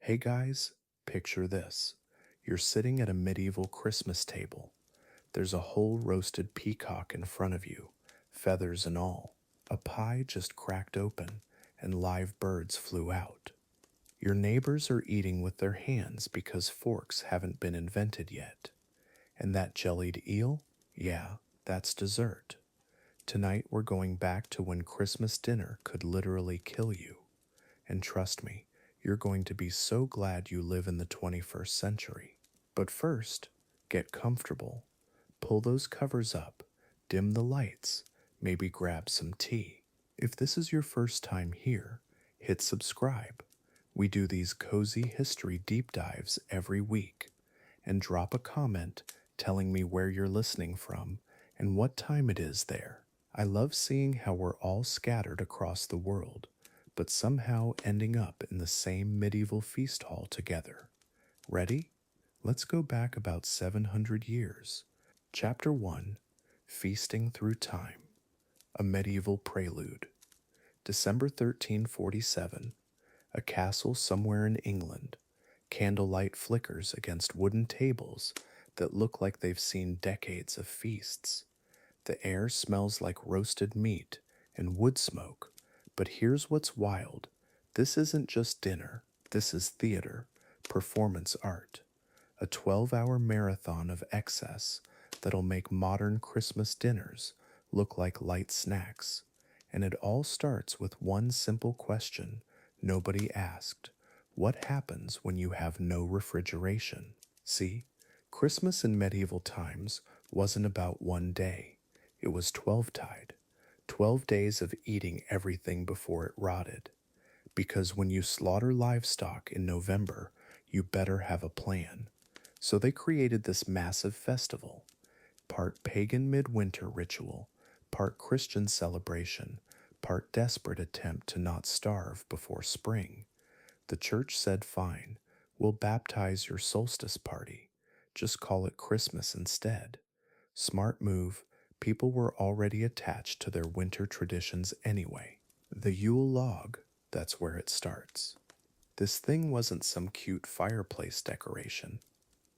Hey guys, picture this. You're sitting at a medieval Christmas table. There's a whole roasted peacock in front of you, feathers and all. A pie just cracked open, and live birds flew out. Your neighbors are eating with their hands because forks haven't been invented yet. And that jellied eel? Yeah, that's dessert. Tonight we're going back to when Christmas dinner could literally kill you. And trust me, you're going to be so glad you live in the 21st century. But first, get comfortable. Pull those covers up, dim the lights, maybe grab some tea. If this is your first time here, hit subscribe. We do these cozy history deep dives every week. And drop a comment telling me where you're listening from and what time it is there. I love seeing how we're all scattered across the world, but somehow ending up in the same medieval feast hall together. Ready? Let's go back about 700 years. Chapter 1, Feasting Through Time, a Medieval Prelude. December 1347, a castle somewhere in England. Candlelight flickers against wooden tables that look like they've seen decades of feasts. The air smells like roasted meat and wood smoke. But here's what's wild. This isn't just dinner. This is theater, performance art. A 12-hour marathon of excess that'll make modern Christmas dinners look like light snacks. And it all starts with one simple question nobody asked. What happens when you have no refrigeration? See, Christmas in medieval times wasn't about one day. It was 12-tide, 12 days of eating everything before it rotted. Because when you slaughter livestock in November, you better have a plan. So they created this massive festival, part pagan midwinter ritual, part Christian celebration, part desperate attempt to not starve before spring. The church said, fine, we'll baptize your solstice party. Just call it Christmas instead. Smart move, people were already attached to their winter traditions anyway. The Yule log, that's where it starts. This thing wasn't some cute fireplace decoration.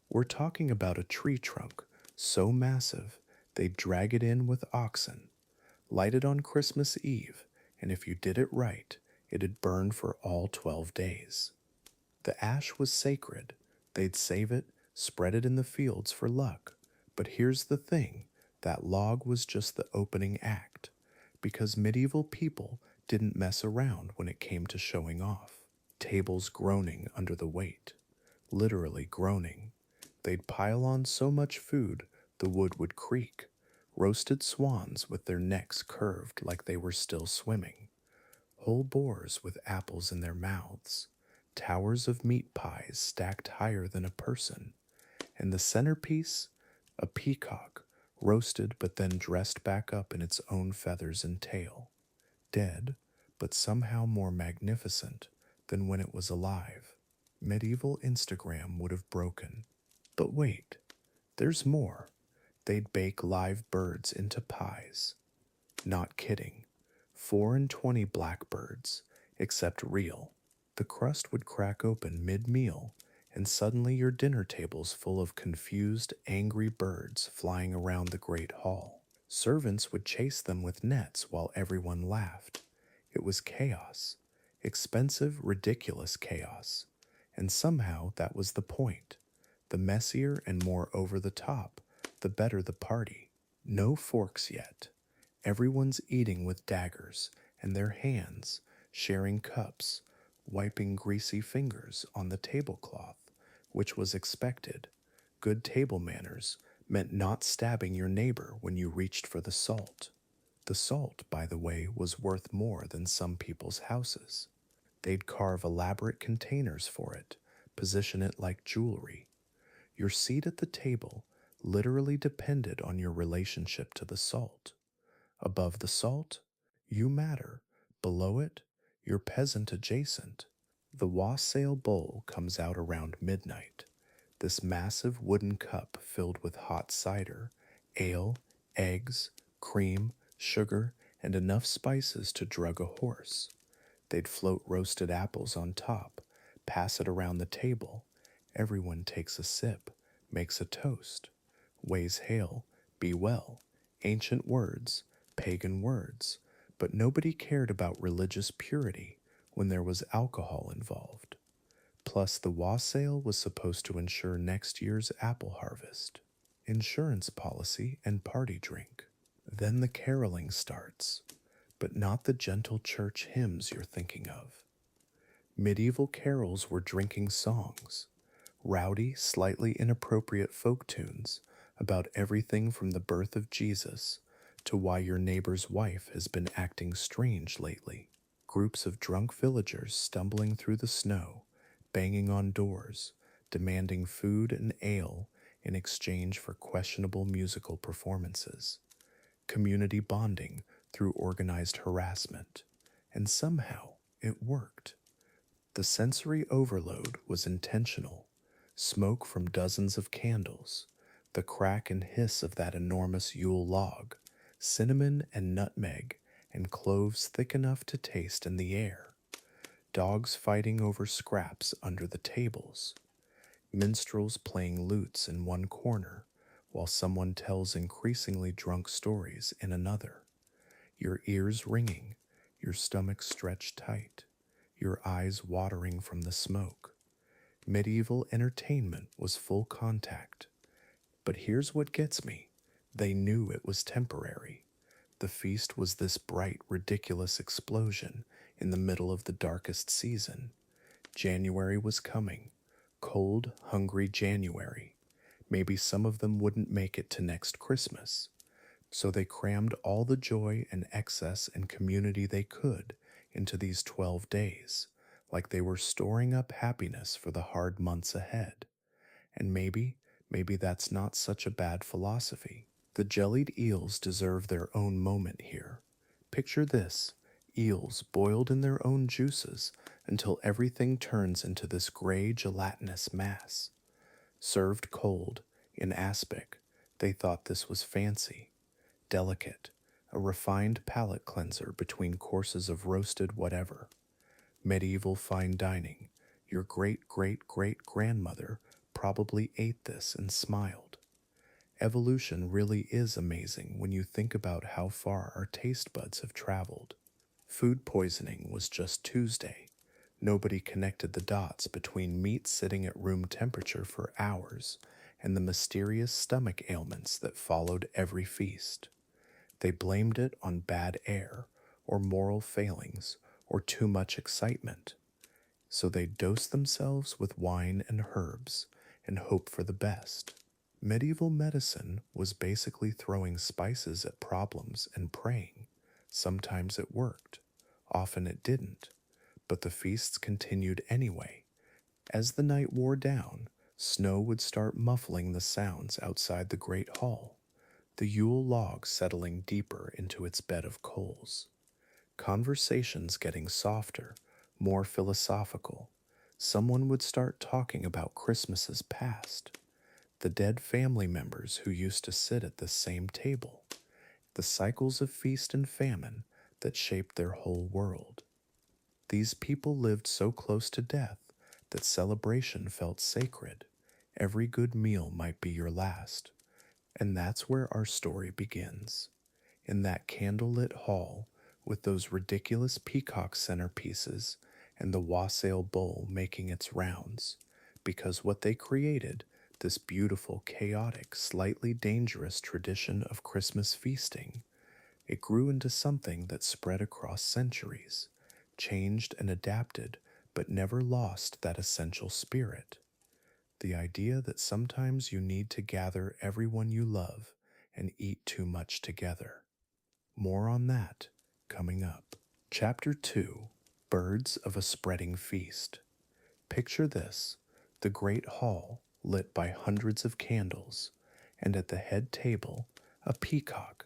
We're talking about a tree trunk so massive they'd drag it in with oxen, light it on Christmas Eve, and if you did it right, it'd burn for all 12 days. The ash was sacred. They'd save it, spread it in the fields for luck. But here's the thing, that log was just the opening act, because medieval people didn't mess around when it came to showing off. Tables groaning under the weight, literally groaning. They'd pile on so much food the wood would creak, roasted swans with their necks curved like they were still swimming, whole boars with apples in their mouths, towers of meat pies stacked higher than a person, and the centerpiece, a peacock, roasted but then dressed back up in its own feathers and tail, dead, but somehow more magnificent than when it was alive. Medieval Instagram would have broken. But wait, there's more. They'd bake live birds into pies. Not kidding. 4 and 20 blackbirds, except real. The crust would crack open mid-meal, and suddenly your dinner table's full of confused, angry birds flying around the great hall. Servants would chase them with nets while everyone laughed. It was chaos. Expensive, ridiculous chaos. And somehow that was the point. The messier and more over the top, the better the party. No forks yet. Everyone's eating with daggers and their hands, sharing cups, wiping greasy fingers on the tablecloth, which was expected. Good table manners meant not stabbing your neighbor when you reached for the salt. The salt, by the way, was worth more than some people's houses. They'd carve elaborate containers for it, position it like jewelry. Your seat at the table literally depended on your relationship to the salt. Above the salt, you matter. Below it, you're peasant adjacent. The wassail bowl comes out around midnight. This massive wooden cup filled with hot cider, ale, eggs, cream, sugar, and enough spices to drug a horse. They'd float roasted apples on top, Pass it around the table. Everyone takes a sip, makes a toast, weighs hail, be well, ancient words, pagan words, but nobody cared about religious purity when there was alcohol involved. Plus, the wassail was supposed to ensure next year's apple harvest, insurance policy, and party drink. Then the caroling starts, but not the gentle church hymns you're thinking of. Medieval carols were drinking songs, rowdy, slightly inappropriate folk tunes about everything from the birth of Jesus to why your neighbor's wife has been acting strange lately. Groups of drunk villagers stumbling through the snow, banging on doors, demanding food and ale in exchange for questionable musical performances. Community bonding through organized harassment. And somehow it worked. The sensory overload was intentional. Smoke from dozens of candles, the crack and hiss of that enormous Yule log, cinnamon and nutmeg, and cloves thick enough to taste in the air. Dogs fighting over scraps under the tables. Minstrels playing lutes in one corner, while someone tells increasingly drunk stories in another. Your ears ringing, your stomach stretched tight, your eyes watering from the smoke. Medieval entertainment was full contact. But here's what gets me. They knew it was temporary. The feast was this bright, ridiculous explosion in the middle of the darkest season. January was coming. Cold, hungry January. Maybe some of them wouldn't make it to next Christmas. So they crammed all the joy and excess and community they could into these 12 days, like they were storing up happiness for the hard months ahead. And maybe that's not such a bad philosophy. The jellied eels deserve their own moment here. Picture this, eels boiled in their own juices until everything turns into this gray gelatinous mass. Served cold, in aspic, they thought this was fancy, delicate, a refined palate cleanser between courses of roasted whatever. Medieval fine dining. Your great-great-great-grandmother probably ate this and smiled. Evolution really is amazing when you think about how far our taste buds have traveled. Food poisoning was just Tuesday. Nobody connected the dots between meat sitting at room temperature for hours and the mysterious stomach ailments that followed every feast. They blamed it on bad air, or moral failings, or too much excitement. So they dosed themselves with wine and herbs and hoped for the best. Medieval medicine was basically throwing spices at problems and praying. Sometimes it worked, often it didn't, but the feasts continued anyway. As the night wore down, snow would start muffling the sounds outside the great hall, the Yule log settling deeper into its bed of coals. Conversations getting softer, more philosophical. Someone would start talking about Christmases past, the dead family members who used to sit at the same table, the cycles of feast and famine that shaped their whole world. These people lived so close to death that celebration felt sacred. Every good meal might be your last. And that's where our story begins. In that candlelit hall with those ridiculous peacock centerpieces and the wassail bowl making its rounds. Because what they created, this beautiful, chaotic, slightly dangerous tradition of Christmas feasting, it grew into something that spread across centuries, changed and adapted, but never lost that essential spirit. The idea that sometimes you need to gather everyone you love and eat too much together. More on that coming up. Chapter 2, Birds of a Spreading Feast. Picture this, the great hall lit by hundreds of candles, and at the head table, a peacock.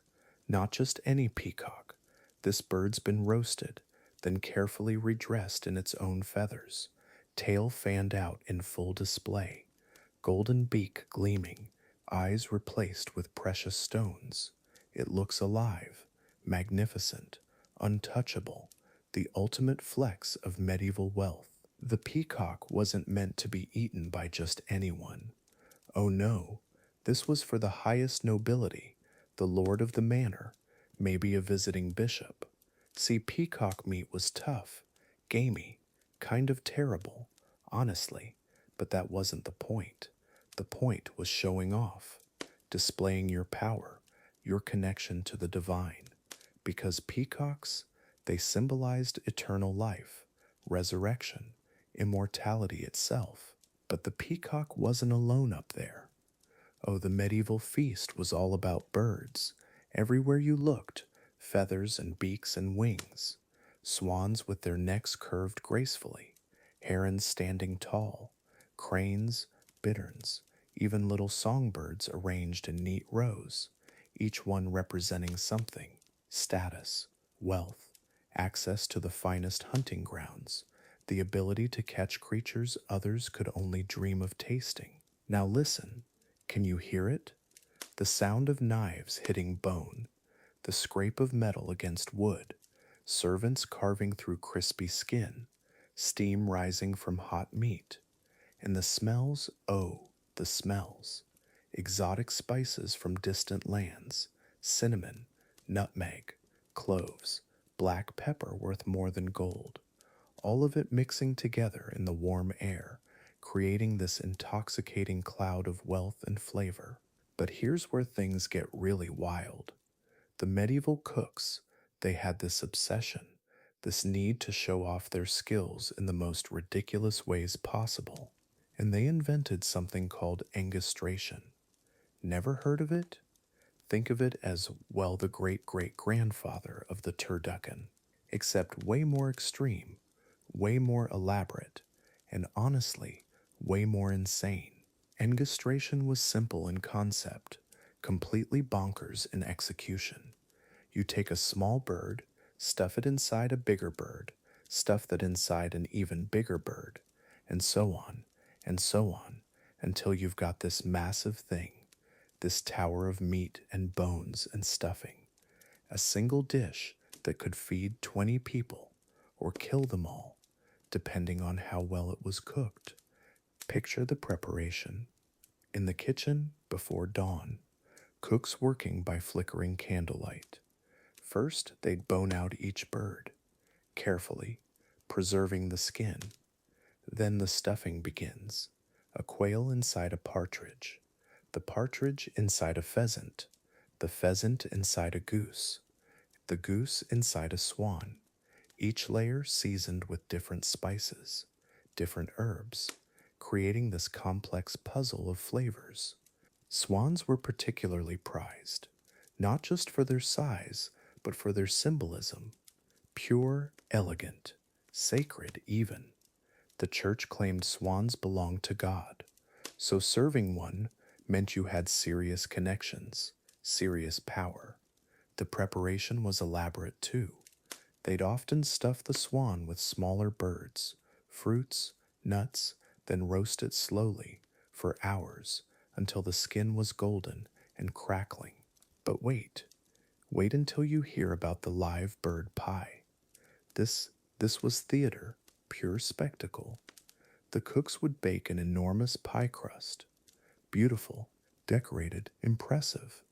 Not just any peacock. This bird's been roasted, then carefully redressed in its own feathers, tail fanned out in full display, golden beak gleaming, eyes replaced with precious stones. It looks alive, magnificent, untouchable, the ultimate flex of medieval wealth. The peacock wasn't meant to be eaten by just anyone. Oh no, this was for the highest nobility, the lord of the manor, maybe a visiting bishop. See, peacock meat was tough, gamey, kind of terrible, honestly, but that wasn't the point. The point was showing off, displaying your power, your connection to the divine. Because peacocks, they symbolized eternal life, resurrection, immortality itself. But the peacock wasn't alone up there. Oh, the medieval feast was all about birds. Everywhere you looked, feathers and beaks and wings. Swans with their necks curved gracefully, herons standing tall, cranes, bitterns, even little songbirds arranged in neat rows, each one representing something: status, wealth, access to the finest hunting grounds, the ability to catch creatures others could only dream of tasting. Now listen, can you hear it? The sound of knives hitting bone, the scrape of metal against wood, servants carving through crispy skin, steam rising from hot meat, and the smells, oh, the smells. Exotic spices from distant lands, cinnamon, nutmeg, cloves, black pepper worth more than gold, all of it mixing together in the warm air, creating this intoxicating cloud of wealth and flavor. But here's where things get really wild. The medieval cooks, they had this obsession, this need to show off their skills in the most ridiculous ways possible. And they invented something called angustration. Never heard of it? Think of it as, well, the great great grandfather of the turducken, except way more extreme, way more elaborate, and honestly, way more insane. Angustration was simple in concept, completely bonkers in execution. You take a small bird, stuff it inside a bigger bird, stuff that inside an even bigger bird, and so on, until you've got this massive thing, this tower of meat and bones and stuffing, a single dish that could feed 20 people or kill them all, depending on how well it was cooked. Picture the preparation. In the kitchen before dawn, cooks working by flickering candlelight. First, they'd bone out each bird, carefully, preserving the skin. Then the stuffing begins: a quail inside a partridge, the partridge inside a pheasant, the pheasant inside a goose, the goose inside a swan, each layer seasoned with different spices, different herbs, creating this complex puzzle of flavors. Swans were particularly prized, not just for their size, but for their symbolism: pure, elegant, sacred even. The church claimed swans belonged to God, so serving one meant you had serious connections, serious power. The preparation was elaborate too. They'd often stuff the swan with smaller birds, fruits, nuts, then roast it slowly for hours until the skin was golden and crackling. But wait until you hear about the live bird pie. This was theater, pure spectacle. The cooks would bake an enormous pie crust, beautiful, decorated, impressive.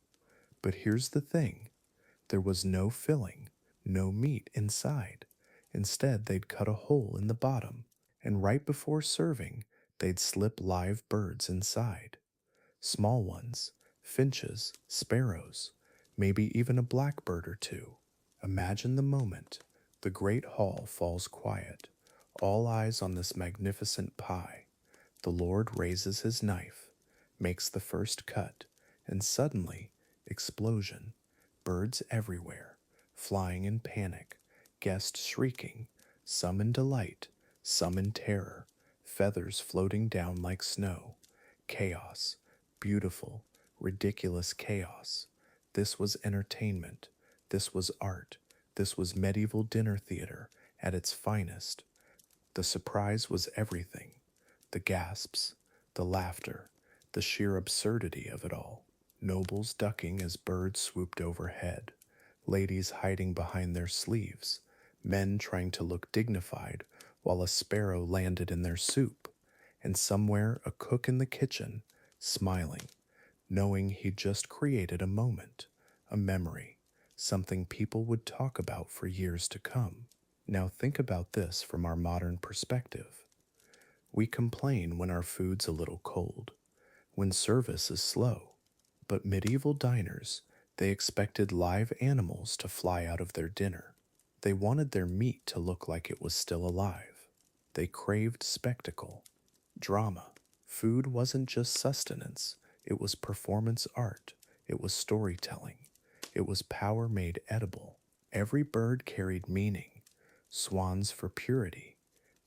But here's the thing: there was no filling, no meat inside. Instead, they'd cut a hole in the bottom, and right before serving, they'd slip live birds inside. Small ones, finches, sparrows, maybe even a blackbird or two. Imagine the moment. The great hall falls quiet, all eyes on this magnificent pie. The Lord raises his knife, makes the first cut, and suddenly, explosion. Birds everywhere, flying in panic, guests shrieking, some in delight, some in terror, feathers floating down like snow. Chaos, beautiful, ridiculous chaos. This was entertainment. This was art. This was medieval dinner theater at its finest. The surprise was everything: the gasps, the laughter, the sheer absurdity of it all. Nobles ducking as birds swooped overhead, ladies hiding behind their sleeves, men trying to look dignified while a sparrow landed in their soup, and somewhere a cook in the kitchen, smiling, knowing he'd just created a moment, a memory, something people would talk about for years to come. Now think about this from our modern perspective. We complain when our food's a little cold, when service is slow, but medieval diners, they expected live animals to fly out of their dinner. They wanted their meat to look like it was still alive. They craved spectacle, drama. Food wasn't just sustenance, it was performance art, it was storytelling, it was power made edible. Every bird carried meaning: swans for purity,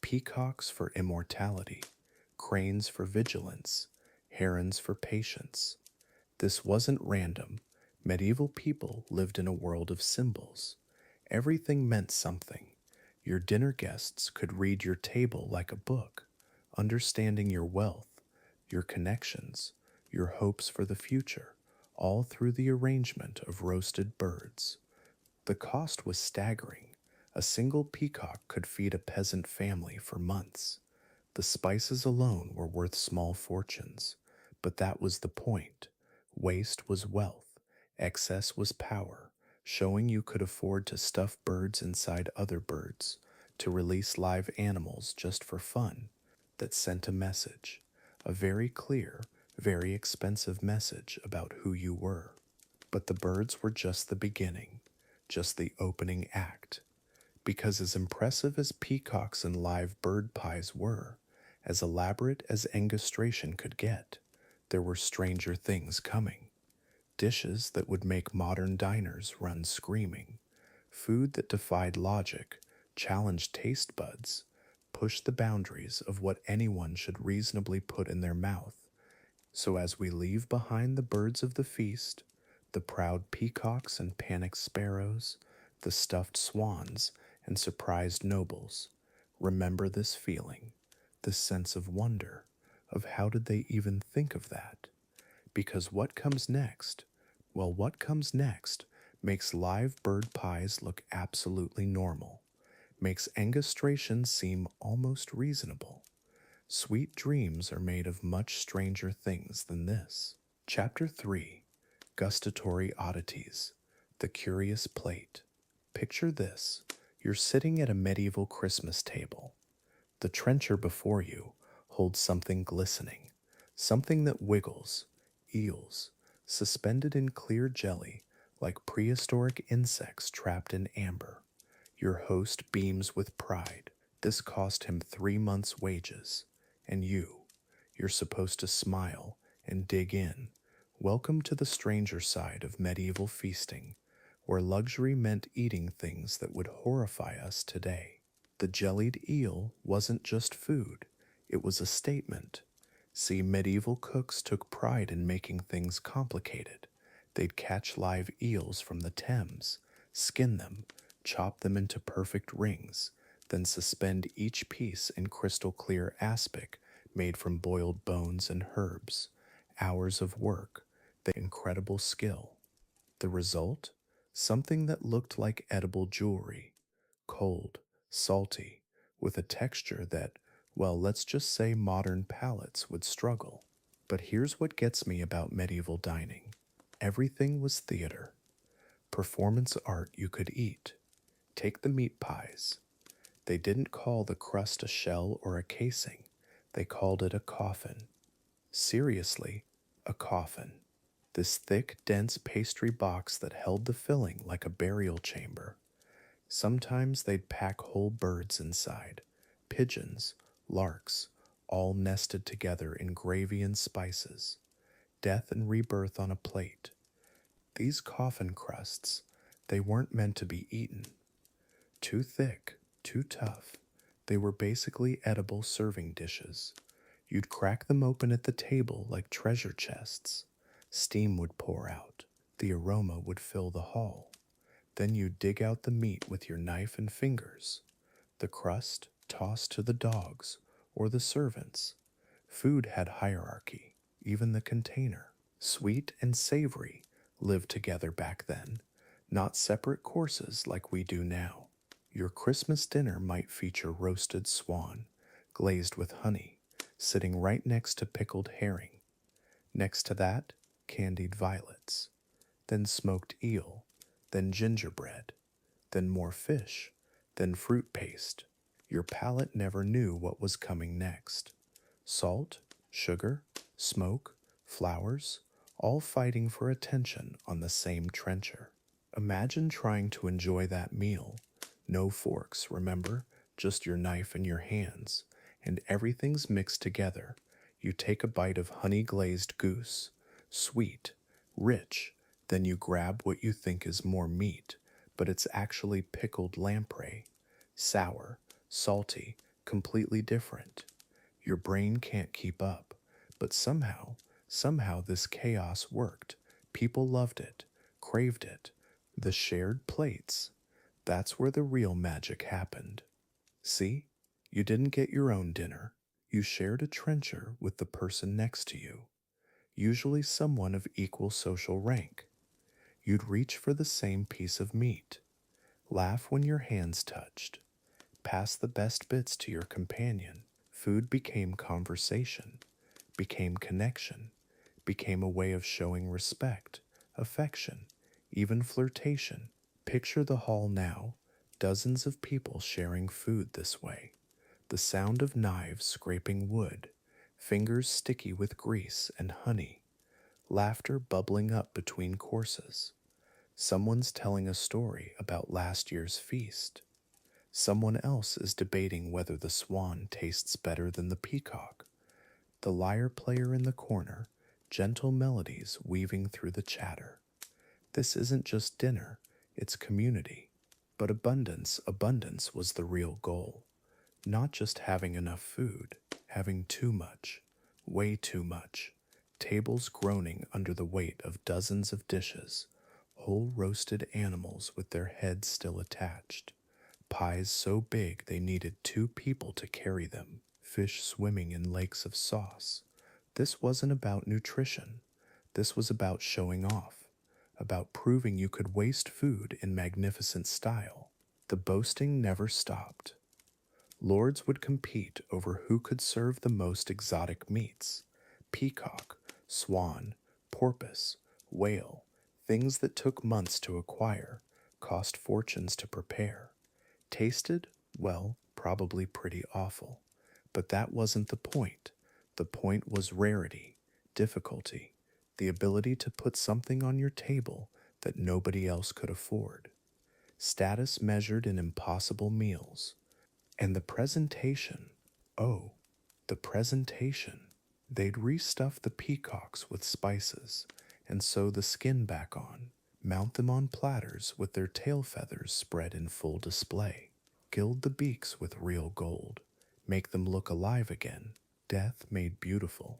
peacocks for immortality, cranes for vigilance, herons for patience. This wasn't random. Medieval people lived in a world of symbols. Everything meant something. Your dinner guests could read your table like a book, understanding your wealth, your connections, your hopes for the future, all through the arrangement of roasted birds. The cost was staggering. A single peacock could feed a peasant family for months. The spices alone were worth small fortunes, but that was the point. Waste was wealth, excess was power, showing you could afford to stuff birds inside other birds, to release live animals just for fun. That sent a message, a very clear, very expensive message about who you were. But the birds were just the beginning, just the opening act. Because as impressive as peacocks and live bird pies were, as elaborate as angustration could get, there were stranger things coming. Dishes that would make modern diners run screaming. Food that defied logic, challenged taste buds, pushed the boundaries of what anyone should reasonably put in their mouth. So as we leave behind the birds of the feast, the proud peacocks and panicked sparrows, the stuffed swans and surprised nobles, remember this feeling, this sense of wonder, of how did they even think of that? Because what comes next? Well, what comes next makes live bird pies look absolutely normal, makes angustration seem almost reasonable. Sweet dreams are made of much stranger things than this. Chapter 3: Gustatory Oddities. The Curious Plate. Picture this: you're sitting at a medieval Christmas table. The trencher before you holds something glistening, something that wiggles: eels, suspended in clear jelly like prehistoric insects trapped in amber. Your host beams with pride. This cost him 3 months' wages. And you're supposed to smile and dig in. Welcome to the stranger side of medieval feasting, where luxury meant eating things that would horrify us today. The jellied eel wasn't just food, it was a statement. See, medieval cooks took pride in making things complicated. They'd catch live eels from the Thames, skin them, chop them into perfect rings, then suspend each piece in crystal clear aspic made from boiled bones and herbs. Hours of work, the incredible skill. The result? Something that looked like edible jewelry, cold, salty, with a texture that, well, let's just say modern palates would struggle. But here's what gets me about medieval dining: everything was theater, performance art you could eat. Take the meat pies. They didn't call the crust a shell or a casing, they called it a coffin. Seriously, a coffin. This thick, dense pastry box that held the filling like a burial chamber. Sometimes they'd pack whole birds inside: pigeons, larks, all nested together in gravy and spices. Death and rebirth on a plate. These coffin crusts, they weren't meant to be eaten. Too thick, too tough. They were basically edible serving dishes. You'd crack them open at the table like treasure chests. Steam would pour out. The aroma would fill the hall. Then you'd dig out the meat with your knife and fingers. The crust tossed to the dogs or the servants. Food had hierarchy, even the container. Sweet and savory lived together back then, not separate courses like we do now. Your Christmas dinner might feature roasted swan, glazed with honey, sitting right next to pickled herring. Next to that, candied violets, then smoked eel, then gingerbread, then more fish, then fruit paste. Your palate never knew what was coming next. Salt, sugar, smoke, flowers, all fighting for attention on the same trencher. Imagine trying to enjoy that meal. No forks, remember? Just your knife and your hands. And everything's mixed together. You take a bite of honey glazed goose, sweet, rich, then you grab what you think is more meat, but it's actually pickled lamprey. Sour, salty, completely different. Your brain can't keep up, but somehow this chaos worked. People loved it, craved it. The shared plates. That's where the real magic happened. See? You didn't get your own dinner. You shared a trencher with the person next to you, usually someone of equal social rank. You'd reach for the same piece of meat, laugh when your hands touched, pass the best bits to your companion. Food became conversation, became connection, became a way of showing respect, affection, even flirtation. Picture the hall now, dozens of people sharing food this way. The sound of knives scraping wood, fingers sticky with grease and honey, laughter bubbling up between courses. Someone's telling a story about last year's feast. Someone else is debating whether the swan tastes better than the peacock. The lyre player in the corner, gentle melodies weaving through the chatter. This isn't just dinner, it's community. But abundance was the real goal. Not just having enough food, having too much, way too much. Tables groaning under the weight of dozens of dishes, whole roasted animals with their heads still attached. Pies so big they needed two people to carry them, fish swimming in lakes of sauce. This wasn't about nutrition. This was about showing off, about proving you could waste food in magnificent style. The boasting never stopped. Lords would compete over who could serve the most exotic meats: peacock, swan, porpoise, whale, things that took months to acquire, cost fortunes to prepare. Tasted? Well, probably pretty awful. But that wasn't the point. The point was rarity, difficulty, the ability to put something on your table that nobody else could afford. Status measured in impossible meals. And the presentation. Oh, the presentation. They'd restuff the peacocks with spices and sew the skin back on, mount them on platters with their tail feathers spread in full display, gild the beaks with real gold, make them look alive again. Death made beautiful,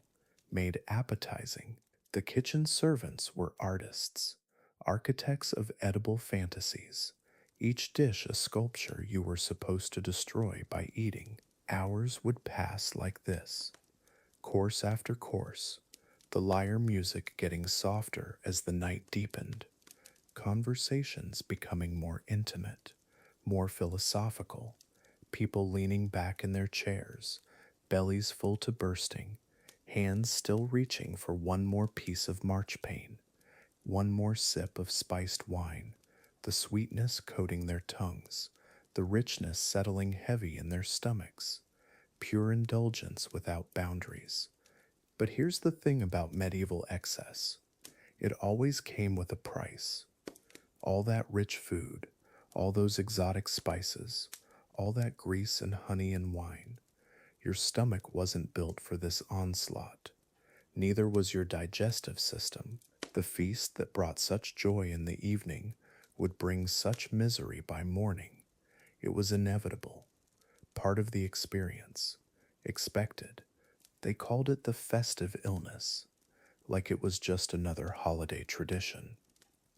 made appetizing. The kitchen servants were artists, architects of edible fantasies, each dish a sculpture you were supposed to destroy by eating. Hours would pass like this, course after course, the lyre music getting softer as the night deepened, conversations becoming more intimate, more philosophical, people leaning back in their chairs, bellies full to bursting, hands still reaching for one more piece of marchpane, one more sip of spiced wine, the sweetness coating their tongues, the richness settling heavy in their stomachs, pure indulgence without boundaries. But here's the thing about medieval excess: it always came with a price. All that rich food, all those exotic spices, all that grease and honey and wine. Your stomach wasn't built for this onslaught. Neither was your digestive system. The feast that brought such joy in the evening would bring such misery by morning. It was inevitable, part of the experience, expected. They called it the festive illness, like it was just another holiday tradition.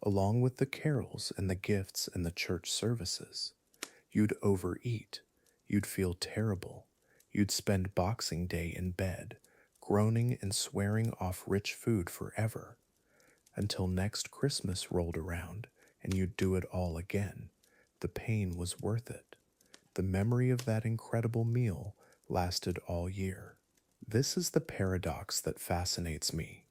Along with the carols and the gifts and the church services, you'd overeat, you'd feel terrible, you'd spend Boxing Day in bed, groaning and swearing off rich food forever, until next Christmas rolled around and you'd do it all again. The pain was worth it. The memory of that incredible meal lasted all year. This is the paradox that fascinates me.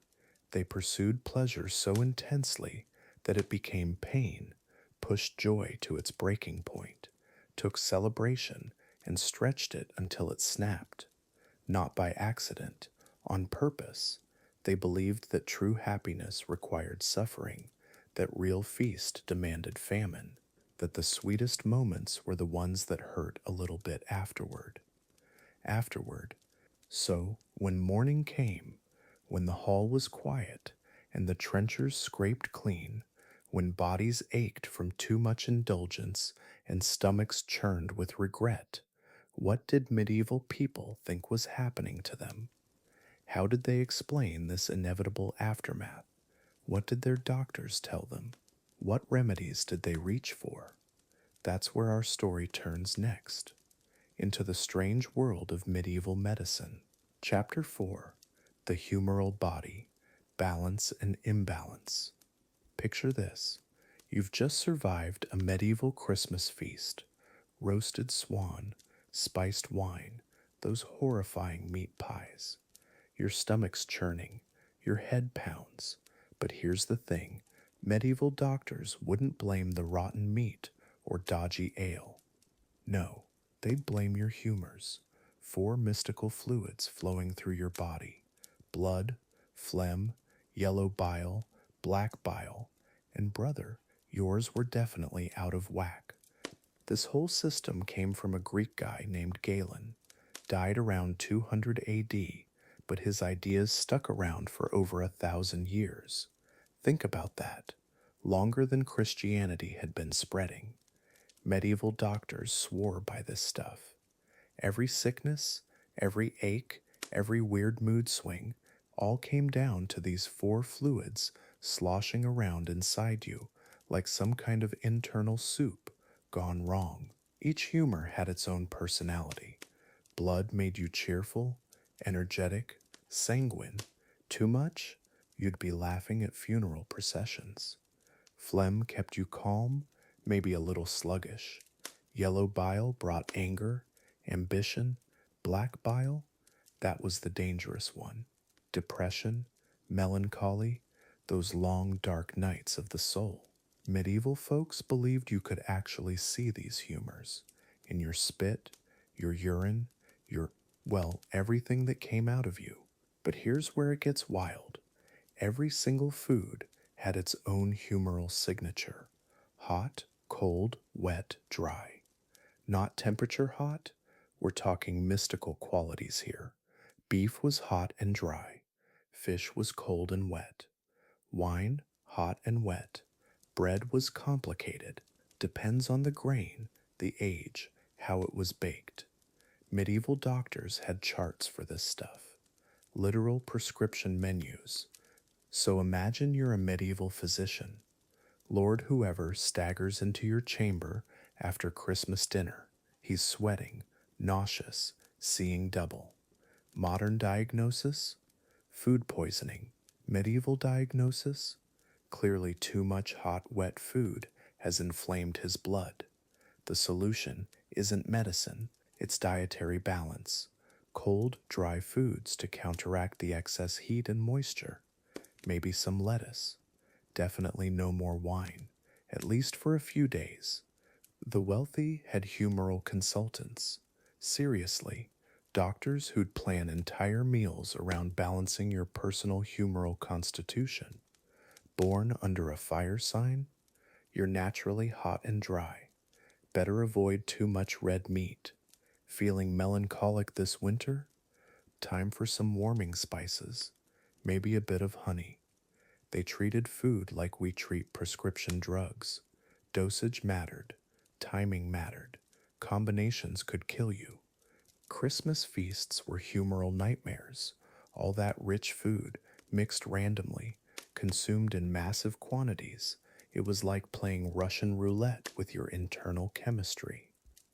They pursued pleasure so intensely that it became pain, pushed joy to its breaking point, took celebration and stretched it until it snapped. Not by accident, on purpose. They believed that true happiness required suffering, that real feast demanded famine, that the sweetest moments were the ones that hurt a little bit afterward. Afterward. So, when morning came, when the hall was quiet and the trenchers scraped clean, when bodies ached from too much indulgence and stomachs churned with regret, what did medieval people think was happening to them? How did they explain this inevitable aftermath? What did their doctors tell them? What remedies did they reach for? That's where our story turns next, into the strange world of medieval medicine. Chapter 4: The Humoral Body, Balance and Imbalance. Picture this: you've just survived a medieval Christmas feast, roasted swan, spiced wine, those horrifying meat pies. Your stomach's churning, your head pounds. But here's the thing: medieval doctors wouldn't blame the rotten meat or dodgy ale. No, they'd blame your humors, four mystical fluids flowing through your body: blood, phlegm, yellow bile, black bile, and brother, yours were definitely out of whack. This whole system came from a Greek guy named Galen, died around 200 AD, but his ideas stuck around for over 1,000 years. Think about that. Longer than Christianity had been spreading. Medieval doctors swore by this stuff. Every sickness, every ache, every weird mood swing, all came down to these four fluids sloshing around inside you like some kind of internal soup gone wrong. Each humor had its own personality. Blood made you cheerful, energetic, sanguine. Too much? You'd be laughing at funeral processions. Phlegm kept you calm, maybe a little sluggish. Yellow bile brought anger, ambition. Black bile? That was the dangerous one. Depression, melancholy, those long dark nights of the soul. Medieval folks believed you could actually see these humors in your spit, your urine, your, well, everything that came out of you. But here's where it gets wild. Every single food had its own humoral signature: hot, cold, wet, dry. Not temperature hot, we're talking mystical qualities here. Beef was hot and dry, fish was cold and wet, wine hot and wet, bread was complicated, depends on the grain, the age, how it was baked. Medieval doctors had charts for this stuff, literal prescription menus. So imagine you're a medieval physician. Lord Whoever staggers into your chamber after Christmas dinner. He's sweating, nauseous, seeing double. Modern diagnosis? Food poisoning. Medieval diagnosis? Clearly too much hot, wet food has inflamed his blood. The solution isn't medicine, it's dietary balance. Cold, dry foods to counteract the excess heat and moisture. Maybe some lettuce. Definitely no more wine, at least for a few days. The wealthy had humoral consultants. Seriously, doctors who'd plan entire meals around balancing your personal humoral constitution. Born under a fire sign? You're naturally hot and dry. Better avoid too much red meat. Feeling melancholic this winter? Time for some warming spices, maybe a bit of honey. They treated food like we treat prescription drugs. Dosage mattered, timing mattered, combinations could kill you. Christmas feasts were humoral nightmares. All that rich food, mixed randomly, consumed in massive quantities. It was like playing Russian roulette with your internal chemistry.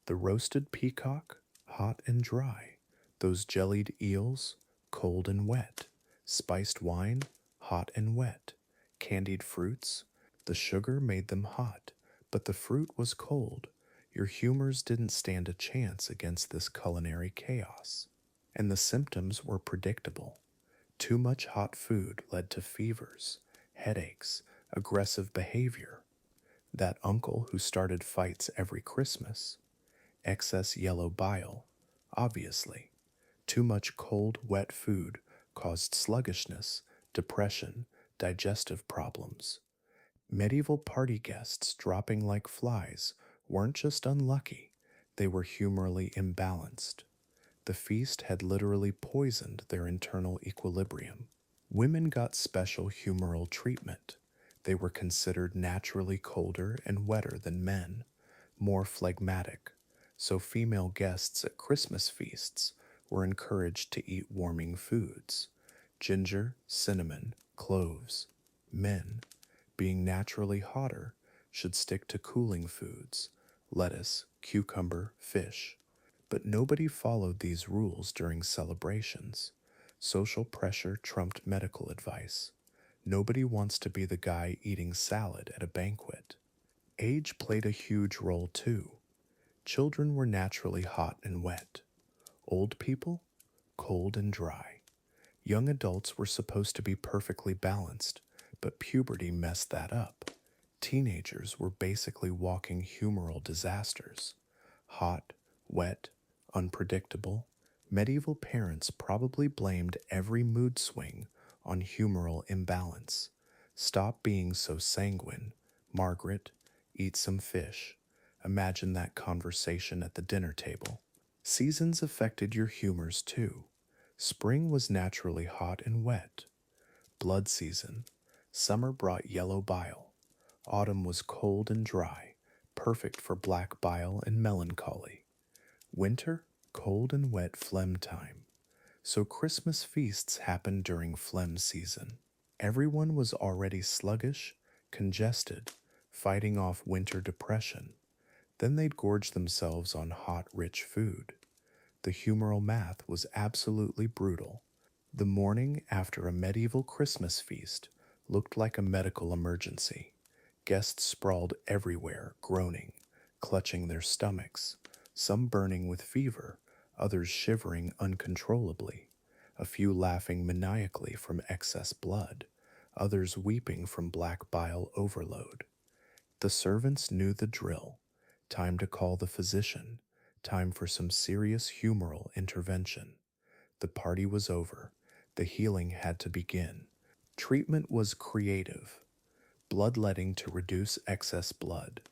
The roasted peacock, hot and dry. Those jellied eels, cold and wet. Spiced wine, hot and wet. Candied fruits, the sugar made them hot, but the fruit was cold. Your humors didn't stand a chance against this culinary chaos. And the symptoms were predictable. Too much hot food led to fevers, headaches, aggressive behavior. That uncle who started fights every Christmas. Excess yellow bile, obviously. Too much cold, wet food caused sluggishness, depression, digestive problems. Medieval party guests dropping like flies weren't just unlucky, they were humorally imbalanced. The feast had literally poisoned their internal equilibrium. Women got special humoral treatment. They were considered naturally colder and wetter than men, more phlegmatic, so female guests at Christmas feasts were encouraged to eat warming foods ginger, cinnamon, cloves. Men, being naturally hotter, should stick to cooling foods lettuce, cucumber, fish. But nobody followed these rules during celebrations. Social pressure trumped medical advice. Nobody wants to be the guy eating salad at a banquet. Age played a huge role too. Children were naturally hot and wet. Old people, cold and dry. Young adults were supposed to be perfectly balanced, but puberty messed that up. Teenagers were basically walking humoral disasters. Hot, wet, unpredictable. Medieval parents probably blamed every mood swing on humoral imbalance. Stop being so sanguine. Margaret, eat some fish. Imagine that conversation at the dinner table. Seasons affected your humors too. Spring was naturally hot and wet. Blood season. Summer brought yellow bile. Autumn was cold and dry, perfect for black bile and melancholy. Winter, cold and wet phlegm time. So Christmas feasts happened during phlegm season. Everyone was already sluggish, congested, fighting off winter depression. Then they'd gorge themselves on hot, rich food. The humoral math was absolutely brutal. The morning after a medieval Christmas feast looked like a medical emergency. Guests sprawled everywhere, groaning, clutching their stomachs, some burning with fever, others shivering uncontrollably, a few laughing maniacally from excess blood, others weeping from black bile overload. The servants knew the drill. Time to call the physician, time for some serious humoral intervention. The party was over. The healing had to begin. Treatment was creative. Bloodletting to reduce excess blood,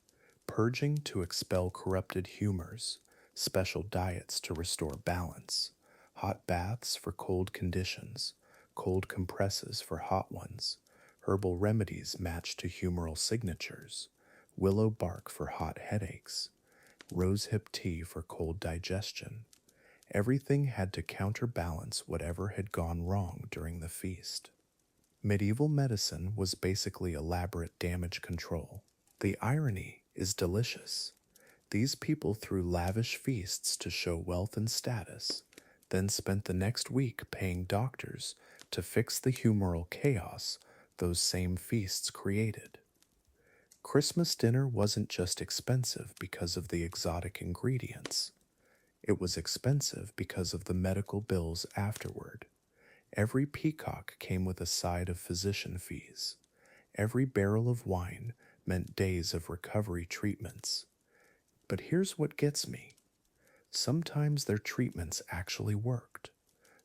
purging to expel corrupted humors, special diets to restore balance, hot baths for cold conditions, cold compresses for hot ones, herbal remedies matched to humoral signatures, willow bark for hot headaches, rosehip tea for cold digestion. Everything had to counterbalance whatever had gone wrong during the feast. Medieval medicine was basically elaborate damage control. The irony is delicious. These people threw lavish feasts to show wealth and status, then spent the next week paying doctors to fix the humoral chaos those same feasts created. Christmas dinner wasn't just expensive because of the exotic ingredients. It was expensive because of the medical bills afterward. Every peacock came with a side of physician fees. Every barrel of wine meant days of recovery treatments. But here's what gets me. Sometimes their treatments actually worked.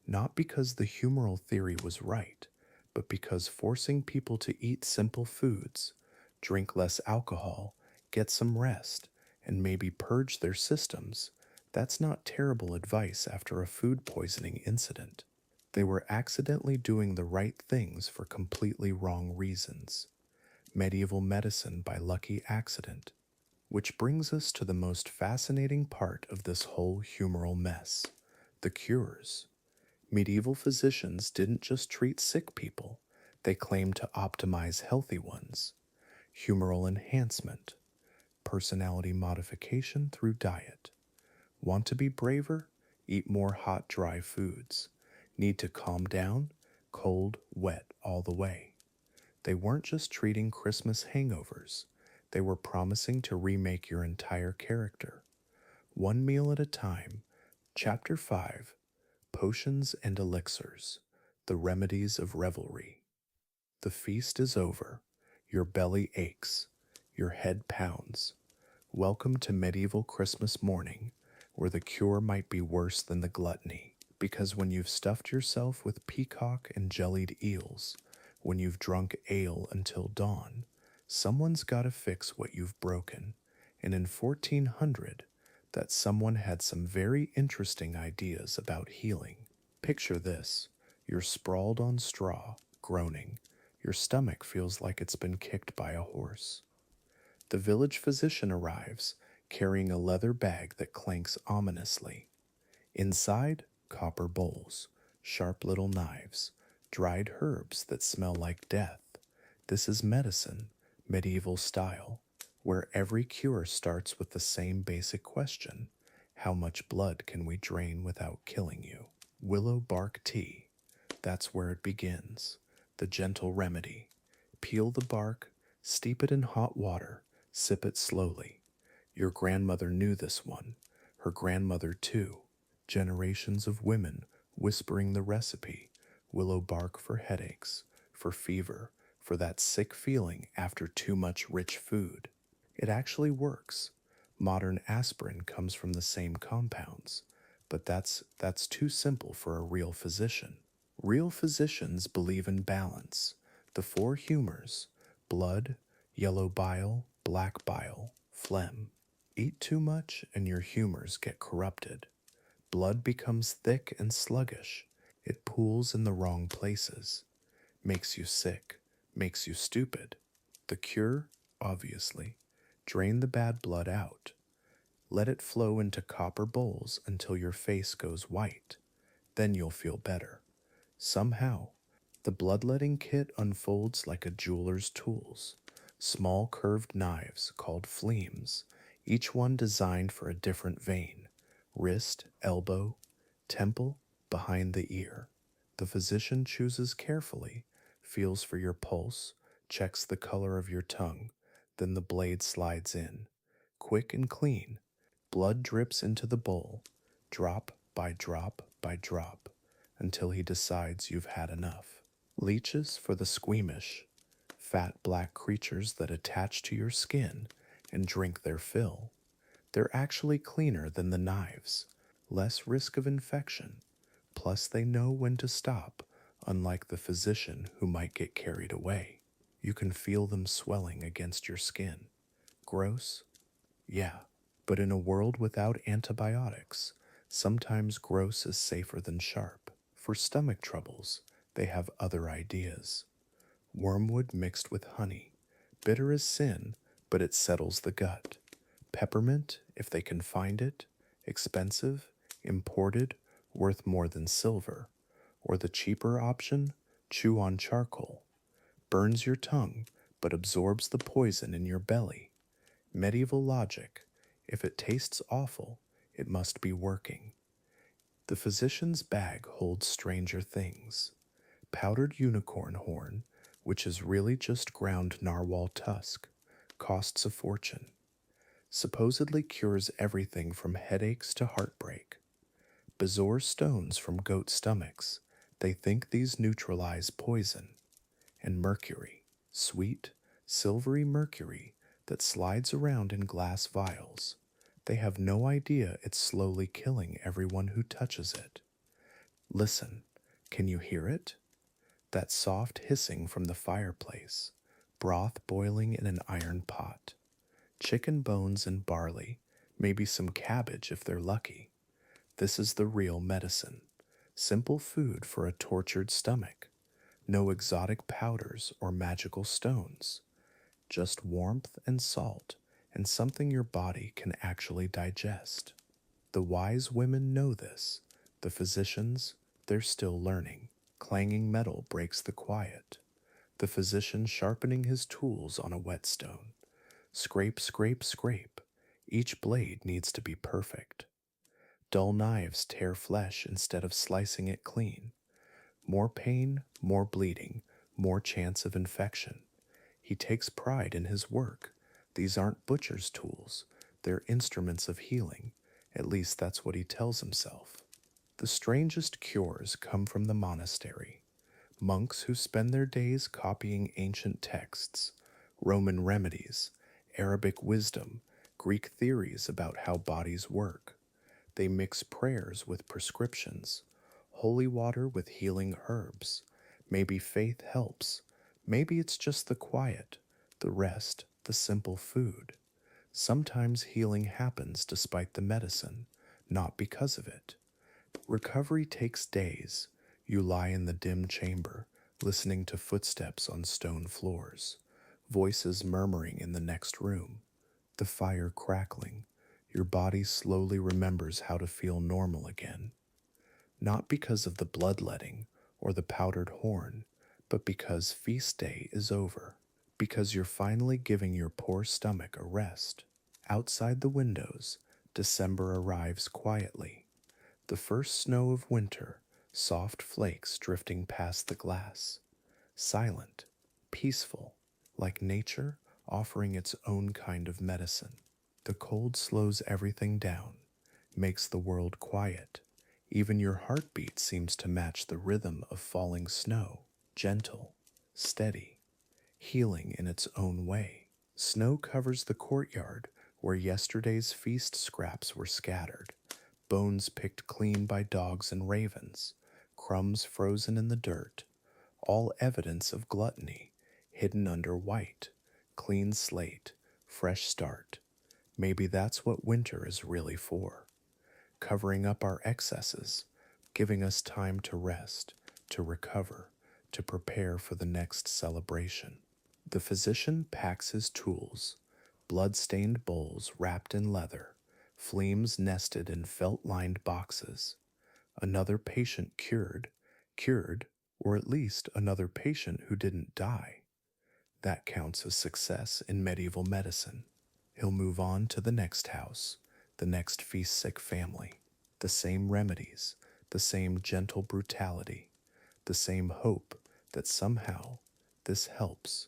Not because the humoral theory was right, but because forcing people to eat simple foods, drink less alcohol, get some rest, and maybe purge their systems, that's not terrible advice after a food poisoning incident. They were accidentally doing the right things for completely wrong reasons. Medieval medicine by lucky accident. Which brings us to the most fascinating part of this whole humoral mess, the cures. Medieval physicians didn't just treat sick people, they claimed to optimize healthy ones. Humoral enhancement, personality modification through diet. Want to be braver? Eat more hot, dry foods. Need to calm down? Cold, wet, all the way. They weren't just treating Christmas hangovers. They were promising to remake your entire character. One meal at a time. Chapter 5: Potions and Elixirs, the Remedies of Revelry. The feast is over. Your belly aches. Your head pounds. Welcome to medieval Christmas morning, where the cure might be worse than the gluttony. Because when you've stuffed yourself with peacock and jellied eels, when you've drunk ale until dawn, someone's got to fix what you've broken. And in 1400, that someone had some very interesting ideas about healing. Picture this: you're sprawled on straw, groaning. Your stomach feels like it's been kicked by a horse. The village physician arrives, carrying a leather bag that clanks ominously. Inside, copper bowls, sharp little knives, dried herbs that smell like death. This is medicine, medieval style, where every cure starts with the same basic question: how much blood can we drain without killing you? Willow bark tea. That's where it begins. The gentle remedy. Peel the bark, steep it in hot water, sip it slowly. Your grandmother knew this one, her grandmother too. Generations of women whispering the recipe: willow bark for headaches, for fever, for that sick feeling after too much rich food. It actually works. Modern aspirin comes from the same compounds, but that's too simple for a real physician. Real physicians believe in balance. The four humors: blood, yellow bile, black bile, phlegm. Eat too much and your humors get corrupted. Blood becomes thick and sluggish. It pools in the wrong places. Makes you sick. Makes you stupid. The cure? Obviously. Drain the bad blood out. Let it flow into copper bowls until your face goes white. Then you'll feel better. Somehow, the bloodletting kit unfolds like a jeweler's tools. Small curved knives called fleams, each one designed for a different vein: wrist, elbow, temple, behind the ear. The physician chooses carefully, feels for your pulse, checks the color of your tongue, then the blade slides in. Quick and clean, blood drips into the bowl, drop by drop by drop, until he decides you've had enough. Leeches for the squeamish, fat black creatures that attach to your skin and drink their fill. They're actually cleaner than the knives, less risk of infection, plus they know when to stop, unlike the physician who might get carried away. You can feel them swelling against your skin. Gross? Yeah, but in a world without antibiotics, sometimes gross is safer than sharp. For stomach troubles, they have other ideas. Wormwood mixed with honey. Bitter as sin, but it settles the gut. Peppermint, if they can find it. Expensive, imported, worth more than silver. Or the cheaper option: chew on charcoal. Burns your tongue, but absorbs the poison in your belly. Medieval logic: if it tastes awful, it must be working. The physician's bag holds stranger things. Powdered unicorn horn, which is really just ground narwhal tusk, costs a fortune. Supposedly cures everything from headaches to heartbreak. Bezoar stones from goat stomachs. They think these neutralize poison. And mercury, sweet, silvery mercury that slides around in glass vials. They have no idea it's slowly killing everyone who touches it. Listen, can you hear it? That soft hissing from the fireplace, broth boiling in an iron pot, chicken bones and barley, maybe some cabbage if they're lucky. This is the real medicine. Simple food for a tortured stomach. No exotic powders or magical stones. Just warmth and salt and something your body can actually digest. The wise women know this. The physicians, they're still learning. Clanging metal breaks the quiet. The physician sharpening his tools on a whetstone. Scrape, scrape, scrape. Each blade needs to be perfect. Dull knives tear flesh instead of slicing it clean. More pain, more bleeding, more chance of infection. He takes pride in his work. These aren't butcher's tools, they're instruments of healing. At least that's what he tells himself. The strangest cures come from the monastery. Monks who spend their days copying ancient texts, Roman remedies, Arabic wisdom, Greek theories about how bodies work. They mix prayers with prescriptions, holy water with healing herbs. Maybe faith helps. Maybe it's just the quiet, the rest, the simple food. Sometimes healing happens despite the medicine, not because of it. Recovery takes days. You lie in the dim chamber, listening to footsteps on stone floors, voices murmuring in the next room, the fire crackling. Your body slowly remembers how to feel normal again, not because of the bloodletting or the powdered horn, but because feast day is over, because you're finally giving your poor stomach a rest. Outside the windows, December arrives quietly. The first snow of winter, soft flakes drifting past the glass. Silent, peaceful, like nature offering its own kind of medicine. The cold slows everything down, makes the world quiet. Even your heartbeat seems to match the rhythm of falling snow, gentle, steady, healing in its own way. Snow covers the courtyard where yesterday's feast scraps were scattered, bones picked clean by dogs and ravens, crumbs frozen in the dirt, all evidence of gluttony, hidden under white, clean slate, fresh start. Maybe that's what winter is really for, covering up our excesses, giving us time to rest, to recover, to prepare for the next celebration. The physician packs his tools, blood-stained bowls wrapped in leather, fleams nested in felt-lined boxes. Another patient cured, or at least another patient who didn't die. That counts as success in medieval medicine. He'll move on to the next house, the next feast-sick family. The same remedies, the same gentle brutality, the same hope that somehow this helps.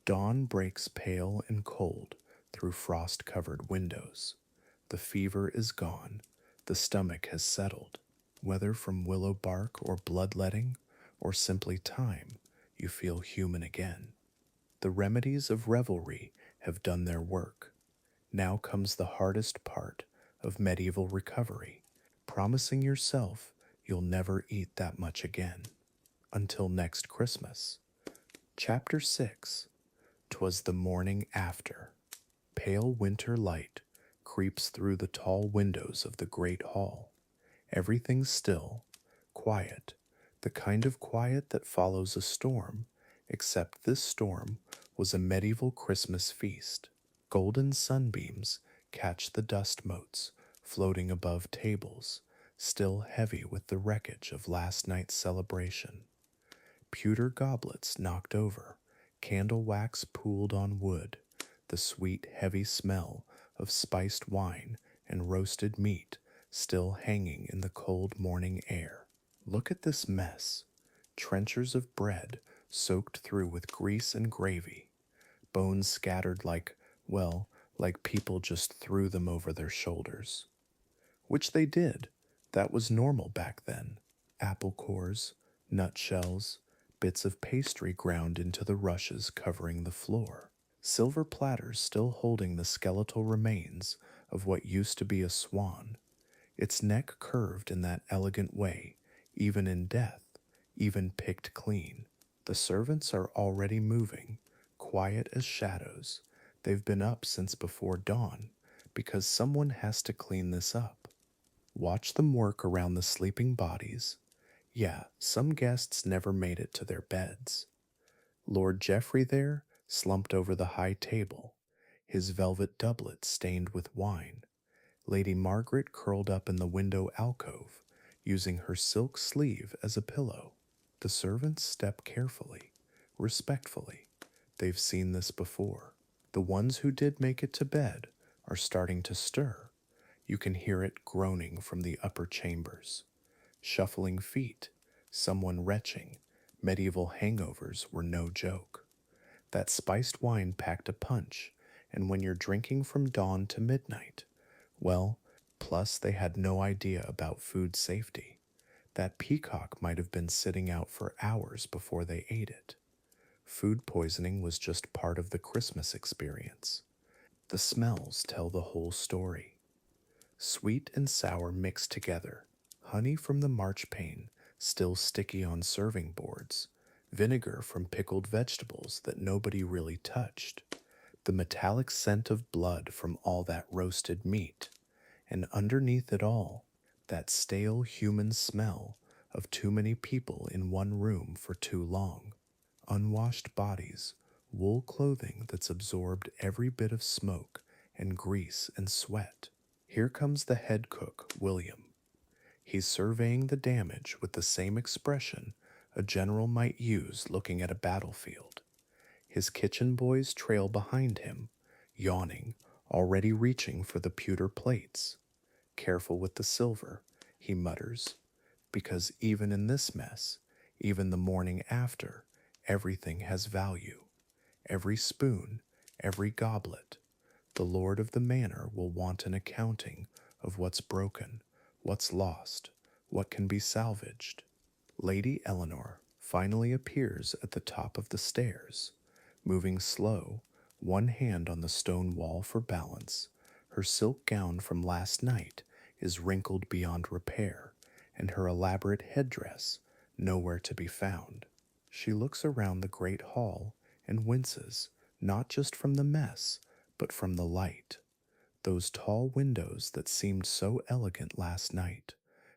Dawn breaks pale and cold through frost-covered windows. The fever is gone, the stomach has settled. Whether from willow bark or bloodletting, or simply time, you feel human again. The remedies of revelry have done their work. Now comes the hardest part of medieval recovery, promising yourself you'll never eat that much again. Until next Christmas. Chapter 6. 'Twas the morning after. Pale winter light creeps through the tall windows of the great hall. Everything's still, quiet, the kind of quiet that follows a storm, except this storm was a medieval Christmas feast. Golden sunbeams catch the dust motes floating above tables, still heavy with the wreckage of last night's celebration. Pewter goblets knocked over, candle wax pooled on wood, the sweet, heavy smell of spiced wine and roasted meat still hanging in the cold morning air. Look at this mess. Trenchers of bread soaked through with grease and gravy, bones scattered like people just threw them over their shoulders. Which they did. That was normal back then. Apple cores, nutshells, bits of pastry ground into the rushes covering the floor. Silver platters still holding the skeletal remains of what used to be a swan, its neck curved in that elegant way, even in death, even picked clean. The servants are already moving, quiet as shadows. They've been up since before dawn, because someone has to clean this up. Watch them work around the sleeping bodies. Yeah, some guests never made it to their beds. Lord Geoffrey there slumped over the high table, his velvet doublet stained with wine. Lady Margaret curled up in the window alcove, using her silk sleeve as a pillow. The servants step carefully, respectfully. They've seen this before. The ones who did make it to bed are starting to stir. You can hear it groaning from the upper chambers. Shuffling feet, someone retching. Medieval hangovers were no joke. That spiced wine packed a punch, and when you're drinking from dawn to midnight. Well, plus they had no idea about food safety. That peacock might have been sitting out for hours before they ate it. Food poisoning was just part of the Christmas experience. The smells tell the whole story. Sweet and sour mixed together, honey from the marchpane still sticky on serving boards, vinegar from pickled vegetables that nobody really touched, the metallic scent of blood from all that roasted meat, and underneath it all, that stale human smell of too many people in one room for too long. Unwashed bodies, wool clothing that's absorbed every bit of smoke and grease and sweat. Here comes the head cook, William. He's surveying the damage with the same expression a general might use looking at a battlefield. His kitchen boys trail behind him, yawning, already reaching for the pewter plates. Careful with the silver, he mutters, because even in this mess, even the morning after, everything has value. Every spoon, every goblet. The lord of the manor will want an accounting of what's broken, what's lost, what can be salvaged. Lady Eleanor finally appears at the top of the stairs, moving slow, one hand on the stone wall for balance. Her silk gown from last night is wrinkled beyond repair, and her elaborate headdress nowhere to be found. She looks around the great hall and winces, not just from the mess, but from the light. Those tall windows that seemed so elegant last night.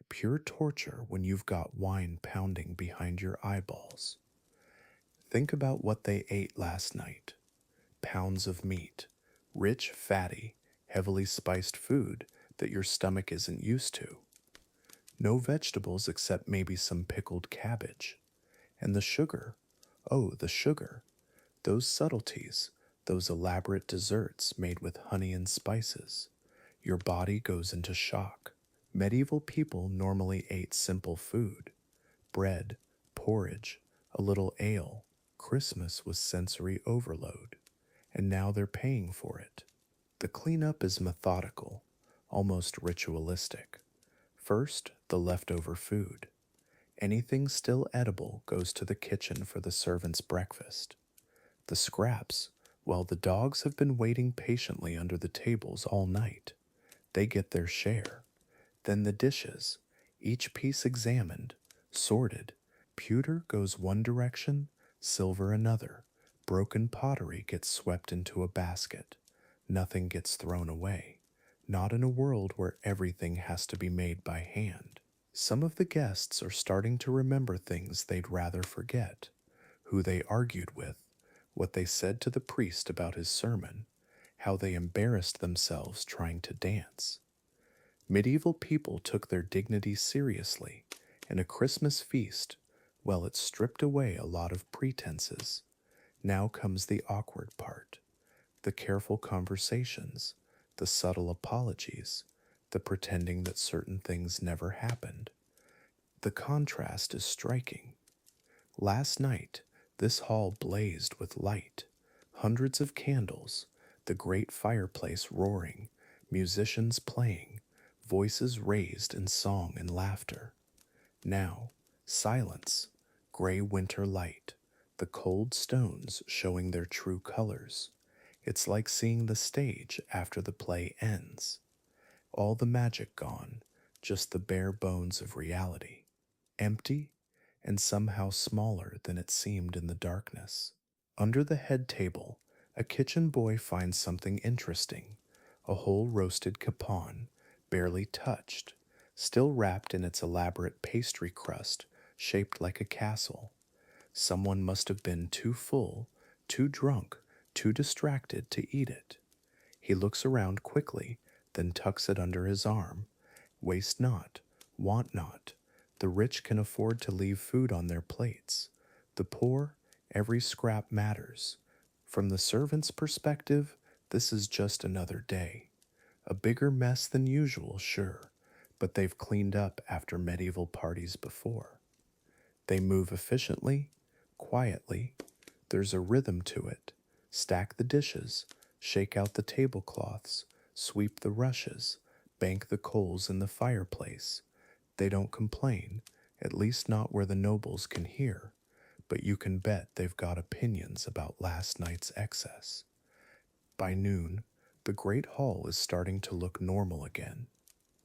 Pure torture when you've got wine pounding behind your eyeballs. Think about what they ate last night. Pounds of meat, rich, fatty, heavily spiced food that your stomach isn't used to. No vegetables except maybe some pickled cabbage. And the sugar. Oh, the sugar. Those subtleties, those elaborate desserts made with honey and spices. Your body goes into shock. Medieval people normally ate simple food bread, porridge, a little ale. Christmas was sensory overload, and now they're paying for it. The cleanup is methodical, almost ritualistic. First, the leftover food. Anything still edible goes to the kitchen for the servants' breakfast. The scraps, well, the dogs have been waiting patiently under the tables all night. They get their share. Then the dishes, each piece examined, sorted. Pewter goes one direction, silver another. Broken pottery gets swept into a basket. Nothing gets thrown away. Not in a world where everything has to be made by hand. Some of the guests are starting to remember things they'd rather forget. Who they argued with, what they said to the priest about his sermon, how they embarrassed themselves trying to dance. Medieval people took their dignity seriously, and a Christmas feast, well, it stripped away a lot of pretenses. Now comes the awkward part, the careful conversations, the subtle apologies, the pretending that certain things never happened. The contrast is striking. Last night, this hall blazed with light, hundreds of candles, the great fireplace roaring, musicians playing, voices raised in song and laughter. Now, silence, gray winter light, the cold stones showing their true colors. It's like seeing the stage after the play ends. All the magic gone, just the bare bones of reality. Empty and somehow smaller than it seemed in the darkness. Under the head table, a kitchen boy finds something interesting, a whole roasted capon, barely touched, still wrapped in its elaborate pastry crust shaped like a castle. Someone must have been too full, too drunk, too distracted to eat it. He looks around quickly, then tucks it under his arm. Waste not, want not. The rich can afford to leave food on their plates. The poor, every scrap matters. From the servant's perspective, this is just another day. A bigger mess than usual, sure, but they've cleaned up after medieval parties before. They move efficiently, quietly. There's a rhythm to it. Stack the dishes, Shake out the tablecloths, sweep the rushes, bank the coals in the fireplace. They don't complain, at least not where the nobles can hear, but you can bet they've got opinions about last night's excess. By noon, the great hall is starting to look normal again.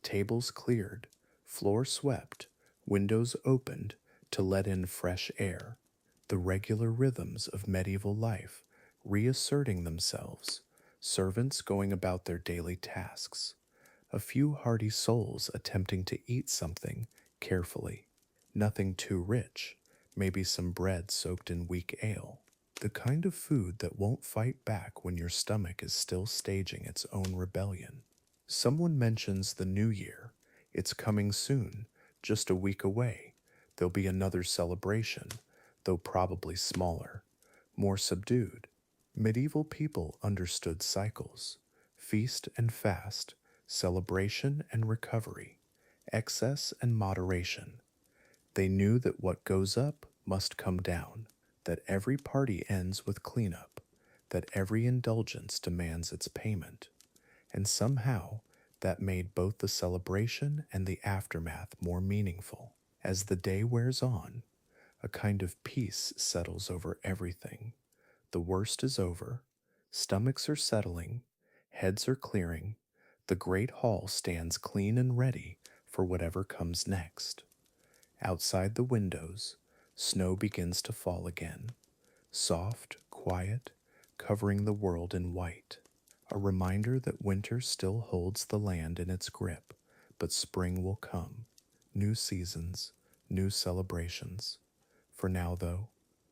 Tables cleared, floor swept, windows opened to let in fresh air. The regular rhythms of medieval life reasserting themselves, servants going about their daily tasks, a few hearty souls attempting to eat something carefully. Nothing too rich, maybe some bread soaked in weak ale. The kind of food that won't fight back when your stomach is still staging its own rebellion. Someone mentions the new year. It's coming soon, just a week away. There'll be another celebration, though probably smaller, more subdued. Medieval people understood cycles: feast and fast, celebration and recovery, excess and moderation. They knew that what goes up must come down, that every party ends with cleanup, that every indulgence demands its payment. And somehow, that made both the celebration and the aftermath more meaningful. As the day wears on, a kind of peace settles over everything. The worst is over, stomachs are settling, heads are clearing, the great hall stands clean and ready for whatever comes next. Outside the windows, snow begins to fall again, soft, quiet, covering the world in white. A reminder that winter still holds the land in its grip, but spring will come. New seasons, new celebrations. For now, though,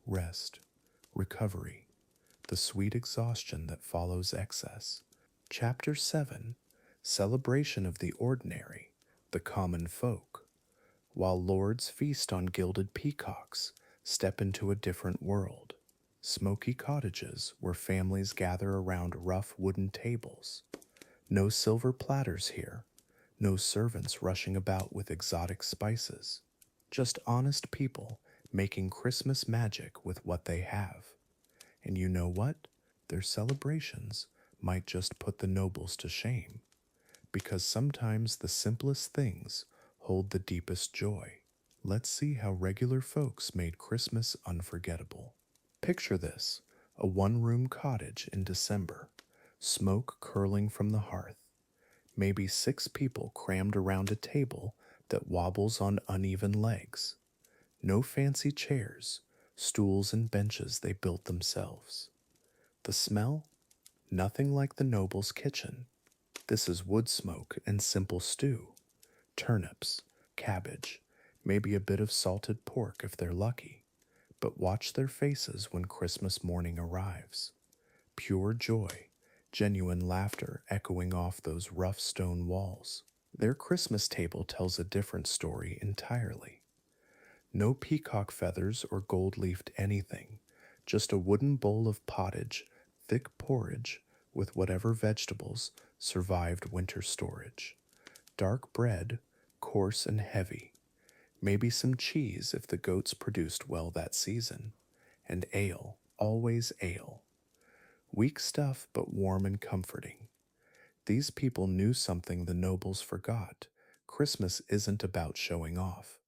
rest, recovery, the sweet exhaustion that follows excess. Chapter 7: Celebration of the Ordinary, the Common Folk. While lords feast on gilded peacocks, step into a different world. Smoky cottages where families gather around rough wooden tables. No silver platters here, no servants rushing about with exotic spices. Just honest people making Christmas magic with what they have. And you know what? Their celebrations might just put the nobles to shame, because sometimes the simplest things hold the deepest joy. Let's see how regular folks made Christmas unforgettable. Picture this: a one-room cottage in December, smoke curling from the hearth, maybe 6 people crammed around a table that wobbles on uneven legs. No fancy chairs, stools and benches they built themselves. The smell? Nothing like the noble's kitchen. This is wood smoke and simple stew. Turnips, cabbage, maybe a bit of salted pork if they're lucky. But watch their faces when Christmas morning arrives. Pure joy, genuine laughter echoing off those rough stone walls. Their Christmas table tells a different story entirely. No peacock feathers or gold-leafed anything, just a wooden bowl of pottage, thick porridge, with whatever vegetables survived winter storage. Dark bread, coarse and heavy. Maybe some cheese if the goats produced well that season. And ale, always ale. Weak stuff, but warm and comforting. These people knew something the nobles forgot. Christmas isn't about showing off.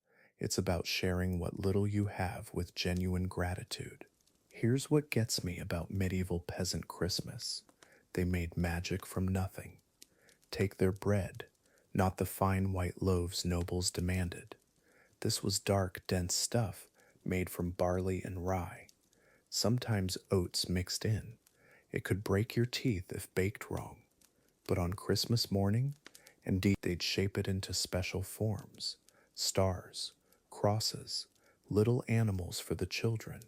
It's about sharing what little you have with genuine gratitude. Here's what gets me about medieval peasant Christmas. They made magic from nothing. Take their bread, not the fine white loaves nobles demanded. This was dark, dense stuff made from barley and rye, sometimes oats mixed in. It could break your teeth if baked wrong. But on Christmas morning, indeed, they'd shape it into special forms: stars, crosses, little animals for the children,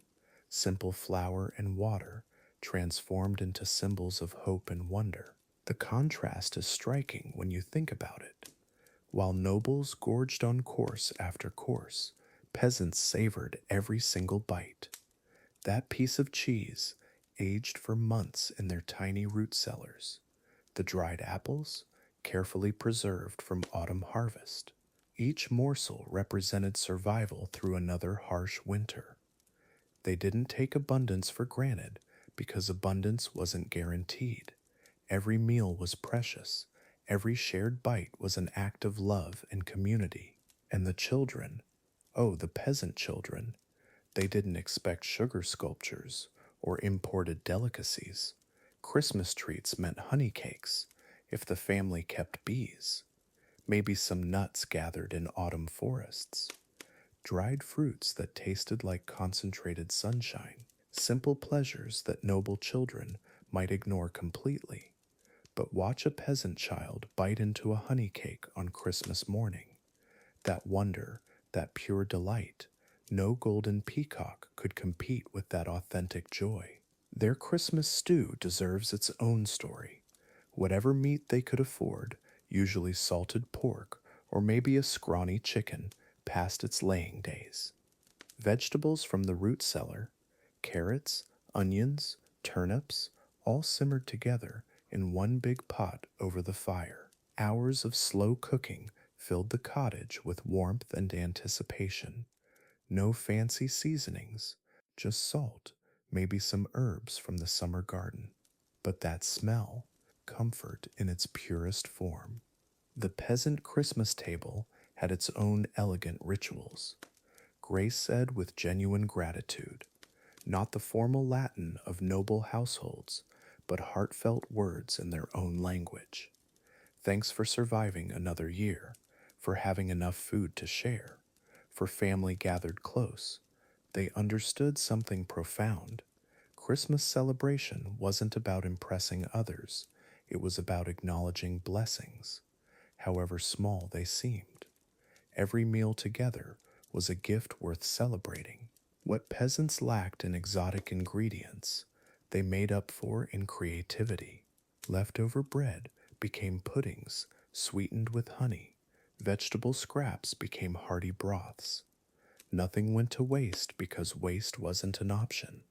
simple flour and water transformed into symbols of hope and wonder. The contrast is striking when you think about it. While nobles gorged on course after course, peasants savored every single bite. That piece of cheese aged for months in their tiny root cellars. The dried apples, carefully preserved from autumn harvest. Each morsel represented survival through another harsh winter. They didn't take abundance for granted because abundance wasn't guaranteed. Every meal was precious. Every shared bite was an act of love and community. And the children, oh, the peasant children, they didn't expect sugar sculptures or imported delicacies. Christmas treats meant honey cakes if the family kept bees, maybe some nuts gathered in autumn forests, dried fruits that tasted like concentrated sunshine, simple pleasures that noble children might ignore completely. But watch a peasant child bite into a honey cake on Christmas morning. That wonder, that pure delight, no golden peacock could compete with that authentic joy. Their Christmas stew deserves its own story. Whatever meat they could afford, usually salted pork or maybe a scrawny chicken, past its laying days. Vegetables from the root cellar, carrots, onions, turnips, all simmered together in one big pot over the fire. Hours of slow cooking filled the cottage with warmth and anticipation. No fancy seasonings, just salt, maybe some herbs from the summer garden. But that smell, comfort in its purest form. The peasant Christmas table had its own elegant rituals. Grace said with genuine gratitude, not the formal Latin of noble households, but heartfelt words in their own language. Thanks for surviving another year, for having enough food to share, for family gathered close. They understood something profound. Christmas celebration wasn't about impressing others, it was about acknowledging blessings, however small they seemed. Every meal together was a gift worth celebrating. What peasants lacked in exotic ingredients, they made up for in creativity. Leftover bread became puddings sweetened with honey. Vegetable scraps became hearty broths. Nothing went to waste because waste wasn't an option.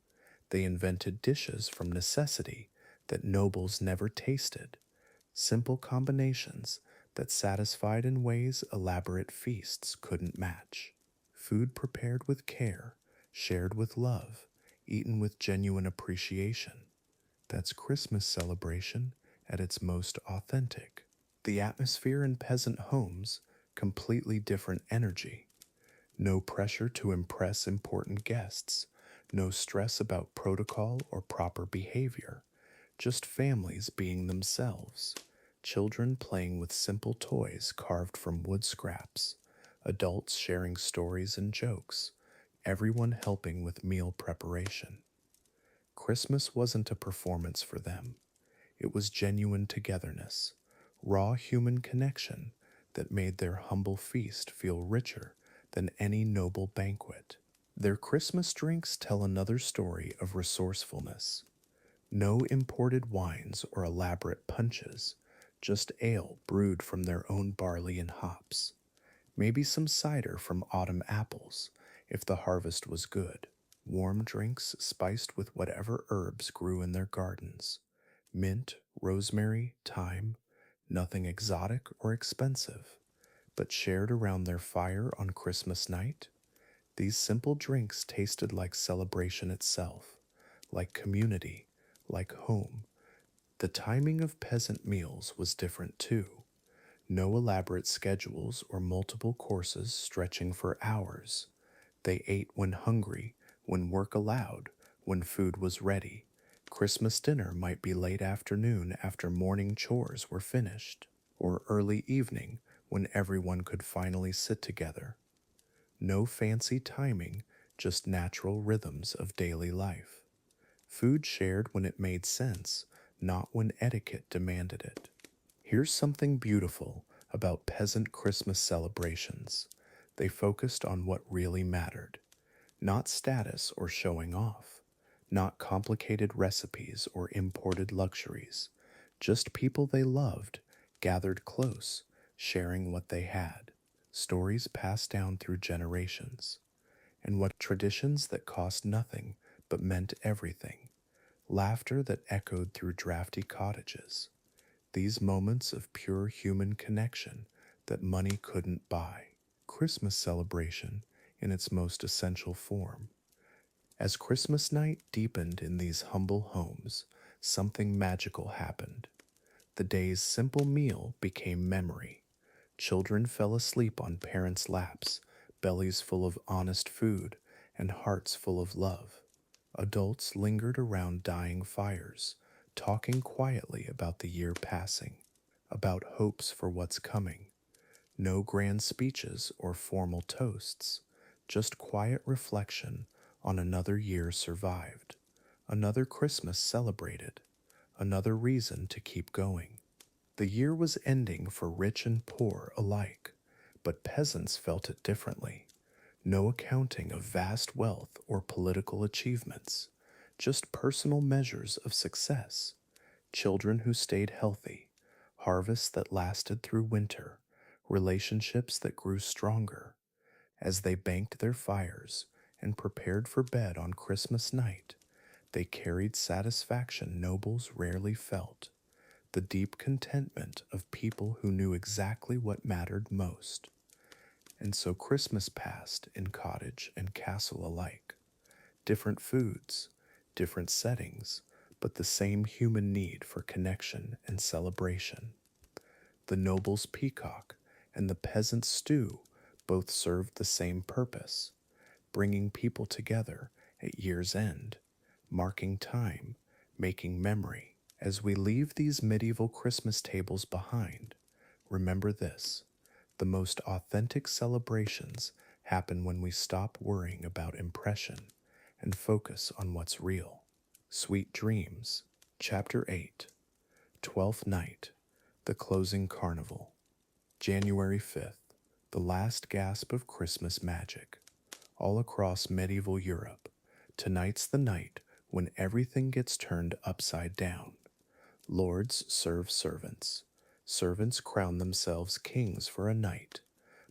They invented dishes from necessity that nobles never tasted, simple combinations that satisfied in ways elaborate feasts couldn't match. Food prepared with care, shared with love, eaten with genuine appreciation. That's Christmas celebration at its most authentic. The atmosphere in peasant homes, completely different energy. No pressure to impress important guests, no stress about protocol or proper behavior, just families being themselves, children playing with simple toys carved from wood scraps, adults sharing stories and jokes, everyone helping with meal preparation. Christmas wasn't a performance for them. It was genuine togetherness, raw human connection that made their humble feast feel richer than any noble banquet. Their Christmas drinks tell another story of resourcefulness. No imported wines or elaborate punches, just ale brewed from their own barley and hops. Maybe some cider from autumn apples, if the harvest was good. Warm drinks spiced with whatever herbs grew in their gardens. Mint, rosemary, thyme, nothing exotic or expensive, but shared around their fire on Christmas night. These simple drinks tasted like celebration itself, like community, like home. The timing of peasant meals was different too. No elaborate schedules or multiple courses stretching for hours. They ate when hungry, when work allowed, when food was ready. Christmas dinner might be late afternoon after morning chores were finished, or early evening when everyone could finally sit together. No fancy timing, just natural rhythms of daily life. Food shared when it made sense, not when etiquette demanded it. Here's something beautiful about peasant Christmas celebrations. They focused on what really mattered, not status or showing off, not complicated recipes or imported luxuries, just people they loved, gathered close, sharing what they had, stories passed down through generations, and what traditions that cost nothing but meant everything, laughter that echoed through drafty cottages, these moments of pure human connection that money couldn't buy. Christmas celebration in its most essential form. As Christmas night deepened in these humble homes, something magical happened. The day's simple meal became memory. Children fell asleep on parents' laps, bellies full of honest food and hearts full of love. Adults lingered around dying fires, talking quietly about the year passing, about hopes for what's coming. No grand speeches or formal toasts, just quiet reflection on another year survived, another Christmas celebrated, another reason to keep going. The year was ending for rich and poor alike, but peasants felt it differently. No accounting of vast wealth or political achievements, just personal measures of success. Children who stayed healthy, harvests that lasted through winter, relationships that grew stronger. As they banked their fires and prepared for bed on Christmas night, they carried satisfaction nobles rarely felt, the deep contentment of people who knew exactly what mattered most. And so Christmas passed in cottage and castle alike. Different foods, different settings, but the same human need for connection and celebration. The noble's peacock and the peasant's stew both served the same purpose, bringing people together at year's end, marking time, making memory. As we leave these medieval Christmas tables behind, remember this: the most authentic celebrations happen when we stop worrying about impression and focus on what's real. Sweet Dreams, Chapter 8, 12th Night, The Closing Carnival. January 5th, the last gasp of Christmas magic. All across medieval Europe, tonight's the night when everything gets turned upside down. Lords serve servants. Servants crown themselves kings for a night.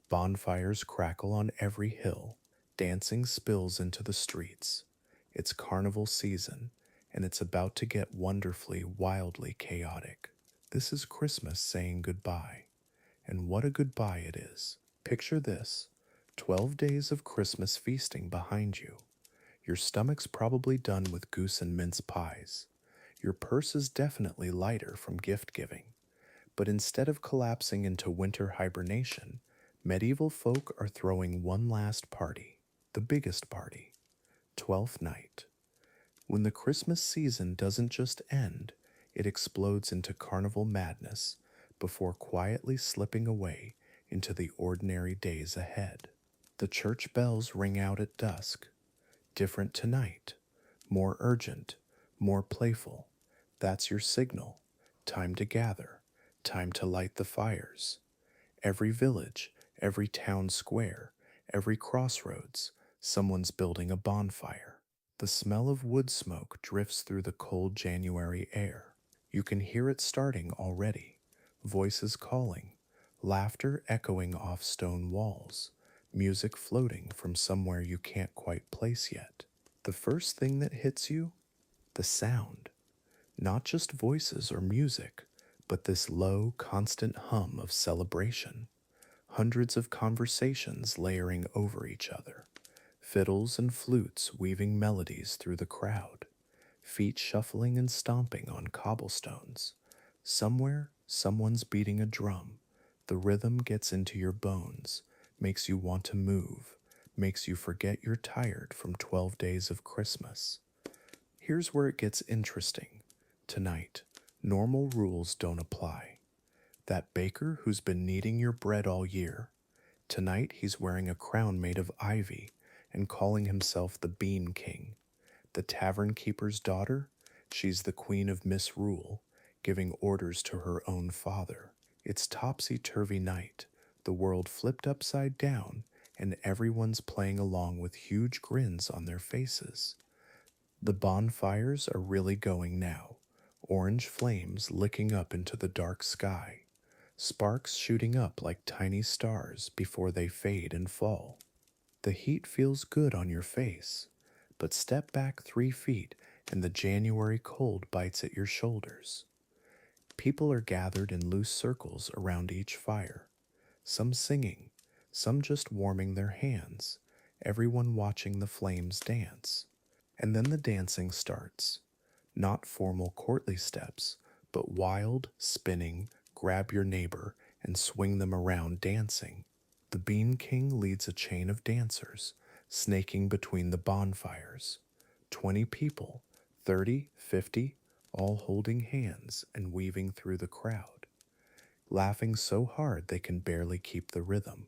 Bonfires crackle on every hill. Dancing spills into the streets. It's carnival season, and it's about to get wonderfully, wildly chaotic. This is Christmas saying goodbye. And what a goodbye it is. Picture this: 12 days of Christmas feasting behind you. Your stomach's probably done with goose and mince pies. Your purse is definitely lighter from gift giving. But instead of collapsing into winter hibernation, medieval folk are throwing one last party, the biggest party, 12th night. When the Christmas season doesn't just end, it explodes into carnival madness before quietly slipping away into the ordinary days ahead. The church bells ring out at dusk. Different tonight, more urgent, more playful. That's your signal. Time to gather, time to light the fires. Every village, every town square, every crossroads, someone's building a bonfire. The smell of wood smoke drifts through the cold January air. You can hear it starting already. Voices calling, laughter echoing off stone walls, music floating from somewhere you can't quite place yet. The first thing that hits you? The sound. Not just voices or music, but this low, constant hum of celebration. Hundreds of conversations layering over each other. Fiddles and flutes weaving melodies through the crowd. Feet shuffling and stomping on cobblestones. Somewhere, someone's beating a drum. The rhythm gets into your bones, makes you want to move, makes you forget you're tired from 12 days of Christmas. Here's where it gets interesting. Tonight, normal rules don't apply. That baker who's been kneading your bread all year, tonight he's wearing a crown made of ivy and calling himself the Bean King. The tavern keeper's daughter, she's the queen of misrule, giving orders to her own father. It's topsy-turvy night, the world flipped upside down, and everyone's playing along with huge grins on their faces. The bonfires are really going now, orange flames licking up into the dark sky, sparks shooting up like tiny stars before they fade and fall. The heat feels good on your face, but step back 3 feet and the January cold bites at your shoulders. People are gathered in loose circles around each fire, some singing, some just warming their hands, everyone watching the flames dance. And then the dancing starts. Not formal courtly steps, but wild, spinning, grab your neighbor and swing them around dancing. The Bean King leads a chain of dancers, snaking between the bonfires. 20 people, 30, 50, all holding hands and weaving through the crowd, laughing so hard they can barely keep the rhythm.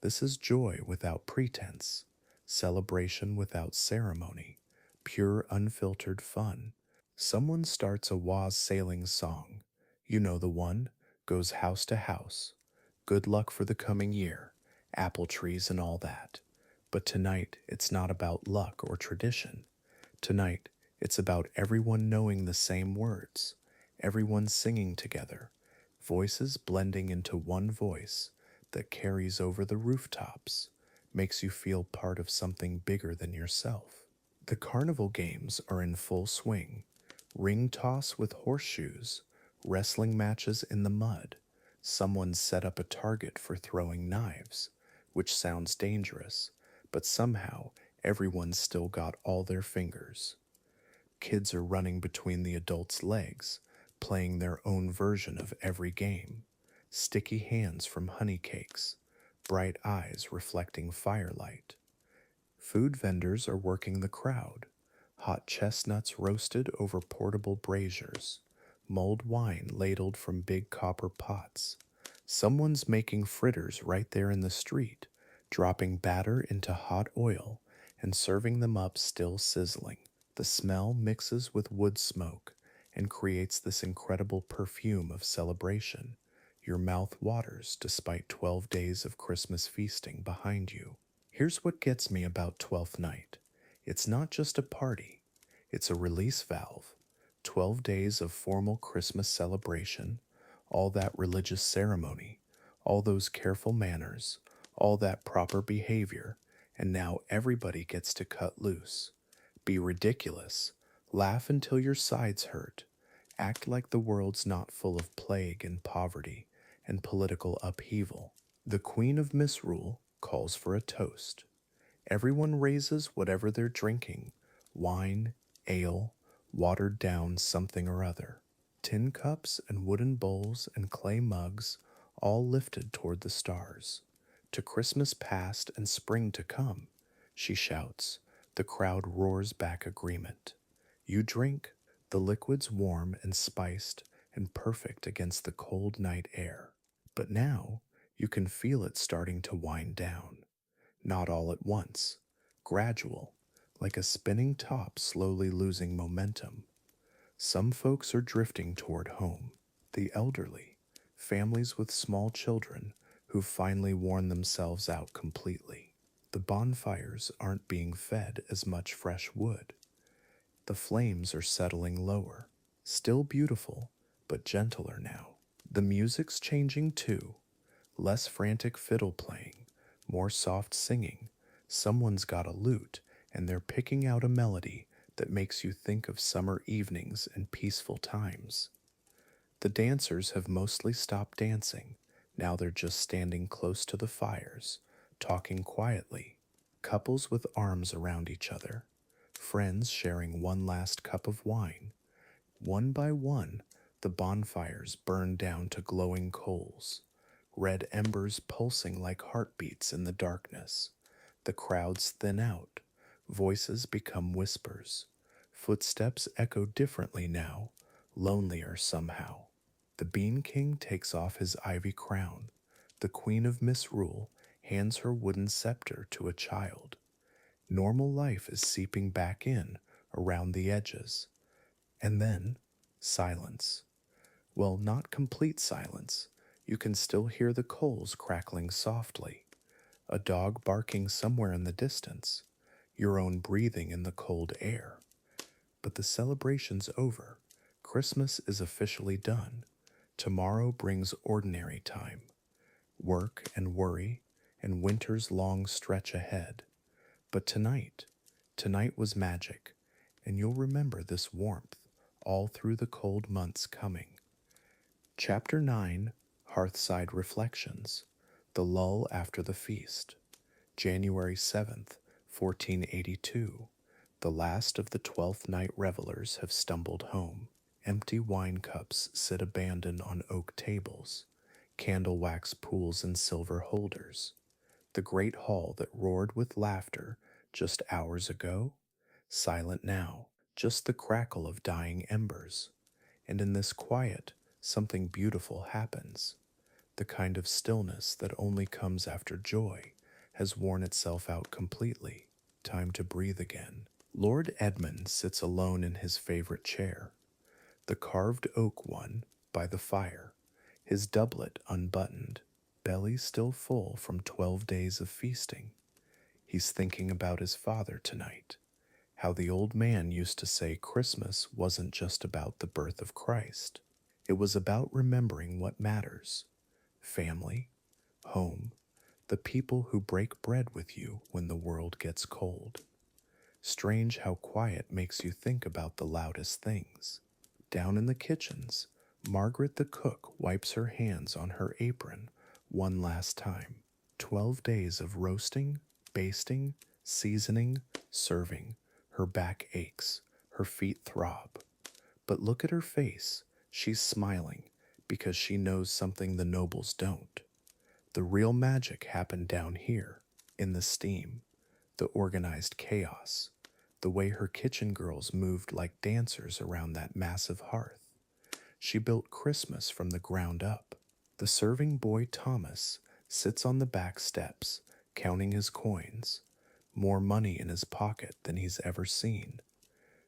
This is joy without pretense, celebration without ceremony, pure unfiltered fun. Someone starts a Waz sailing song. You know the one, goes house to house. Good luck for the coming year, apple trees and all that. But tonight, it's not about luck or tradition. Tonight, it's about everyone knowing the same words, everyone singing together, voices blending into one voice that carries over the rooftops, makes you feel part of something bigger than yourself. The carnival games are in full swing. Ring toss with horseshoes, wrestling matches in the mud. Someone set up a target for throwing knives, which sounds dangerous, but somehow everyone's still got all their fingers. Kids are running between the adults' legs, playing their own version of every game. Sticky hands from honey cakes, bright eyes reflecting firelight. Food vendors are working the crowd. Hot chestnuts roasted over portable braziers, mulled wine ladled from big copper pots. Someone's making fritters right there in the street, dropping batter into hot oil and serving them up still sizzling. The smell mixes with wood smoke and creates this incredible perfume of celebration. Your mouth waters despite 12 days of Christmas feasting behind you. Here's what gets me about Twelfth Night. It's not just a party, it's a release valve. 12 days of formal Christmas celebration, all that religious ceremony, all those careful manners, all that proper behavior, and now everybody gets to cut loose. Be ridiculous, laugh until your sides hurt, act like the world's not full of plague and poverty and political upheaval. The Queen of Misrule calls for a toast. Everyone raises whatever they're drinking, wine, ale, watered down something or other. Tin cups and wooden bowls and clay mugs all lifted toward the stars. To Christmas past and spring to come, she shouts. The crowd roars back agreement. You drink, the liquid's warm and spiced and perfect against the cold night air. But now you can feel it starting to wind down. Not all at once, gradual, like a spinning top slowly losing momentum. Some folks are drifting toward home, the elderly, families with small children who've finally worn themselves out completely. The bonfires aren't being fed as much fresh wood. The flames are settling lower, still beautiful, but gentler now. The music's changing too, less frantic fiddle playing, more soft singing. Someone's got a lute, and they're picking out a melody that makes you think of summer evenings and peaceful times. The dancers have mostly stopped dancing. Now they're just standing close to the fires, talking quietly. Couples with arms around each other, friends sharing one last cup of wine. One by one, the bonfires burn down to glowing coals, red embers pulsing like heartbeats in the darkness. The crowds thin out, voices become whispers. Footsteps echo differently now, lonelier somehow. The Bean King takes off his ivy crown. The Queen of Misrule hands her wooden scepter to a child. Normal life is seeping back in around the edges. And then, silence. Well, not complete silence. You can still hear the coals crackling softly, a dog barking somewhere in the distance, your own breathing in the cold air. But the celebration's over. Christmas is officially done. Tomorrow brings ordinary time, work and worry, and winter's long stretch ahead. But tonight was magic, and you'll remember this warmth all through the cold months coming. Chapter 9, Hearthside Reflections, The Lull After the Feast. January 7th, 1482. The last of the 12th night revelers have stumbled home. Empty wine cups sit abandoned on oak tables, candle wax pools in silver holders. The great hall that roared with laughter just hours ago, silent now, just the crackle of dying embers. And in this quiet, something beautiful happens. The kind of stillness that only comes after joy has worn itself out completely. Time to breathe again. Lord Edmund sits alone in his favorite chair, the carved oak one by the fire, his doublet unbuttoned, belly still full from 12 days of feasting. He's thinking about his father tonight, how the old man used to say Christmas wasn't just about the birth of Christ. It was about remembering what matters: family, home, the people who break bread with you when the world gets cold. Strange how quiet makes you think about the loudest things. Down in the kitchens, Margaret the cook wipes her hands on her apron one last time. 12 days of roasting, basting, seasoning, serving. Her back aches, her feet throb. But look at her face. She's smiling because she knows something the nobles don't. The real magic happened down here, in the steam, the organized chaos, the way her kitchen girls moved like dancers around that massive hearth. She built Christmas from the ground up. The serving boy Thomas sits on the back steps, counting his coins, more money in his pocket than he's ever seen.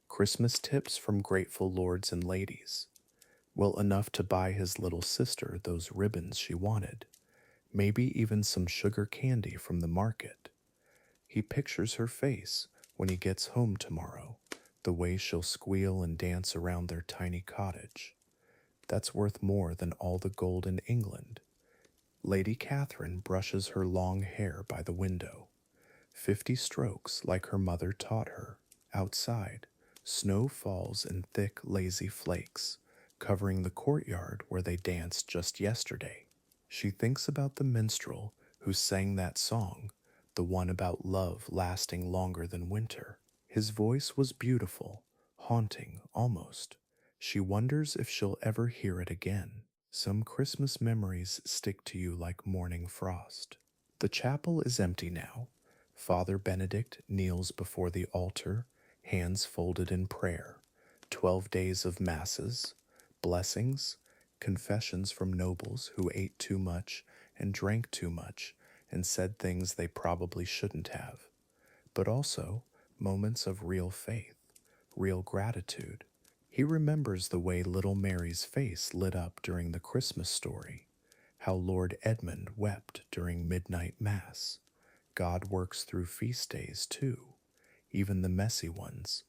Christmas tips from grateful lords and ladies. Well, enough to buy his little sister those ribbons she wanted, maybe even some sugar candy from the market. He pictures her face when he gets home tomorrow, the way she'll squeal and dance around their tiny cottage. That's worth more than all the gold in England. Lady Catherine brushes her long hair by the window. 50 strokes like her mother taught her. Outside, snow falls in thick, lazy flakes, covering the courtyard where they danced just yesterday. She thinks about the minstrel who sang that song, the one about love lasting longer than winter. His voice was beautiful, haunting almost. She wonders if she'll ever hear it again. Some Christmas memories stick to you like morning frost. The chapel is empty now. Father Benedict kneels before the altar, hands folded in prayer. 12 days of masses, blessings, confessions from nobles who ate too much and drank too much and said things they probably shouldn't have, but also moments of real faith, real gratitude. He remembers the way little Mary's face lit up during the Christmas story, how Lord Edmund wept during midnight mass. God works through feast days too, even the messy ones.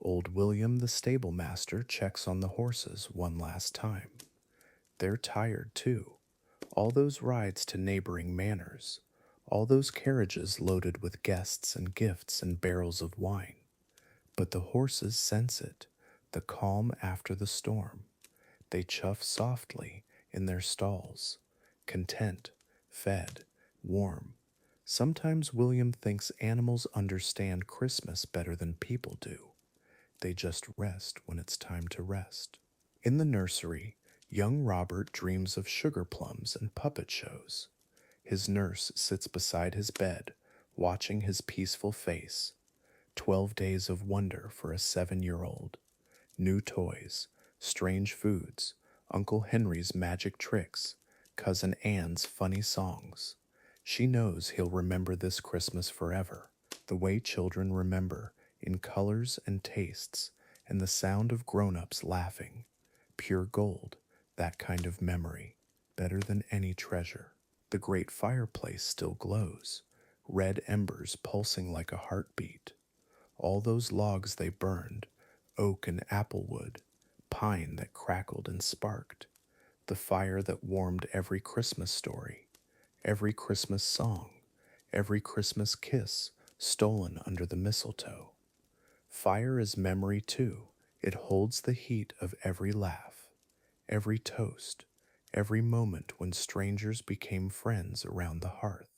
Old William the stable master checks on the horses one last time. They're tired too. All those rides to neighboring manors, all those carriages loaded with guests and gifts and barrels of wine. But the horses sense it, the calm after the storm. They chuff softly in their stalls, content, fed, warm. Sometimes William thinks animals understand Christmas better than people do. They just rest when it's time to rest. In the nursery, young Robert dreams of sugar plums and puppet shows. His nurse sits beside his bed, watching his peaceful face. 12 days of wonder for a 7-year-old. New toys, strange foods, Uncle Henry's magic tricks, Cousin Anne's funny songs. She knows he'll remember this Christmas forever, the way children remember, in colors and tastes, and the sound of grown-ups laughing. Pure gold, that kind of memory, better than any treasure. The great fireplace still glows, red embers pulsing like a heartbeat. All those logs they burned, oak and apple wood, pine that crackled and sparked, the fire that warmed every Christmas story, every Christmas song, every Christmas kiss stolen under the mistletoe. Fire is memory too. It holds the heat of every laugh, every toast, every moment when strangers became friends around the hearth.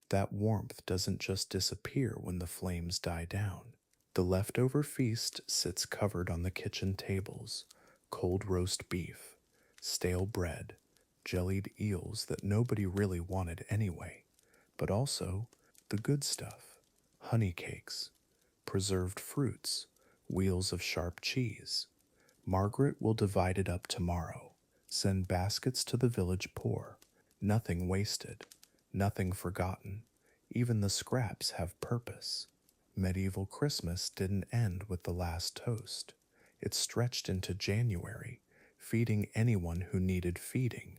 That warmth doesn't just disappear when the flames die down. The leftover feast sits covered on the kitchen tables, cold roast beef, stale bread, jellied eels that nobody really wanted anyway, but also the good stuff, honey cakes, preserved fruits, wheels of sharp cheese. Margaret will divide it up tomorrow, send baskets to the village poor. Nothing wasted, nothing forgotten. Even the scraps have purpose. Medieval Christmas didn't end with the last toast. It stretched into January, feeding anyone who needed feeding.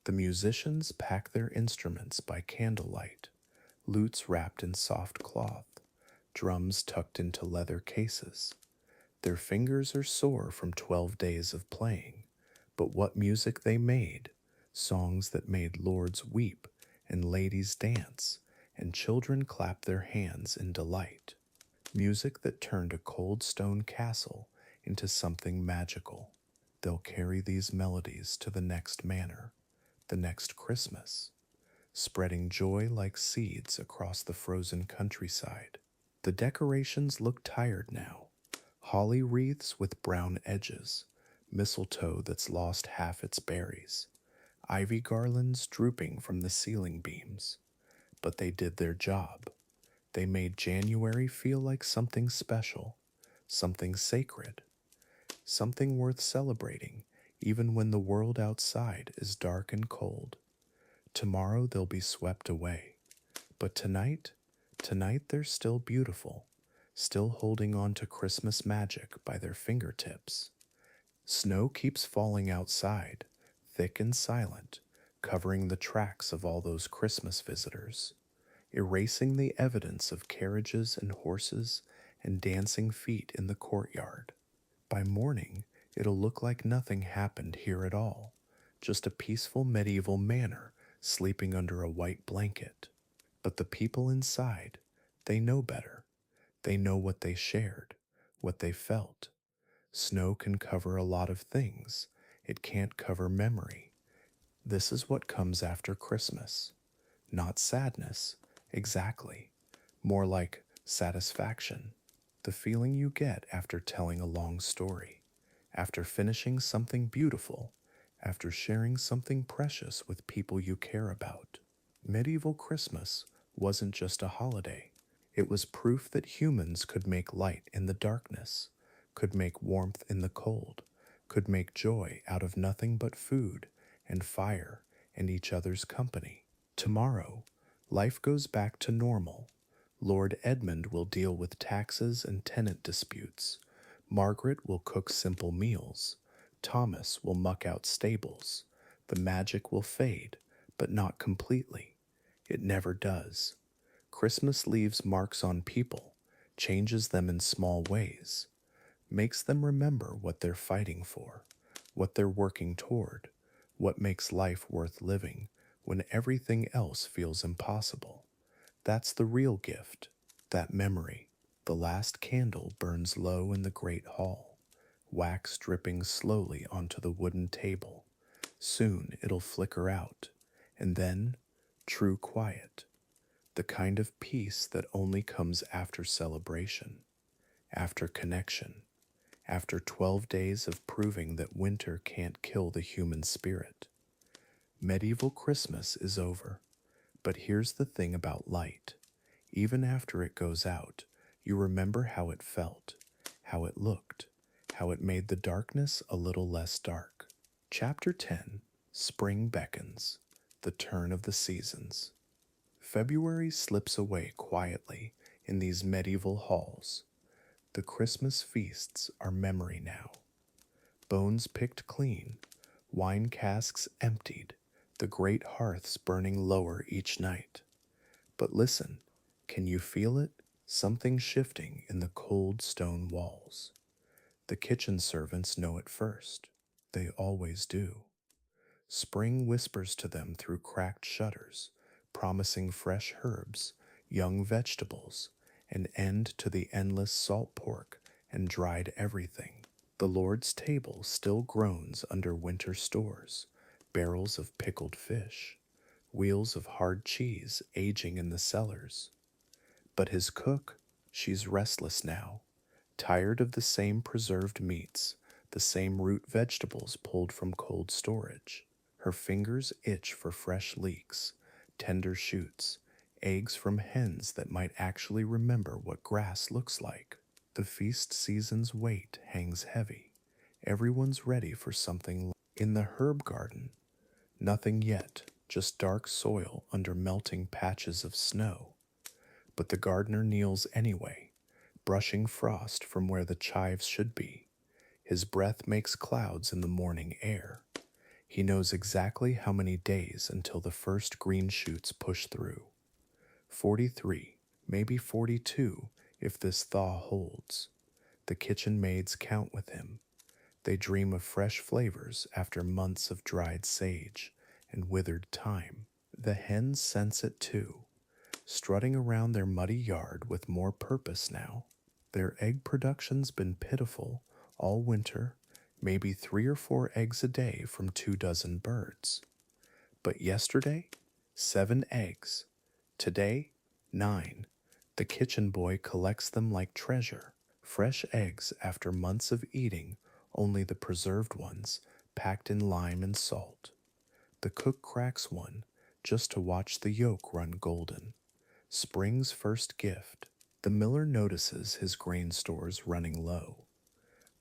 The musicians pack their instruments by candlelight, lutes wrapped in soft cloth, drums tucked into leather cases. Their fingers are sore from 12 days of playing, but what music they made! Songs that made lords weep and ladies dance, and children clap their hands in delight. Music that turned a cold stone castle into something magical. They'll carry these melodies to the next manor, the next Christmas, spreading joy like seeds across the frozen countryside. The decorations look tired now. Holly wreaths with brown edges, mistletoe that's lost half its berries, ivy garlands drooping from the ceiling beams. But they did their job. They made January feel like something special, something sacred, something worth celebrating, even when the world outside is dark and cold. Tomorrow they'll be swept away. But tonight they're still beautiful, still holding on to Christmas magic by their fingertips. Snow keeps falling outside, thick and silent, covering the tracks of all those Christmas visitors, erasing the evidence of carriages and horses and dancing feet in the courtyard. By morning, it'll look like nothing happened here at all, just a peaceful medieval manor sleeping under a white blanket. But the people inside, they know better. They know what they shared, what they felt. Snow can cover a lot of things. It can't cover memory. This is what comes after Christmas. Not sadness, exactly. More like satisfaction. The feeling you get after telling a long story, after finishing something beautiful, after sharing something precious with people you care about. Medieval Christmas wasn't just a holiday. It was proof that humans could make light in the darkness, could make warmth in the cold, could make joy out of nothing but food and fire and each other's company. Tomorrow, life goes back to normal. Lord Edmund will deal with taxes and tenant disputes. Margaret will cook simple meals. Thomas will muck out stables. The magic will fade, but not completely. It never does. Christmas leaves marks on people, changes them in small ways, makes them remember what they're fighting for, what they're working toward, what makes life worth living when everything else feels impossible. That's the real gift, that memory. The last candle burns low in the great hall, wax dripping slowly onto the wooden table. Soon it'll flicker out, and then true quiet, the kind of peace that only comes after celebration, after connection, after 12 days of proving that winter can't kill the human spirit. Medieval Christmas is over, but here's the thing about light. Even after it goes out, you remember how it felt, how it looked, how it made the darkness a little less dark. Chapter 10, Spring Beckons, the Turn of the Seasons. February slips away quietly in these medieval halls. The Christmas feasts are memory now. Bones picked clean, wine casks emptied, the great hearths burning lower each night. But listen, can you feel it? Something shifting in the cold stone walls. The kitchen servants know it first. They always do. Spring whispers to them through cracked shutters, promising fresh herbs, young vegetables, an end to the endless salt pork and dried everything. The Lord's table still groans under winter stores, barrels of pickled fish, wheels of hard cheese aging in the cellars. But his cook, she's restless now, tired of the same preserved meats, the same root vegetables pulled from cold storage. Her fingers itch for fresh leeks, tender shoots, eggs from hens that might actually remember what grass looks like. The feast season's weight hangs heavy. Everyone's ready for something. In the herb garden, nothing yet, just dark soil under melting patches of snow. But the gardener kneels anyway, brushing frost from where the chives should be. His breath makes clouds in the morning air. He knows exactly how many days until the first green shoots push through. 43, maybe 42, if this thaw holds. The kitchen maids count with him. They dream of fresh flavors after months of dried sage and withered thyme. The hens sense it too, strutting around their muddy yard with more purpose now. Their egg production's been pitiful all winter, maybe 3 or 4 eggs a day from 2 dozen birds. But yesterday, 7 eggs. Today, 9. The kitchen boy collects them like treasure. Fresh eggs after months of eating only the preserved ones, packed in lime and salt. The cook cracks one just to watch the yolk run golden. Spring's first gift. The miller notices his grain stores running low.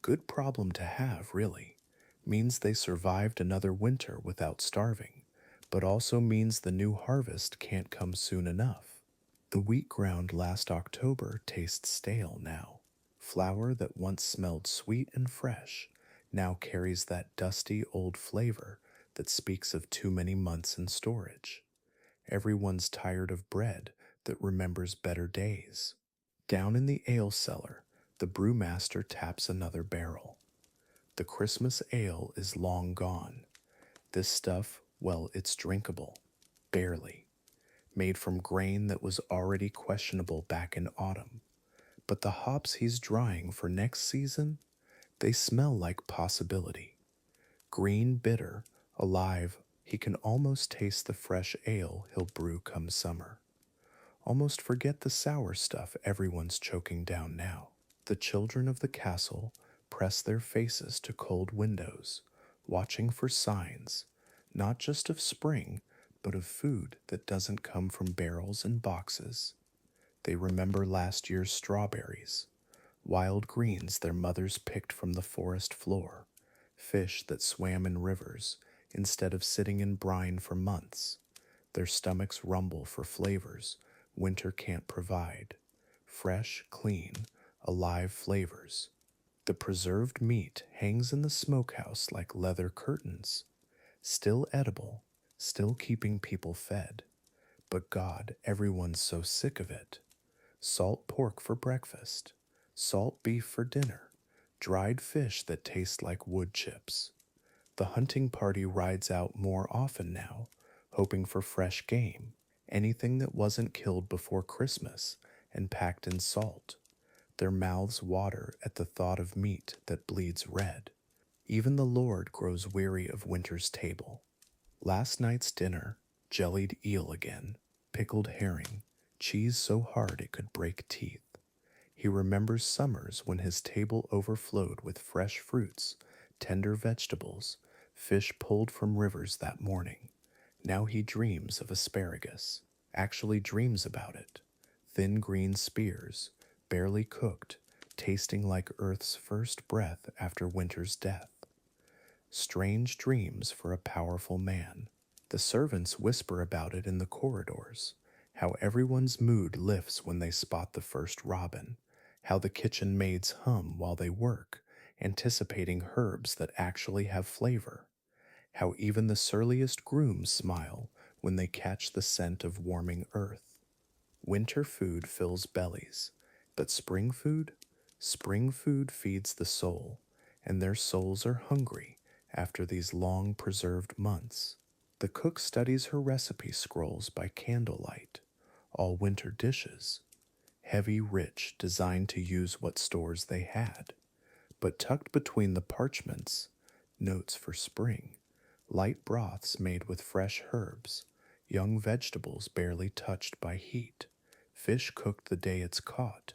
Good problem to have, really. Means they survived another winter without starving, but also means the new harvest can't come soon enough. The wheat ground last October tastes stale now. Flour that once smelled sweet and fresh now carries that dusty old flavor that speaks of too many months in storage. Everyone's tired of bread that remembers better days. Down in the ale cellar, the brewmaster taps another barrel. The Christmas ale is long gone. This stuff, well, it's drinkable. Barely. Made from grain that was already questionable back in autumn. But the hops he's drying for next season, they smell like possibility. Green, bitter, alive, he can almost taste the fresh ale he'll brew come summer. Almost forget the sour stuff everyone's choking down now. The children of the castle press their faces to cold windows, watching for signs, not just of spring, but of food that doesn't come from barrels and boxes. They remember last year's strawberries, wild greens their mothers picked from the forest floor, fish that swam in rivers instead of sitting in brine for months. Their stomachs rumble for flavors winter can't provide. Fresh, clean, alive flavors. The preserved meat hangs in the smokehouse like leather curtains. Still edible, still keeping people fed. But God, everyone's so sick of it. Salt pork for breakfast, salt beef for dinner, dried fish that taste like wood chips. The hunting party rides out more often now, hoping for fresh game, anything that wasn't killed before Christmas and packed in salt. Their mouths water at the thought of meat that bleeds red. Even the Lord grows weary of winter's table. Last night's dinner, jellied eel again, pickled herring, cheese so hard it could break teeth. He remembers summers when his table overflowed with fresh fruits, tender vegetables, fish pulled from rivers that morning. Now he dreams of asparagus, actually dreams about it. Thin green spears, barely cooked, tasting like Earth's first breath after winter's death. Strange dreams for a powerful man. The servants whisper about it in the corridors, how everyone's mood lifts when they spot the first robin, how the kitchen maids hum while they work, anticipating herbs that actually have flavor, how even the surliest grooms smile when they catch the scent of warming earth. Winter food fills bellies, but spring food? Spring food feeds the soul, and their souls are hungry after these long preserved months. The cook studies her recipe scrolls by candlelight, all winter dishes, heavy, rich, designed to use what stores they had. But tucked between the parchments, notes for spring, light broths made with fresh herbs, young vegetables barely touched by heat, fish cooked the day it's caught.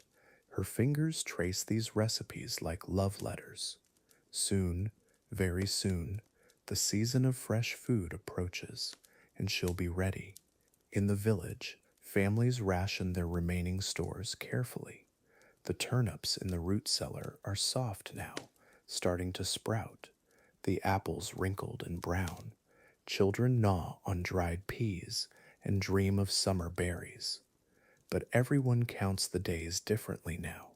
Her fingers trace these recipes like love letters. Soon, very soon, the season of fresh food approaches, and she'll be ready. In the village, families ration their remaining stores carefully. The turnips in the root cellar are soft now, starting to sprout. The apples wrinkled and brown. Children gnaw on dried peas and dream of summer berries. But everyone counts the days differently now.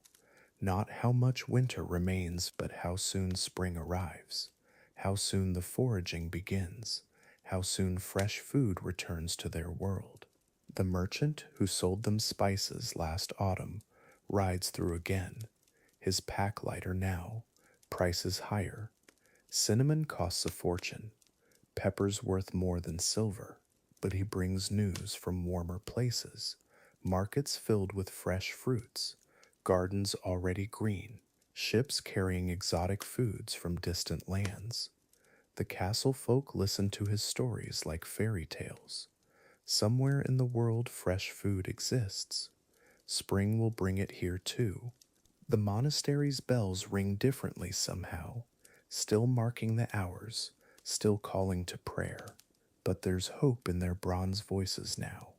Not how much winter remains, but how soon spring arrives, how soon the foraging begins, how soon fresh food returns to their world. The merchant who sold them spices last autumn rides through again, his pack lighter now, prices higher. Cinnamon costs a fortune, pepper's worth more than silver, but he brings news from warmer places, markets filled with fresh fruits, gardens already green, ships carrying exotic foods from distant lands. The castle folk listen to his stories like fairy tales. Somewhere in the world, fresh food exists. Spring will bring it here too. The monastery's bells ring differently somehow, still marking the hours, still calling to prayer. But there's hope in their bronze voices now.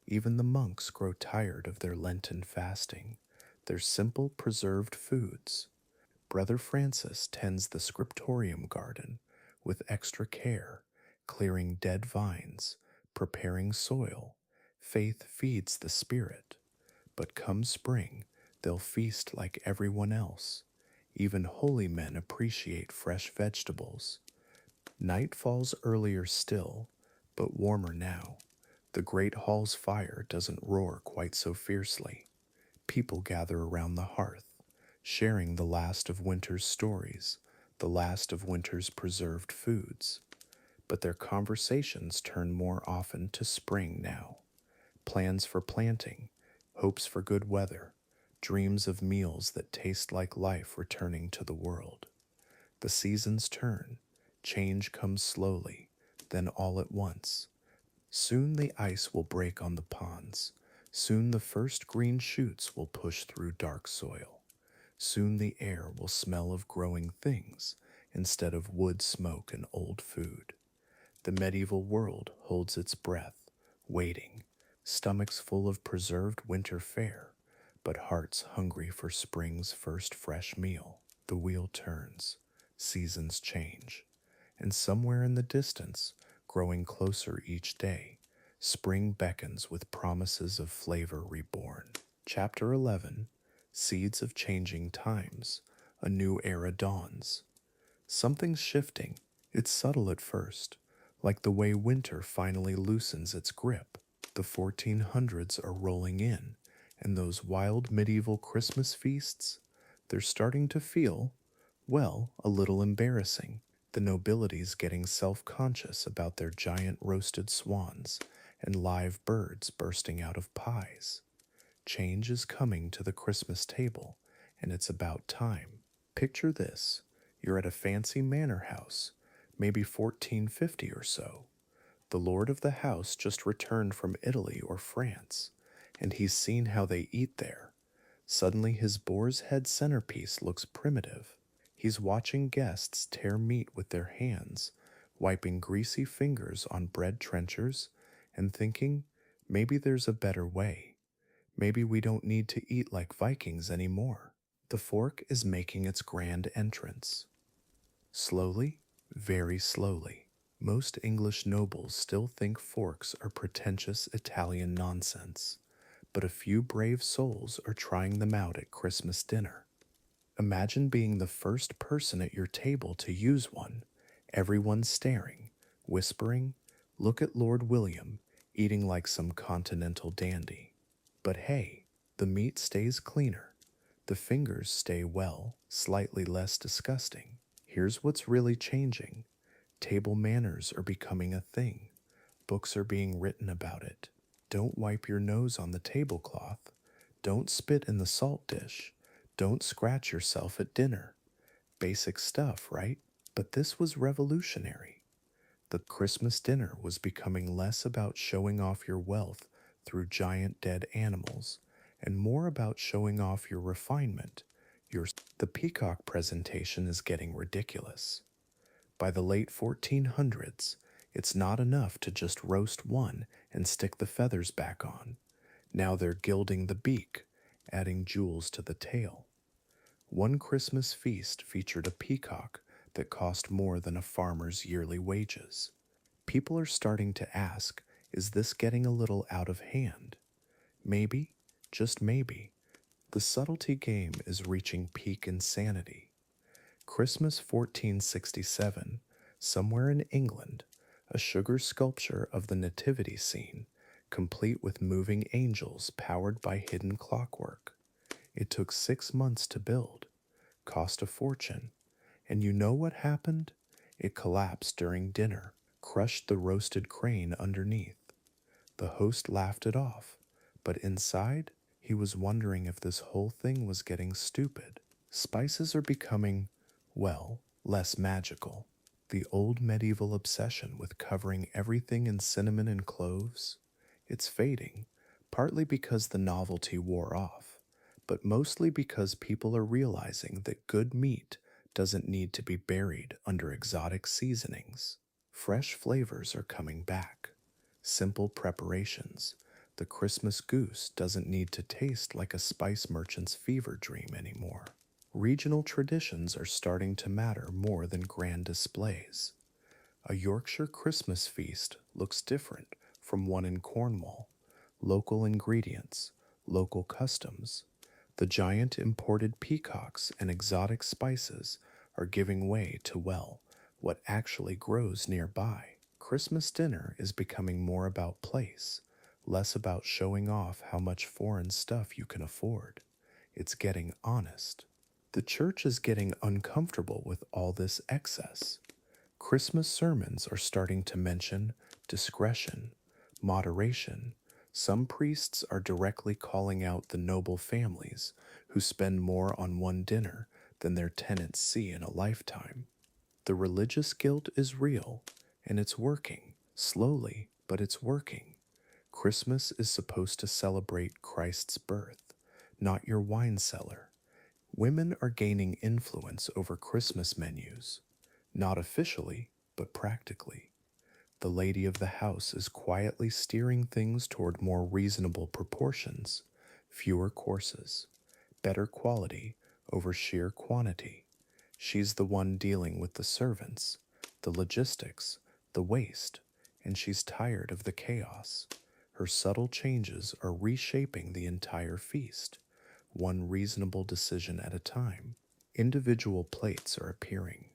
Even the monks grow tired of their Lenten fasting, their simple preserved foods. Brother Francis tends the scriptorium garden with extra care, clearing dead vines, preparing soil. Faith feeds the spirit. But come spring, they'll feast like everyone else. Even holy men appreciate fresh vegetables. Night falls earlier still, but warmer now. The great hall's fire doesn't roar quite so fiercely. People gather around the hearth, sharing the last of winter's stories, the last of winter's preserved foods. But their conversations turn more often to spring now. Plans for planting, hopes for good weather, dreams of meals that taste like life returning to the world. The seasons turn, change comes slowly, then all at once. Soon the ice will break on the ponds. Soon the first green shoots will push through dark soil. Soon the air will smell of growing things instead of wood smoke and old food. The medieval world holds its breath, waiting, stomachs full of preserved winter fare, but hearts hungry for spring's first fresh meal. The wheel turns, seasons change, and somewhere in the distance, growing closer each day, spring beckons with promises of flavor reborn. Chapter 11, Seeds of Changing Times. A new era dawns. Something's shifting. It's subtle at first, like the way winter finally loosens its grip. The 1400s are rolling in, and those wild medieval Christmas feasts, they're starting to feel, well, a little embarrassing. The nobility's getting self-conscious about their giant roasted swans and live birds bursting out of pies. Change is coming to the Christmas table, and it's about time. Picture this. You're at a fancy manor house, maybe 1450 or so. The lord of the house just returned from Italy or France, and he's seen how they eat there. Suddenly his boar's head centerpiece looks primitive. He's watching guests tear meat with their hands, wiping greasy fingers on bread trenchers, and thinking, maybe there's a better way. Maybe we don't need to eat like Vikings anymore. The fork is making its grand entrance. Slowly, very slowly. Most English nobles still think forks are pretentious Italian nonsense, but a few brave souls are trying them out at Christmas dinner. Imagine being the first person at your table to use one, everyone staring, whispering, "Look at Lord William, eating like some continental dandy." But hey, the meat stays cleaner. The fingers stay well, slightly less disgusting. Here's what's really changing. Table manners are becoming a thing. Books are being written about it. Don't wipe your nose on the tablecloth. Don't spit in the salt dish. Don't scratch yourself at dinner. Basic stuff, right? But this was revolutionary. The Christmas dinner was becoming less about showing off your wealth through giant dead animals and more about showing off your refinement, Your the peacock presentation is getting ridiculous. By the late 1400s, it's not enough to just roast one and stick the feathers back on. Now they're gilding the beak, adding jewels to the tail. One Christmas feast featured a peacock that cost more than a farmer's yearly wages. People are starting to ask, is this getting a little out of hand? Maybe, just maybe, the subtlety game is reaching peak insanity. Christmas 1467, somewhere in England, a sugar sculpture of the nativity scene, complete with moving angels powered by hidden clockwork. It took 6 months to build, cost a fortune, and you know what happened? It collapsed during dinner, crushed the roasted crane underneath. The host laughed it off, but inside, he was wondering if this whole thing was getting stupid. Spices are becoming, well, less magical. The old medieval obsession with covering everything in cinnamon and cloves, it's fading, partly because the novelty wore off, but mostly because people are realizing that good meat doesn't need to be buried under exotic seasonings. Fresh flavors are coming back. Simple preparations. The Christmas goose doesn't need to taste like a spice merchant's fever dream anymore. Regional traditions are starting to matter more than grand displays. A Yorkshire Christmas feast looks different from one in Cornwall. Local ingredients, local customs. The giant imported peacocks and exotic spices are giving way to, well, what actually grows nearby. Christmas dinner is becoming more about place, less about showing off how much foreign stuff you can afford. It's getting honest. The church is getting uncomfortable with all this excess. Christmas sermons are starting to mention discretion, moderation. Some priests are directly calling out the noble families who spend more on one dinner than their tenants see in a lifetime. The religious guilt is real, and it's working, slowly, but it's working. Christmas is supposed to celebrate Christ's birth, not your wine cellar. Women are gaining influence over Christmas menus, not officially, but practically. The lady of the house is quietly steering things toward more reasonable proportions, fewer courses, better quality over sheer quantity. She's the one dealing with the servants, the logistics, the waste, and she's tired of the chaos. Her subtle changes are reshaping the entire feast, one reasonable decision at a time. Individual plates are appearing.